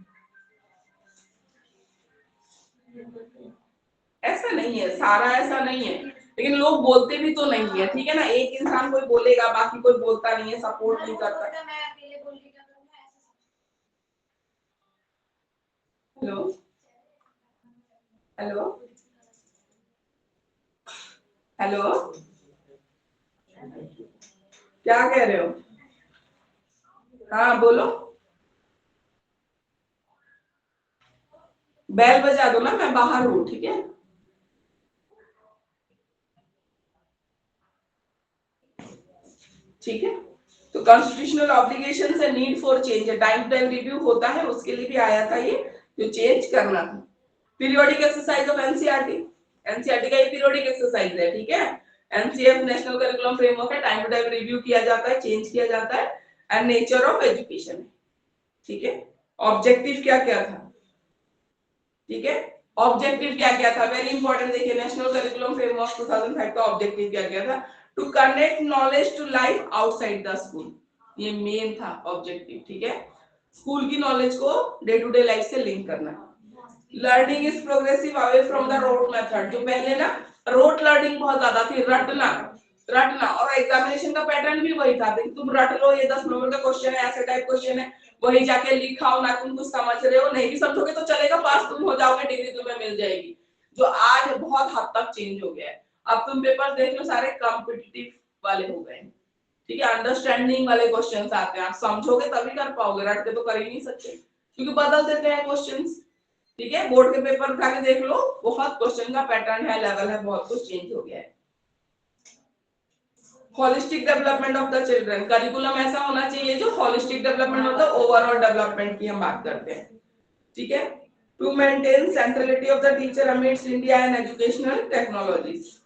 ऐसा नहीं है, सारा ऐसा नहीं है, लेकिन लोग बोलते भी तो नहीं है, ठीक है ना। एक इंसान कोई बोलेगा, बाकी कोई बोलता नहीं है, सपोर्ट नहीं करता। मैं अकेले बोल के क्या करूंगा, ऐसे हेलो हेलो हेलो, क्या कह रहे हो? हाँ बोलो, बेल बजा दो ना, मैं बाहर हूँ, ठीक है। ठीक है, तो कॉन्स्टिट्यूशनल ऑब्लिगेशन से नीड फॉर चेंज है, टाइम टू टाइम रिव्यू होता है, उसके लिए भी आया था ये, जो चेंज करना था। Periodic exercise of NCERT, NCERT का ये पीरियोडिक एक्सरसाइज है, ठीक है। एनसीएफ नेशनल करिकुलम फ्रेमवर्क है, टाइम टू टाइम रिव्यू किया जाता है, चेंज किया जाता है। एंड नेचर ऑफ एजुकेशन, ठीक है। ऑब्जेक्टिव क्या क्या था, ठीक है, ऑब्जेक्टिव क्या क्या था, वेरी इंपॉर्टेंट। देखिए नेशनल करिकुलम फ्रेमवर्क 2005 का ऑब्जेक्टिव क्या क्या था, to connect knowledge to life outside the school, ये मेन था ऑब्जेक्टिव, ठीक है। स्कूल की नॉलेज को डे टू डे लाइफ से लिंक करना। Learning is progressive away from the rote method, जो पहले ना रोट लर्निंग बहुत ज्यादा थी, रटना रटना, और एग्जामिनेशन का पैटर्न भी वही था, तुम रट लो, ये 10 नंबर का क्वेश्चन है, ऐसे टाइप क्वेश्चन है, वही जाके लिखाओ ना, तुम कुछ समझ रहे हो, नहीं भी समझोगे तो चलेगा, पास तुम हो जाओगे, डिग्री तुम्हें मिल जाएगी। जो आज बहुत हद तक चेंज हो गया है, अब तुम पेपर देख लो, सारे कॉम्पिटिटिव वाले हो गए, ठीक है। अंडरस्टैंडिंग वाले क्वेश्चंस आते हैं, आप समझोगे तभी कर पाओगे, रट के तो कर ही नहीं सकते, क्योंकि बदल देते हैं क्वेश्चंस, ठीक है। बोर्ड के पेपर उठा के देख लो, बहुत क्वेश्चन का पैटर्न है, लेवल है, बहुत कुछ चेंज हो गया है। Holistic development of the children, curriculum ऐसा होना चाहिए जो holistic development of the overall development की हम बात करते हैं, ठीक है। To maintain centrality of the teacher amidst India and educational technologies,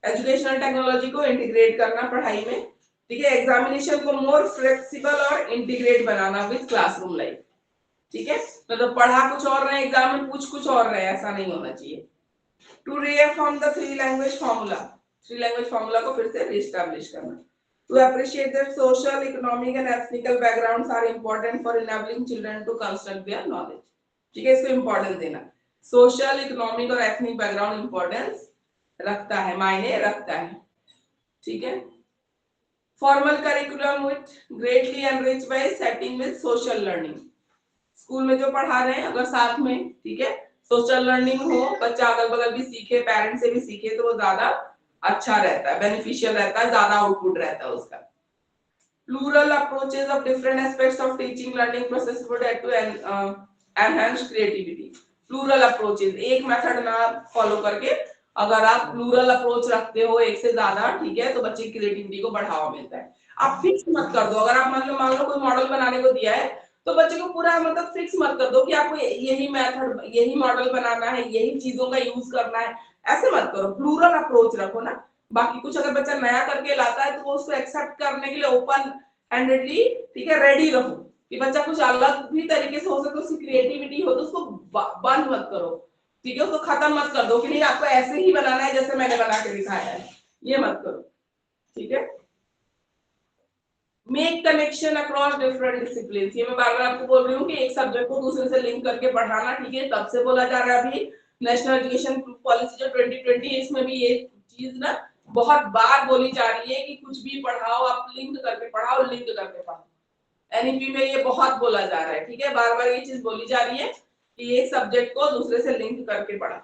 educational technology को इंटीग्रेट करना पढ़ाई में, ठीक है। एग्जामिनेशन को मोर फ्लेक्सिबल और इंटीग्रेट बनाना विद क्लासरूम लाइफ, ठीक है। मतलब पढ़ा कुछ और रहे, एग्जाम में पूछ कुछ और रहे, ऐसा नहीं होना चाहिए। To reaffirm the three language formula, three language formula को फिर से रीएस्टैब्लिश करना। To appreciate that social, economic and ethnical backgrounds are important for enabling children to construct their knowledge, ठीक है, इसको इंपॉर्टेंस देना। सोशल, इकोनॉमिक और एथनिक बैकग्राउंड इंपॉर्टेंस रखता है, मायने रखता है, ठीक है। Formal curriculum with greatly enriched by setting with social learning, school में जो पढ़ा रहे हैं अगर साथ में, ठीक है, सोशल लर्निंग हो, बच्चा अगल बगल भी सीखे, पेरेंट्स से भी सीखे, तो वो ज्यादा अच्छा रहता है, बेनिफिशियल रहता है, ज्यादा आउटपुट रहता है उसका। Plural approaches of different aspects of teaching learning process would have to enhance creativity. Plural approaches, एक मेथड ना फॉलो करके अगर आप प्लूरल अप्रोच रखते हो, एक से ज्यादा, ठीक है, तो बच्चे की क्रिएटिविटी को बढ़ावा मिलता है। आप फिक्स मत कर दो, अगर आप मान लो कोई मॉडल बनाने को दिया है, तो बच्चे को पूरा मतलब फिक्स मत कर दो कि आपको यही मेथड, यही मॉडल बनाना है, यही चीजों का यूज करना है, ऐसे मत करो, प्लूरल अप्रोच रखो ना। बाकी कुछ अगर बच्चा नया करके लाता है तो वो उसको एक्सेप्ट करने के लिए ओपन हैंडेडली, ठीक है, रेडी रहो कि बच्चा कुछ अलग भी तरीके से हो सकता है, उसकी क्रिएटिविटी हो, तो उसको बंद मत करो, ठीक है, उसको खत्म मत कर दो कि नहीं आपको ऐसे ही बनाना है जैसे मैंने बना के दिखाया है, ये मत करो, ठीक है। Make connection across different discipline, ये मैं बार बार आपको बोल रही हूँ कि एक सब्जेक्ट को दूसरे से लिंक करके पढ़ाना, ठीक है, तब से बोला जा रहा है। अभी नेशनल एजुकेशन पॉलिसी जो 2020 है, इसमें भी ये चीज ना बहुत बार बोली जा रही है कि कुछ भी पढ़ाओ आप लिंक करके पढ़ाओ, लिंक करके पढ़ाओ। एनईपी में ये बहुत बोला जा रहा है, ठीक है, बार बार ये चीज बोली जा रही है कि एक सब्जेक्ट को दूसरे से लिंक करके पढ़ाओ,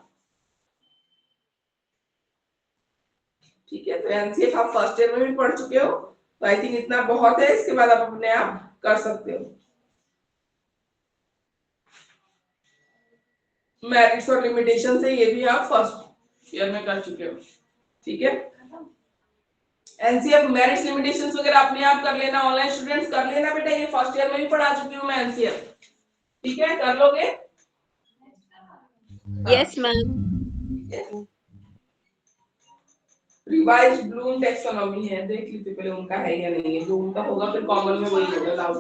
ठीक है। तो एनसीएफ आप फर्स्ट ईयर में भी पढ़ चुके हो, तो आई थिंक इतना बहुत है, इसके बाद आप अपने आप कर सकते हो। मेरिट्स और लिमिटेशन से ये भी आप फर्स्ट ईयर में कर चुके हो, ठीक है। एनसीएफ मेरिट्स लिमिटेशंस वगैरह अपने आप कर लेना, ऑनलाइन स्टूडेंट्स कर लेना बेटा, ये फर्स्ट ईयर में भी पढ़ा चुकी हूँ मैं एनसीएफ, ठीक है, कर लोगे? Yes, ma'am. Revise Bloom taxonomy है, देख लीजिए पहले उनका है या नहीं है, जो उनका होगा फिर कॉमन में वही होगा लागू।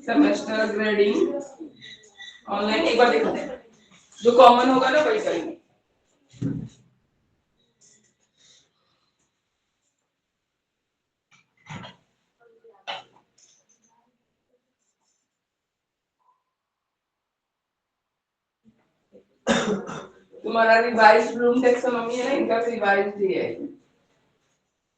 सेमेस्टर ग्रेडिंग ऑनलाइन एक बार देखते हैं, जो कॉमन होगा ना वही करेंगे। तुम्हारा रिवाइज ब्लूम टैक्सोनॉमी है ना, इनका रिवाइज दिया है,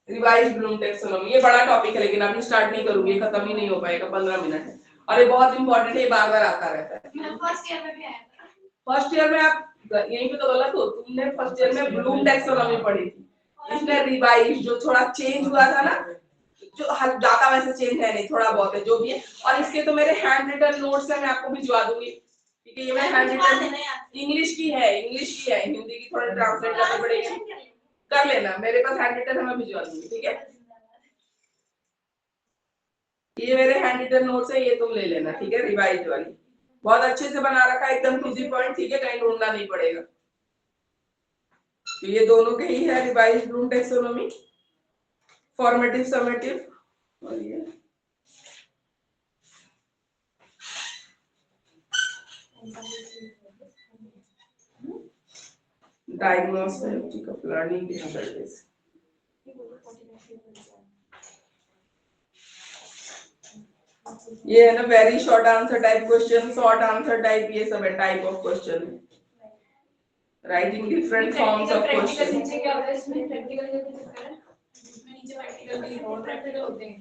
रिवाइज ब्लूम टैक्सोनॉमी, ये बड़ा टॉपिक है लेकिन अभी स्टार्ट नहीं करूंगी, ये खत्म ही नहीं हो पाएगा, 15 मिनट है और ये बहुत इंपॉर्टेंट है, ये बार बार आता रहता है। फर्स्ट ईयर में भी आया था। फर्स्ट ईयर में आप यहीं पे तो गलत हो, तुमने फर्स्ट ईयर में ब्लूम टैक्सोनॉमी पढ़ी थी, इसमें रिवाइज जो थोड़ा चेंज हुआ था ना, जो ज्यादा वैसे चेंज है नहीं, थोड़ा बहुत है जो भी है, और इसके तो मेरे हैंड रिटन नोट्स है, मैं आपको भिजवा दूंगी, ठीक है। ये मैं हैंड रिटन इंग्लिश की है, हिंदी की थोड़ी ट्रांसलेट करनी पड़ेगी, कर लेना, मेरे पास हैंड रिटन है, मैं भिजवा दूंगी, ठीक है। ये मेरे हैंड रिटन नोट्स है, ये तुम ले लेना, ठीक है, रिवाइज वाली बहुत अच्छे से बना रखा है, एकदम टू द पॉइंट, ठीक है, कहीं ढूंढना नहीं पड़ेगा। तो ये दोनों के ही है, revise Bloom taxonomy, formative summative, और ये डायग्नोस्टिक ऑफ लर्निंग डिफिकल्टीज। ये है ना very short answer type question, short answer type, ये सब है type of question, writing different forms of question. नीचे क्या होता है इसमें प्रैक्टिकल का भी चक्कर है, इसमें नीचे प्रैक्टिकल भी और प्रैक्टिकल होते हैं।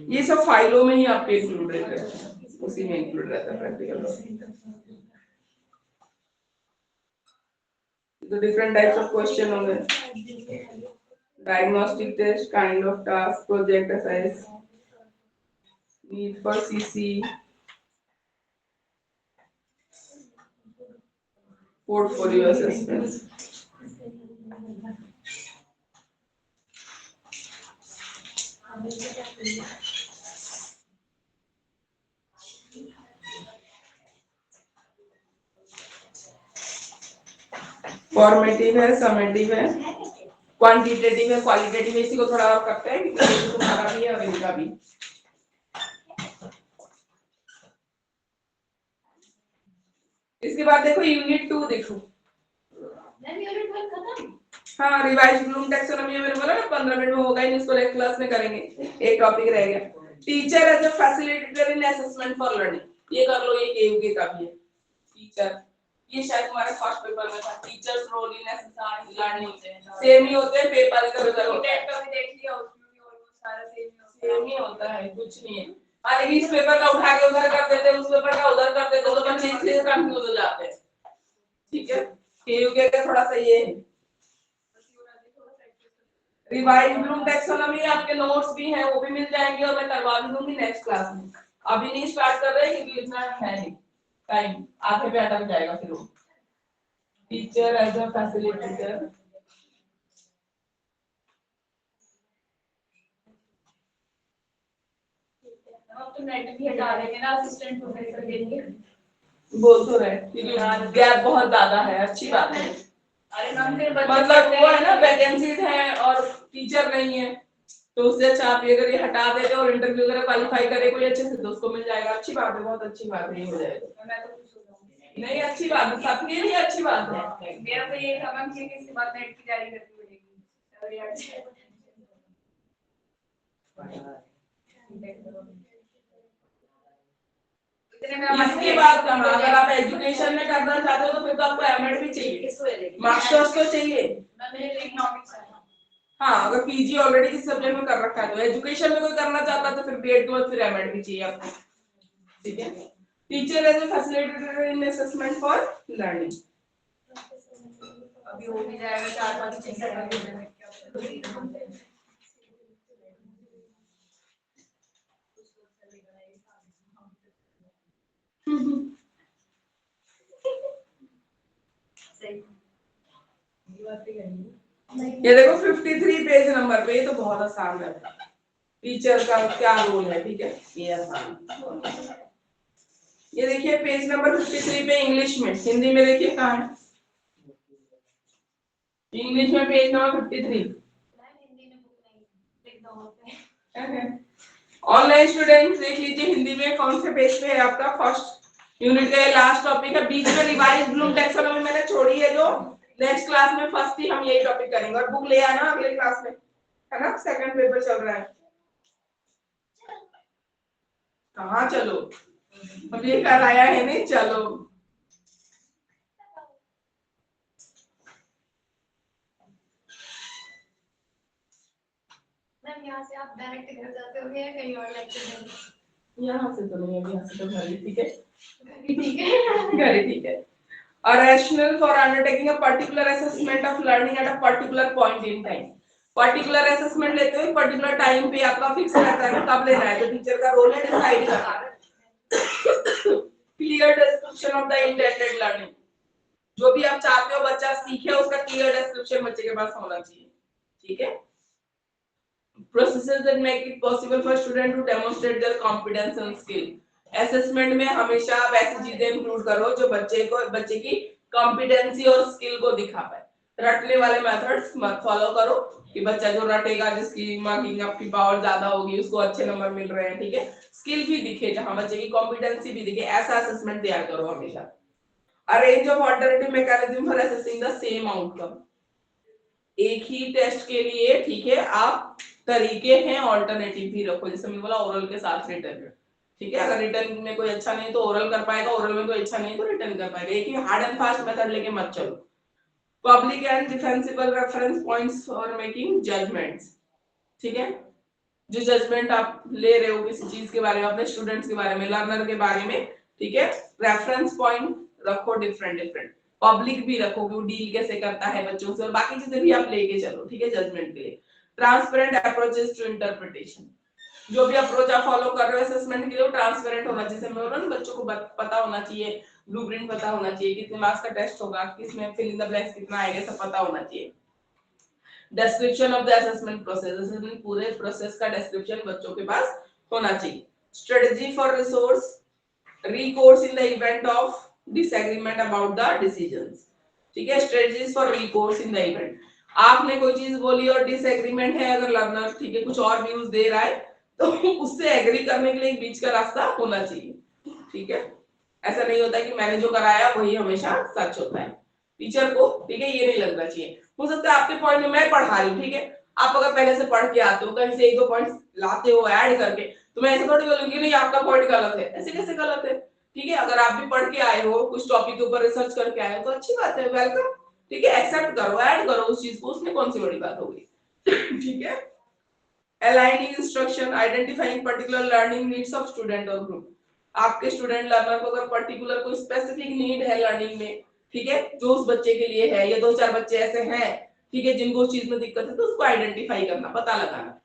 ये सब फाइलों में ही आपके इंक्लूड रहता है, उसी में इंक्लूड रहता है प्रैक्टिकल। तो डिफरेंट टाइप्स ऑफ क्वेश्चन होंगे, diagnostic test, kind of task, project असाइज, need for CC, portfolio assessment. Formative है, समेटिव है, क्वांटिटेटिव है, क्वालिटेटिव है, इसी को थोड़ा और करते हैं क्योंकि तुम्हारा भी है और इनका भी। इसके बाद देखो यूनिट 2 देखो, हाँ रिवाइज ब्लूम टैक्सोनॉमी मैंने बोला ना 15 मिनट में होगा ही, इसको नेक्स्ट क्लास में करेंगे, एक टॉपिक रह गया, teacher as a facilitator in assessment for learning, ये कर लो, ये केयूके का भी है, टीचर, ये शायद तुम्हारे फर्स्ट पेपर में था, teachers role in assessment learning, same ही होते हैं, पेपर इधर उधर होता है, का भी देख लिया, उसमें भी ऑलमोस्ट सारा सेम ही होता है, कुछ नहीं है। हाँ लेकिन इस पेपर का उठा के उधर कर देते हैं, उस पेपर का उधर कर देते हैं, तो बच्चे इसलिए कंफ्यूज हो जाते हैं, ठीक है। केयूके का थोड़ा सा ये है। रिवाइज ब्लूम टैक्सोनॉमी आपके नोट्स भी हैं, वो भी मिल जाएंगे और मैं करवा भी दूंगी नेक्स्ट क्लास में, अभी नहीं स्टार्ट कर रहे क्योंकि इतना है नहीं टाइम, आगे पे अटक जाएगा फिर वो। टीचर एज अ फैसिलिटेटर, अब तो नेट भी हटा देंगे ना असिस्टेंट प्रोफेसर के लिए, बोल तो रहे क्योंकि गैप बहुत ज्यादा है, अच्छी बात है। अरे मैम फिर मतलब वो है ना वैकेंसीज हैं और टीचर नहीं है, तो उससे अच्छा आप अगर ये हटा देते और इंटरव्यू वगैरह क्वालिफाई करे कोई अच्छे से तो उसको मिल जाएगा, अच्छी बात है, बहुत अच्छी बात है, ये हो जाएगा। मैं तो खुश हो जाऊंगी, नहीं अच्छी बात है, सबके लिए अच्छी बात है। मेरा तो ये था मैम कि इसके बाद नेट की तैयारी करनी पड़ेगी। इसके बाद कहाँ, अगर आप एजुकेशन में करना चाहते हो तो फिर तो आपको एमएड भी चाहिए, मास्टर्स तो चाहिए। हाँ, अगर पीजी ऑलरेडी किसी सब्जेक्ट में कर रखा है तो एजुकेशन में कोई करना चाहता है तो फिर बीएड के बाद फिर एमएड भी चाहिए आपको, ठीक है। Teacher as a facilitator in assessment for learning, अभी हो भी जाएगा 4-5 चीजें। ये देखो 53 पेज नंबर पे, ये तो बहुत आसान है। टीचर का क्या रोल है, ठीक है, ये आसान। ये देखिए पेज नंबर 53 पे इंग्लिश में, हिंदी में देखिए कहाँ है, इंग्लिश में पेज नंबर 53। ऑनलाइन स्टूडेंट देख लीजिए हिंदी में कौन से पेज पे है आपका, फर्स्ट यूनिट का लास्ट टॉपिक है। बीच में रिवाइज ब्लूम टैक्सोनॉमी मैंने छोड़ी है, जो नेक्स्ट क्लास में फर्स्ट ही हम यही टॉपिक करेंगे, और बुक ले आना अगले क्लास में, है ना, सेकंड पेपर चल रहा है। कहाँ चलो, अब ये कर आया है नहीं, चलो मैम यहाँ से आप डायरेक्ट घर जाते होगे या कहीं और लेक्चर देंगे? यहाँ से तो नहीं, अभी यहाँ से तो घर ही, ठीक है, ठीक है। घर ही ठीक है। A rationale for undertaking a particular assessment of learning at a particular point in time. Particular assessment लेते हो particular time पे आपका फिक्स रहता है ना कब लेना है, तो टीचर का रोल है डिसाइड करना। Clear description of the intended learning. जो भी आप चाहते हो बच्चा सीखे उसका clear description बच्चे के पास होना चाहिए, ठीक है। Processes that make it possible for student to demonstrate their competence and skill. Assessment में हमेशा आप ऐसी चीजें इंक्लूड करो जो बच्चे की कॉम्पिटेंसी और स्किल को दिखा पाए। रटने वाले मेथड्स मत फॉलो करो कि बच्चा जो रटेगा जिसकी मार्किंग आपकी पावर ज्यादा होगी उसको अच्छे नंबर मिल रहे हैं, ठीक है। स्किल भी दिखे, जहां बच्चे की कॉम्पिटेंसी भी दिखे, ऐसा असेसमेंट तैयार करो हमेशा। A range of alternative mechanism for assessing the same outcome. एक ही टेस्ट के लिए, ठीक है, आप तरीके हैं ऑल्टरनेटिव भी रखो, जैसे मैंने बोला ओरल के साथ रिटर्न, ठीक है। अगर रिटर्न में कोई अच्छा नहीं तो ओरल कर पाएगा, ओरल में कोई अच्छा नहीं तो रिटर्न कर पाएगा। एक ही हार्ड एंड फास्ट मेथड लेके मत चलो। Public and defensible reference points for making judgements, ठीक है। जो जजमेंट आप ले रहे हो किसी चीज के बारे में, अपने स्टूडेंट्स के बारे में, लर्नर के बारे में, ठीक है, रेफरेंस पॉइंट रखो डिफरेंट। पब्लिक भी रखो कि वो डील कैसे करता है बच्चों से, और बाकी चीजें भी आप लेके चलो, ठीक है, जजमेंट के लिए। ट्रांसपेरेंट अप्रोचेस टू इंटरप्रिटेशन, जो भी अप्रोच आप फॉलो कर रहे हो असेसमेंट के लिए वो ट्रांसपेरेंट होना चाहिए। मैं बोला ना बच्चों को पता होना चाहिए, ब्लूप्रिंट पता होना चाहिए, कितने मार्क्स का टेस्ट होगा, किसमें फिल इन द ब्लैंक्स कितना आएगा, सब पता होना चाहिए। Description of the assessment process, assessment पूरे प्रोसेस का डिस्क्रिप्शन बच्चों के पास होना चाहिए। Strategy for resource recourse in the event of disagreement about the decisions, ठीक है। strategies for recourse in the event, आपने कोई चीज बोली और डिसएग्रीमेंट है, अगर लर्नर, ठीक है, कुछ और व्यूज दे रहा है तो उससे एग्री करने के लिए एक बीच का रास्ता होना चाहिए, ठीक है। ऐसा नहीं होता कि मैंने जो कराया वही हमेशा सच होता है टीचर को, ठीक है, ये नहीं लगना चाहिए। हो सकता है आपके पॉइंट में मैं पढ़ा रही हूँ, ठीक है, आप अगर पहले से पढ़ के आते हो, कहीं से एक दो पॉइंट्स लाते हो ऐड करके, तो मैं ऐसे थोड़ी बोलूंगी नहीं आपका पॉइंट गलत है, ऐसे कैसे गलत है, ठीक है। अगर आप भी पढ़ के आए हो, कुछ टॉपिक के ऊपर रिसर्च करके आए हो तो अच्छी बात है, वेलकम, ठीक है, एक्सेप्ट करो, ऐड करो उस चीज को, उसमें कौन सी बड़ी बात होगी, ठीक है। Aligning instruction, identifying particular learning needs of student और ग्रुप, आपके स्टूडेंट लर्नर को अगर पर्टिकुलर कोई स्पेसिफिक नीड है लर्निंग में, ठीक है, जो उस बच्चे के लिए है, या दो चार बच्चे ऐसे हैं, ठीक है, जिनको उस चीज में दिक्कत है, तो उसको आइडेंटिफाई करना, पता लगाना।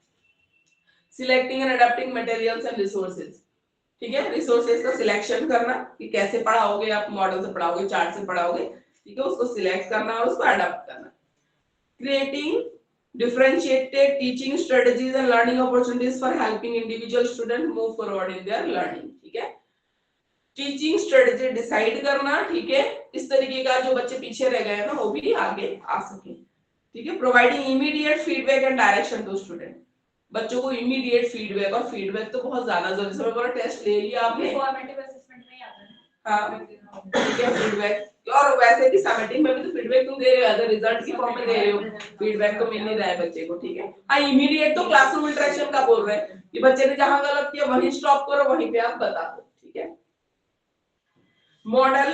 Selecting and adopting materials and resources, ठीक है, रिसोर्सेज का सिलेक्शन करना कि कैसे पढ़ाओगे, आप मॉडल से पढ़ाओगे, चार्ट से पढ़ाओगे, ठीक है, उसको सिलेक्ट करना और उसको अडॉप्ट करना। Creating differentiated teaching strategies and learning opportunities for helping individual student move forward in their learning, ठीक है। टीचिंग स्ट्रेटजी डिसाइड करना, ठीक है, इस तरीके का जो बच्चे पीछे रह गए हैं ना वो भी आगे आ सके, ठीक है। Providing immediate feedback and direction to student, बच्चों को इमीडिएट फीडबैक, और फीडबैक तो बहुत ज्यादा जरूरी है। बोला टेस्ट ले लिया आपने, फॉर्मेटिव असेसमेंट में ही आता है, हाँ, ठीक है, फीडबैक और वैसे भी सबमिटिंग में भी तो फीडबैक तुम दे रहे हो, अगर रिजल्ट की फॉर्म में दे रहे हो, फीडबैक तो मिल नहीं रहा है बच्चे को, ठीक है। हाँ इमीडिएट तो क्लासरूम इंटरेक्शन का बोल रहे हैं कि बच्चे ने जहां गलत किया वहीं स्टॉप करो, वहीं पे आप बता दो, ठीक है। Model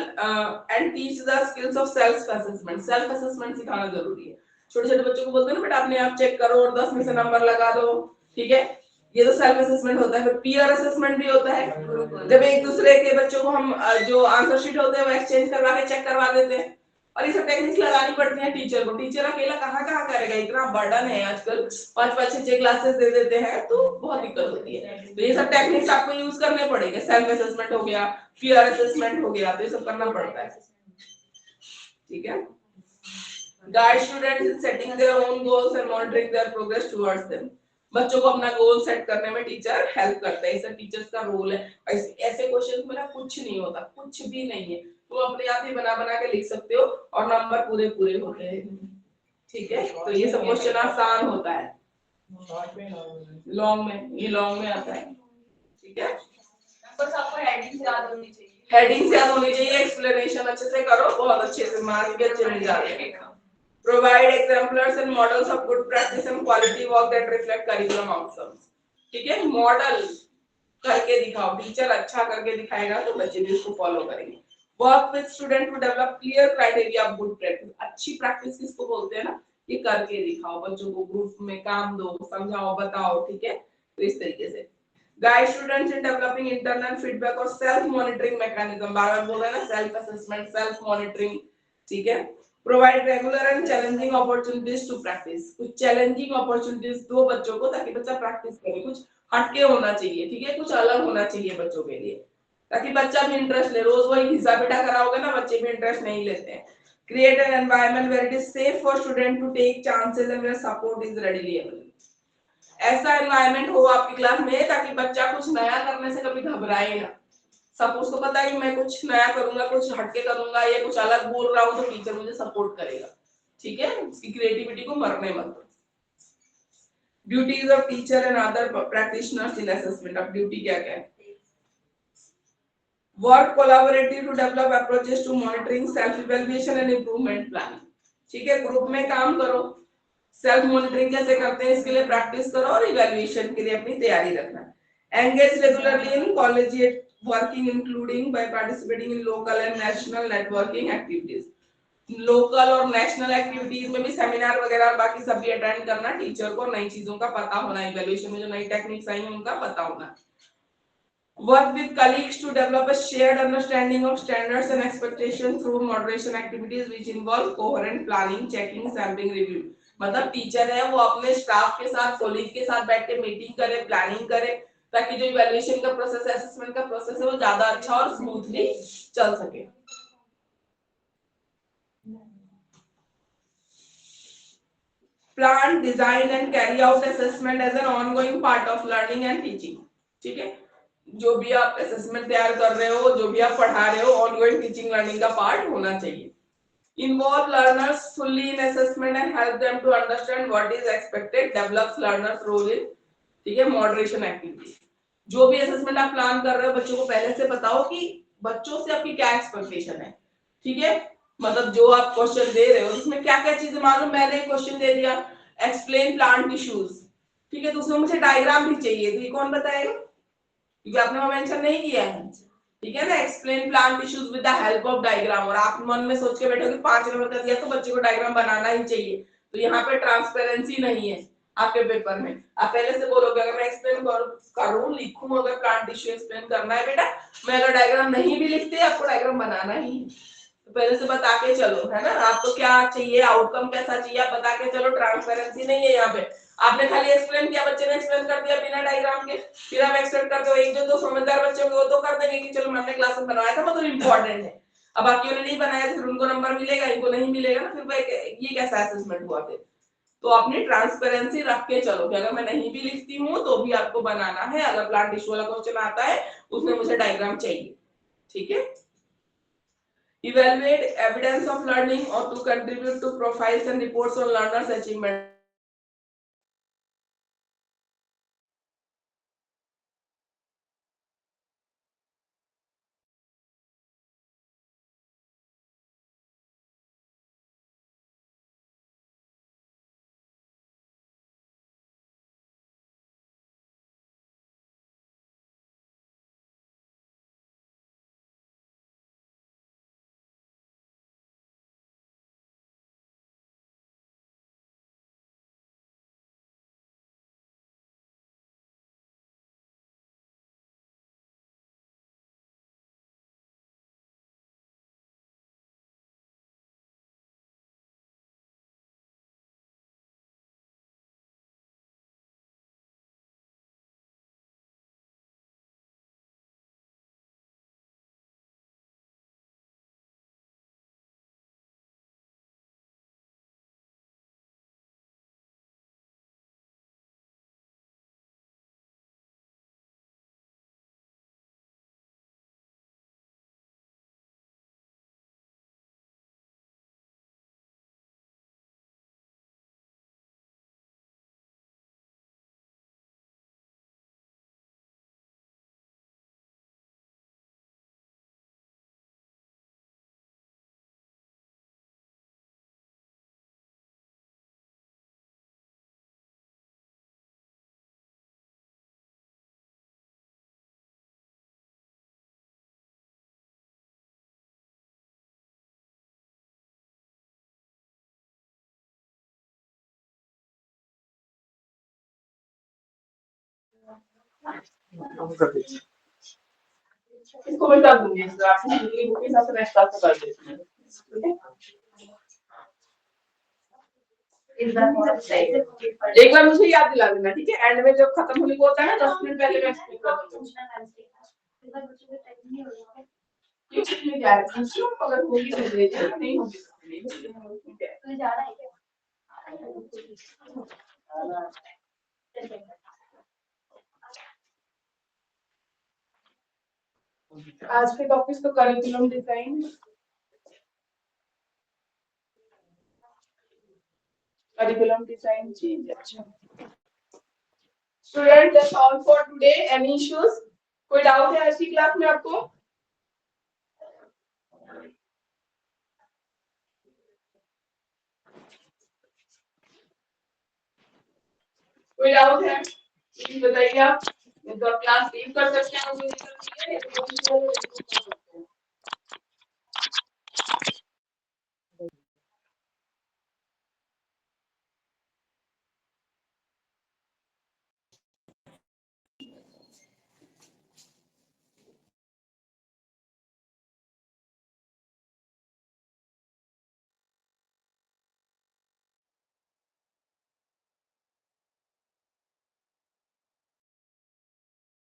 and teach the skills of self assessment, self assessment सिखाना जरूरी है। छोटे छोटे बच्चों को बोलते हैं ना बेटा अपने आप चेक करो और 10 में से नंबर लगा दो, ठीक है, ये तो सेल्फ असेसमेंट होता है। फिर पीयर असेसमेंट भी होता है, जब एक दूसरे के बच्चों को हम जो आंसर शीट होते हैं वो एक्सचेंज करवा के चेक करवा देते हैं, और ये सब टेक्निक्स लगानी पड़ती है टीचर को। टीचर अकेला कहाँ कहाँ करेगा, इतना बर्डन है आजकल, 5-5 6-6 क्लासेस दे देते हैं तो बहुत दिक्कत होती है। तो ये सब टेक्निक्स आपको यूज करने पड़ेंगे, सेल्फ असेसमेंट हो गया, पीयर असेसमेंट हो गया, तो ये सब करना पड़ता है, ठीक है। Guide students in setting their own goals and monitoring there progress towards them, बच्चों को अपना गोल सेट करने में टीचर हेल्प करता है, ये टीचर्स का रोल है। ऐसे क्वेश्चंस में ना कुछ नहीं होता, कुछ भी नहीं है, तुम अपने आप ही बना बना के लिख सकते हो और नंबर पूरे पूरे होते हैं, ठीक है। तो ये सब क्वेश्चन आसान होता है, लॉन्ग में, ये लॉन्ग में आता है, ठीक है। बस आपको हेडिंग याद होनी चाहिए, हेडिंग याद होनी चाहिए, एक्सप्लेनेशन अच्छे से करो, बहुत अच्छे से मार्क्स भी अच्छे मिल जाते हैं। Provide exemplars and models of good practice and quality work that reflect curriculum outcomes, ठीक है। मॉडल करके दिखाओ, टीचर अच्छा करके दिखाएगा तो बच्चे भी उसको फॉलो करेंगे। Work with student to develop clear criteria of good practice, अच्छी प्रैक्टिस किसको बोलते हैं ना, ये करके दिखाओ, बच्चों को ग्रुप में काम दो, समझाओ, बताओ, ठीक है। तो इस तरीके से guide students in developing internal feedback और सेल्फ मॉनिटरिंग मैकेनिज्म, बार बार बोल रहे हैं ना, सेल्फ असेसमेंट, सेल्फ मॉनिटरिंग, ठीक है। Provide regular and challenging opportunities to practice, कुछ चैलेंजिंग अपॉर्चुनिटीज दो बच्चों को ताकि बच्चा प्रैक्टिस करे, कुछ हटके होना चाहिए, ठीक है, कुछ अलग होना चाहिए बच्चों के लिए, ताकि बच्चा भी इंटरेस्ट ले। रोज वही घिसा पिटा कराओगे ना, बच्चे भी इंटरेस्ट नहीं लेते हैं। Create an environment where it is safe for student to take chances and where support is readily available, ऐसा एनवायरनमेंट हो आपकी क्लास में ताकि बच्चा कुछ नया करने से कभी घबराए ना। सब उसको पता है कि मैं कुछ नया करूंगा, कुछ हटके करूंगा, या कुछ अलग बोल रहा हूं तो टीचर मुझे सपोर्ट करेगा, ठीक है। उसकी क्रिएटिविटी को मरने मत दो। Duties of teacher and other practitioners in assessment, अब ड्यूटी क्या क्या है। Work collaborative to develop approaches to monitoring, self evaluation and improvement planning, ठीक है। ग्रुप में काम करो, सेल्फ मॉनिटरिंग कैसे करते हैं इसके लिए प्रैक्टिस करो, और इवैल्यूएशन के लिए अपनी तैयारी रखना। Engage regularly in collegiate working including by participating in local and national networking activities, local और नेशनल एक्टिविटीज में भी सेमिनार वगैरह बाकी सब भी अटेंड करना। टीचर को नई चीजों का पता होना, इवैल्यूएशन में जो नई टेक्निक्स आई हैं उनका पता होना। Work with colleagues to develop a shared understanding of standards and expectations through moderation activities which involve coherent planning, checking, sampling, review. मतलब टीचर है वो अपने स्टाफ के साथ, कोलीग के साथ बैठ के मीटिंग करे, प्लानिंग करे, ताकि जो इवैल्यूएशन का प्रोसेस है, असेसमेंट का प्रोसेस है, वो ज्यादा अच्छा और स्मूथली चल सके। Plan, design and carry out assessment as an ongoing part of learning and teaching, ठीक है। जो भी आप असेसमेंट तैयार कर रहे हो, जो भी आप पढ़ा रहे हो, ऑनगोइंग टीचिंग लर्निंग का पार्ट होना चाहिए। Involve learners fully in assessment and help them to understand what is expected, develops learners role in, ठीक है, मॉडरेशन एक्टिविटी। जो भी असेसमेंट आप प्लान कर रहे हो, बच्चों को पहले से बताओ कि बच्चों से आपकी क्या एक्सपेक्टेशन है, ठीक है। मतलब जो आप क्वेश्चन दे रहे हो उसमें क्या क्या चीजें, मालूम मैंने क्वेश्चन दे दिया एक्सप्लेन प्लांट टिश्यूज, ठीक है, तो उसमें मुझे डायग्राम भी चाहिए, तो ये कौन बताएगा, क्योंकि आपने वहां मेंशन नहीं किया है, ठीक है ना। Explain plant tissues with the help of diagram, और आप मन में सोच के बैठोगे 5 नंबर का दिया तो बच्चे को डायग्राम बनाना ही चाहिए, तो यहाँ पे ट्रांसपेरेंसी नहीं है आपके पेपर में। आप पहले से बोलोगे अगर मैं एक्सप्लेन करूं, लिखूं, अगर प्लांट टिश्यू एक्सप्लेन करना है बेटा, मैं अगर डायग्राम नहीं भी लिखते आपको डायग्राम बनाना ही, तो पहले से बता के चलो, है ना। आपको क्या चाहिए, आउटकम कैसा चाहिए, आप बता के चलो। ट्रांसपेरेंसी नहीं है यहाँ पे, आपने खाली एक्सप्लेन किया, बच्चे ने एक्सप्लेन कर दिया बिना डायग्राम के, फिर आप एक्सपेक्ट करते हो एक जो दो समझदार बच्चे होंगे वो तो कर देंगे कि चलो मैंने क्लास में बनवाया था, मतलब इंपॉर्टेंट है। अब बाकियों ने नहीं बनाया तो फिर उनको नंबर मिलेगा, इनको नहीं मिलेगा ना, फिर ये कैसा असेसमेंट हुआ फिर। तो अपनी ट्रांसपेरेंसी रख के चलो कि अगर मैं नहीं भी लिखती हूँ तो भी आपको बनाना है, अगर प्लांट टिश्यू वाला क्वेश्चन आता है उसमें मुझे डायग्राम चाहिए, ठीक है। Evaluate evidence of learning or to contribute to profiles and reports on learners' achievement. इसको मैं कर दूंगी, इसको आपकी हिंदी बुक के हिसाब से मैं स्टार्ट कर देती हूँ, ठीक है। एक बार मुझे याद दिला देना, ठीक है, एंड में जब खत्म होने को होता है ना 10 मिनट पहले मैं एक्सप्लेन कर दूंगा। क्यों नहीं जा रही थी, अगर होगी तो ले जाना, नहीं होगी तो नहीं, ठीक है। तू जा रहा है क्या? आज के टॉपिक तो करिकुलम डिजाइन, चेंज। अच्छा student, that's all for today. Any issues, कोई डाउट है आज की क्लास में आपको? कोई डाउट है प्लीज बताइए आप, नहीं तो आप क्लास लीव कर सकते हैं, मुझे नहीं करनी है,